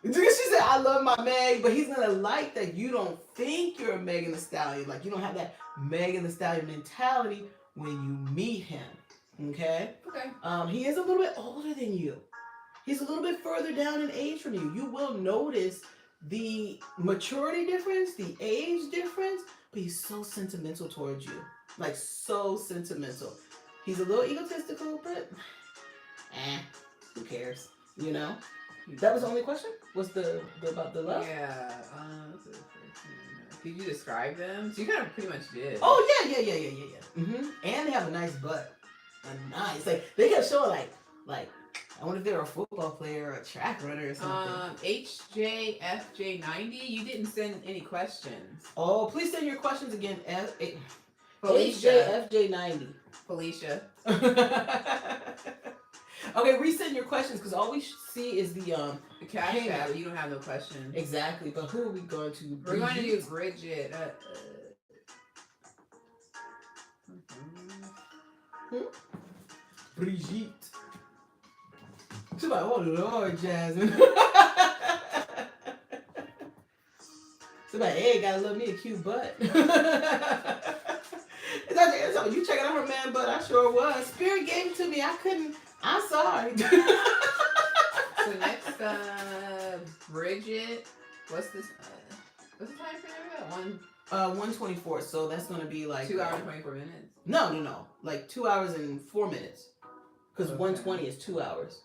she said, I love my Meg, but he's gonna like that you don't think you're a Megan Thee Stallion. Like you don't have that Megan Thee Stallion mentality when you meet him. Okay? Okay. He is a little bit older than you. He's a little bit further down in age from you. You will notice the maturity difference, the age difference, but he's so sentimental towards you. Like so sentimental. He's a little egotistical, but who cares? You know? That was the only question? Was the about the love? Yeah. Could you describe them? So you kind of pretty much did. Oh yeah. Mm-hmm. And they have a nice butt. They kept showing like I wonder if they were a football player or a track runner or something. HJFJ90, you didn't send any questions. Oh, please send your questions again. Felicia. HJFJ90. Felicia. Okay, resend your questions because all we see is the Cash App. You don't have no questions. Exactly, but who are we going to? We're going to do Bridget. Brigitte. She's like, oh Lord, Jasmine. She's like, hey, gotta love me a cute butt. So you checking out her man butt? I sure was. Spirit gave it to me. I couldn't. I'm sorry. So next, Bridget. What's this? What's the time frame? 1:24. So that's gonna be like 2 hours and 24 minutes. No. Like 2 hours and 4 minutes. Because Okay. 120 is 2 hours.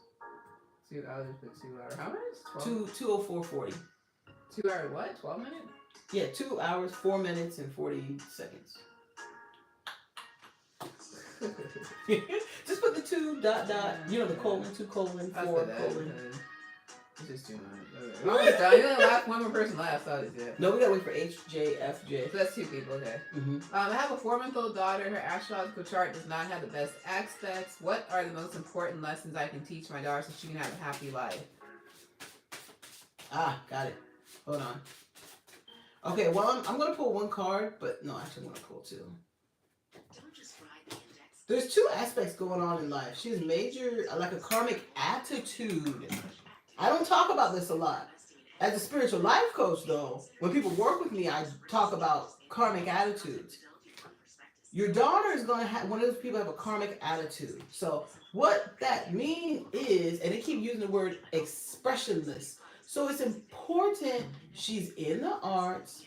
2 hours for 2 hours. How minutes? 2:04:40. 2 hours what? 12 minutes? Yeah, 2 hours, 4 minutes, and 40 seconds. Just put the 2 dot, you know, the colon, 2 colon, 4 colon. It's just 2 minutes. Okay. We're almost done. You only last one more person left, so that's it. No, we gotta wait for H, J, F, J. So that's 2 people, okay. Mm-hmm. I have a 4-month-old daughter. Her astrological chart does not have the best aspects. What are the most important lessons I can teach my daughter so she can have a happy life? Ah, got it. Hold on. Okay, well, I'm gonna pull 1 card, but no, actually, I'm gonna pull 2. There's 2 aspects going on in life. She has major, like a karmic attitude. I don't talk about this a lot. As a spiritual life coach, though, when people work with me, I talk about karmic attitudes. Your daughter is going to have, one of those people have a karmic attitude. So what that means is, and they keep using the word expressionless. So it's important she's in the arts,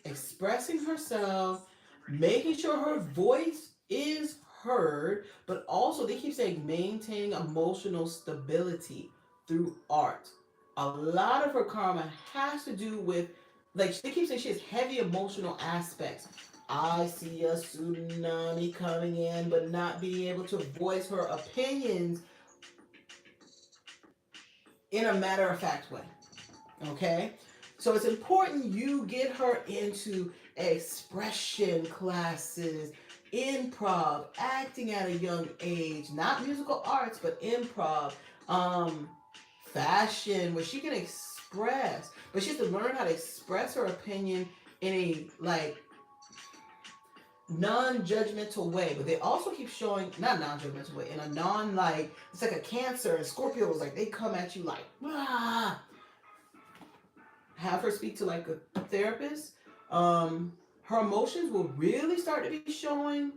expressing herself, making sure her voice is heard, but also they keep saying maintaining emotional stability through art. A lot of her karma has to do with, like, they keep saying she has heavy emotional aspects. I see a tsunami coming in, but not being able to voice her opinions in a matter-of-fact way. Okay? So it's important you get her into expression classes, improv, acting at a young age, not musical arts, but improv, fashion, where she can express, but she has to learn how to express her opinion in a, like, non-judgmental way. But they also keep showing, not non-judgmental way, in a non, like, it's like a Cancer and Scorpios, like, they come at you like, ah. Have her speak to, like, a therapist. Her emotions will really start to be showing.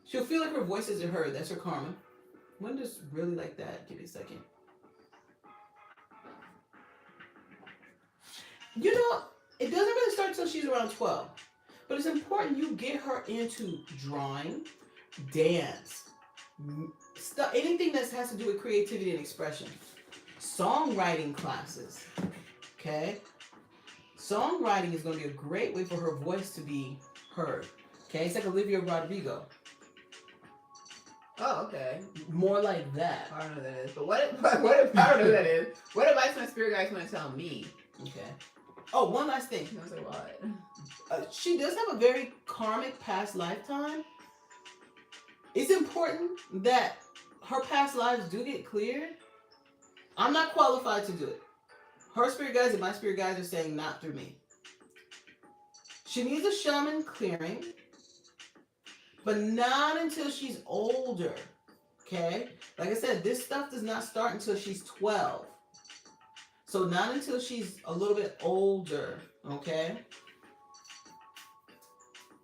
She'll feel like her voice isn't heard. That's her karma. When does really like that? Give me a second. You know, it doesn't really start until she's around 12. But it's important you get her into drawing, dance, stuff, anything that has to do with creativity and expression. Songwriting classes. Okay? Songwriting is going to be a great way for her voice to be heard. Okay? It's like Olivia Rodrigo. Oh, okay. More like that. I don't know what that is. But what if I don't know what that is? What advice my spirit guides want to tell me? Okay. Oh, one last thing. I was like, what? She does have a very karmic past lifetime. It's important that her past lives do get cleared. I'm not qualified to do it. Her spirit guides and my spirit guides are saying not through me. She needs a shaman clearing, but not until she's older. Okay? Like I said, this stuff does not start until she's 12. So not until she's a little bit older. Okay?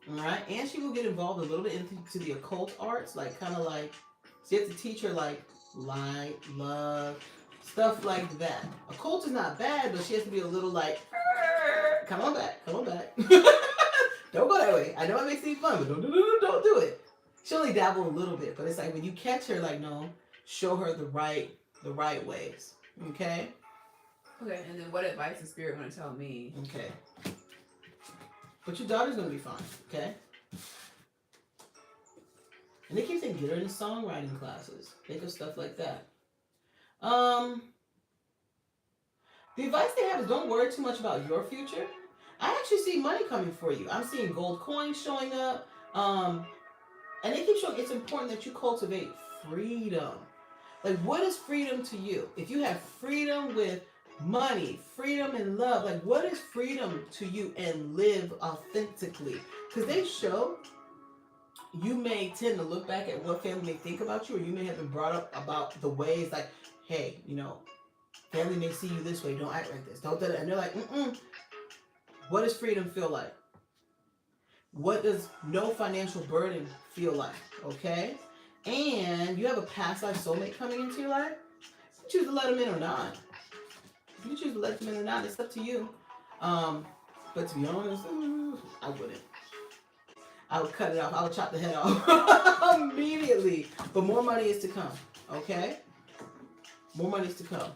Alright? And she will get involved a little bit into the occult arts, like kind of like, so you have to teach her like light, love, stuff like that. Occult is not bad, but she has to be a little like, come on back. Don't go that way. I know it makes it fun, but don't do it. She only dabble a little bit, but it's like when you catch her, like, no, show her the right ways. Okay? Okay, and then what advice does spirit want to tell me? Okay. But your daughter's gonna be fine, okay? And they keep saying get her into songwriting classes. Think of stuff like that. The advice they have is don't worry too much about your future. I actually see money coming for you. I'm seeing gold coins showing up. And they keep showing it's important that you cultivate freedom. Like, what is freedom to you? If you have freedom with money, freedom and love, like, what is freedom to you, and live authentically? Because they show you may tend to look back at what family may think about you, or you may have been brought up about the ways, like, hey, you know, family may see you this way, don't act like this, don't do that. And they're like, what does freedom feel like? What does no financial burden feel like? Okay? And you have a past life soulmate coming into your life. You choose to let them in or not. If you choose to let them in or not, it's up to you. But to be honest, I wouldn't. I would cut it off. I would chop the head off immediately. But more money is to come. Okay? More money is to come.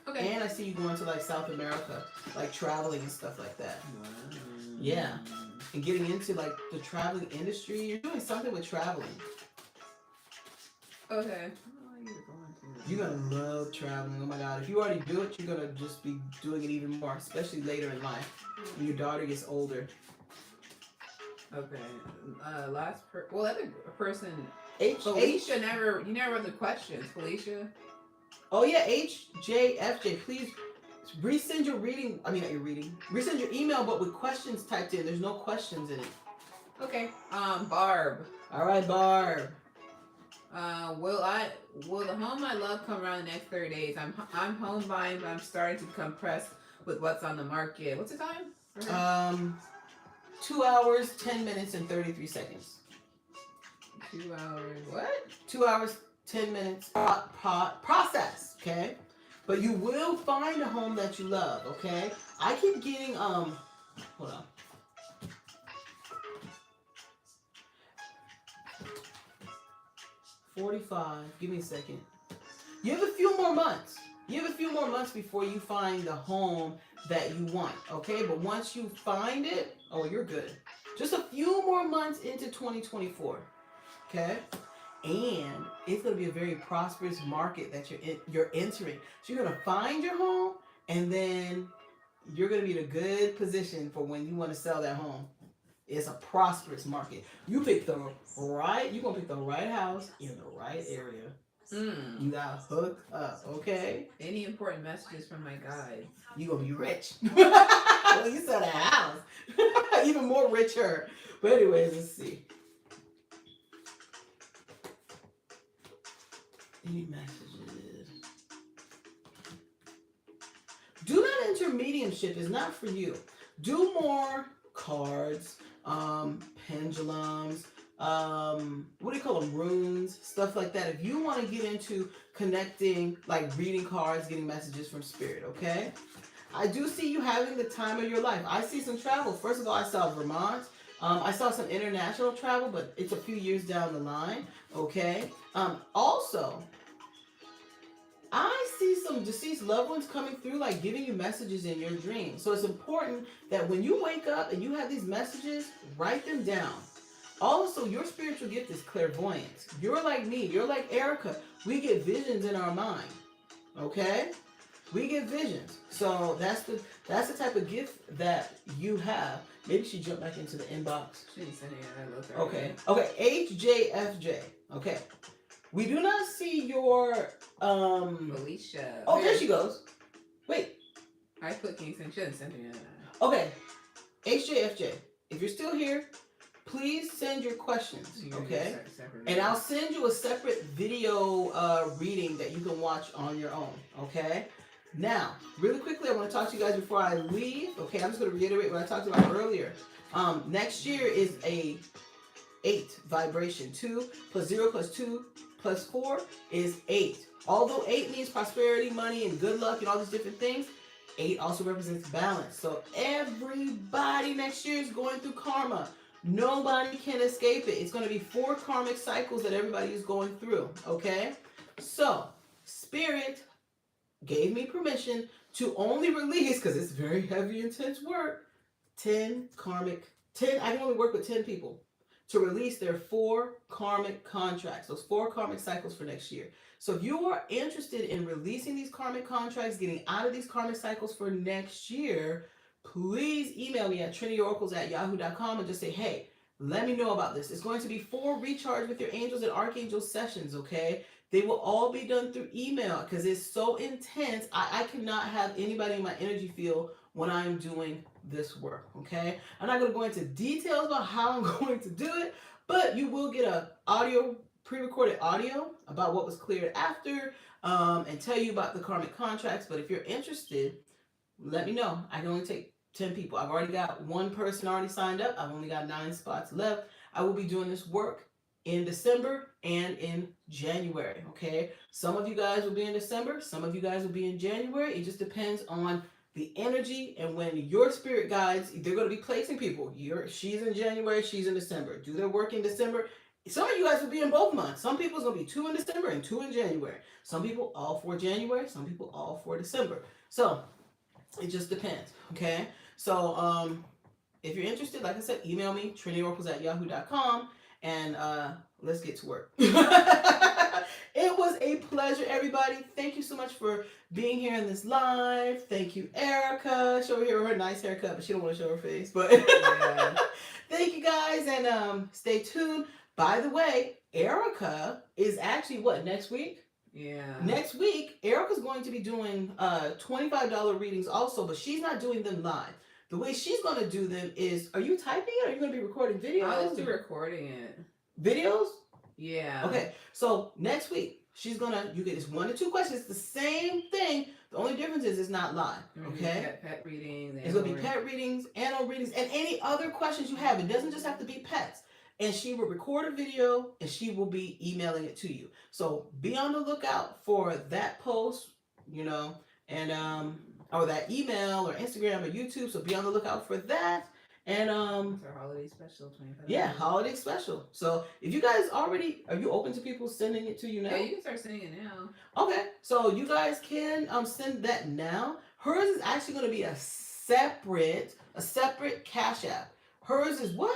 Okay. And I see you going to like South America, like traveling and stuff like that. Yeah. And getting into like the traveling industry. You're doing something with traveling. Okay. You're gonna love traveling. Oh my god. If you already do it, you're gonna just be doing it even more, especially later in life. When your daughter gets older. Okay. Other person. H. Felicia never. You never run the questions, Felicia. Oh yeah, HJFJ. Please resend your reading. I mean, not your reading. Resend your email, but with questions typed in. There's no questions in it. Okay. Barb. All right, Barb. Will the home I love come around the next 30 days? I'm home buying, but I'm starting to become pressed with what's on the market. What's the time? 2 hours, 10 minutes, and 33 seconds. 2 hours. What? 2 hours, 10 minutes. Process. Okay. But you will find a home that you love. Okay. I keep getting hold on. $45. Give me a second. You have a few more months. You have a few more months before you find the home that you want, okay? But once you find it, oh, you're good. Just a few more months into 2024, okay? And it's going to be a very prosperous market that you're entering. So you're going to find your home, and then you're going to be in a good position for when you want to sell that home. It's a prosperous market. You pick you're going to pick the right house in the right area. You got hooked up, okay? Any important messages from my guide? You're going to be rich. Well, you sell that house. Even more richer. But anyways, let's see. Any messages? Do not enter mediumship. Is not for you. Do more cards, pendulums, what do you call them, runes, stuff like that. If you want to get into connecting, like reading cards, getting messages from spirit, okay? I do see you having the time of your life. I see some travel. First of all, I saw Vermont. I saw some international travel, but it's a few years down the line, okay? Also, I see some deceased loved ones coming through, like giving you messages in your dreams. So it's important that when you wake up and you have these messages, write them down. Also, your spiritual gift is clairvoyance. You're like me. You're like Erica. We get visions in our mind. Okay? We get visions. So that's the type of gift that you have. Maybe she jumped back into the inbox. She didn't send it. Okay. Okay. HJFJ. Okay. We do not see your Felicia. Oh, there she goes. Wait. I put Kingston. She didn't send me that. Okay. HJFJ. If you're still here, please send your questions, okay? And I'll send you a separate video reading that you can watch on your own, okay? Now, really quickly, I want to talk to you guys before I leave. Okay, I'm just going to reiterate what I talked about earlier. Next year is a 8 vibration. 2 plus 0 plus 2 plus 4 is 8. Although 8 means prosperity, money, and good luck and all these different things, 8 also represents balance. So everybody next year is going through karma. Nobody can escape it. It's going to be 4 karmic cycles that everybody is going through, okay? So, Spirit gave me permission to only release, because it's very heavy, intense work, 10. I can only work with 10 people to release their 4 karmic contracts, those 4 karmic cycles for next year. So if you are interested in releasing these karmic contracts, getting out of these karmic cycles for next year, please email me at trinityoracles@yahoo.com and just say, hey, let me know about this. It's going to be 4 recharge with your angels and archangels sessions, okay? They will all be done through email because it's so intense. I cannot have anybody in my energy field when I'm doing this work, okay? I'm not going to go into details about how I'm going to do it, but you will get a pre-recorded audio about what was cleared after and tell you about the karmic contracts. But if you're interested, let me know. I can only take 10 people. I've already got 1 person already signed up. I've only got 9 spots left. I will be doing this work in December and in January, okay? Some of you guys will be in December. Some of you guys will be in January. It just depends on the energy, and when your spirit guides, they're going to be placing people. She's in January, she's in December. Do their work in December. Some of you guys will be in both months. Some people's going to be 2 in December and 2 in January. Some people all for January, some people all for December. So it just depends. Okay. So if you're interested, like I said, email me, trinityoracles@yahoo.com, and let's get to work. It was a pleasure, everybody. Thank you so much for being here in this live. Thank you, Erica. Show her nice haircut, but she don't want to show her face. But yeah. Thank you guys, and stay tuned. By the way, Erica is actually next week? Yeah. Next week, Erica's going to be doing $25 readings also, but she's not doing them live. The way she's going to do them is, are you typing it or are you going to be recording videos? I'll just be recording it. Videos? Yeah. Okay, so next week, you get this 1 to 2 questions. It's the same thing. The only difference is it's not live. Okay? Pet readings. It's going to be pet readings, animal readings, and any other questions you have. It doesn't just have to be pets. And she will record a video and she will be emailing it to you. So be on the lookout for that post, and or that email or Instagram or YouTube. So be on the lookout for that. And it's our holiday special, 25. Yeah, holiday special. So if you guys are you open to people sending it to you now? Yeah, you can start sending it now. Okay, so you guys can send that now. Hers is actually going to be a separate Cash App. Hers is what?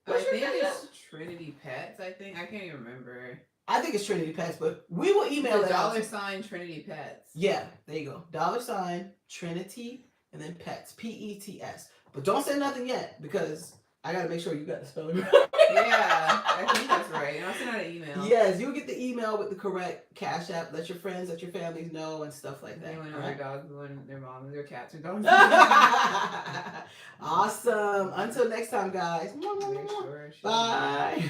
I think it's Trinity Pets. I can't even remember. I think it's Trinity Pets, but we will email it out. $sign Trinity Pets. Yeah, there you go. $sign Trinity and then Pets. PETS. But don't say nothing yet because I got to make sure you got the spelling right. Yeah, I think that's right. And I'll send out an email. Yes, you'll get the email with the correct Cash App. Let your friends, let your families know and stuff like that. They want to know their dogs, their moms, their cats, or dogs. Awesome. Until next time, guys. Sure, Bye.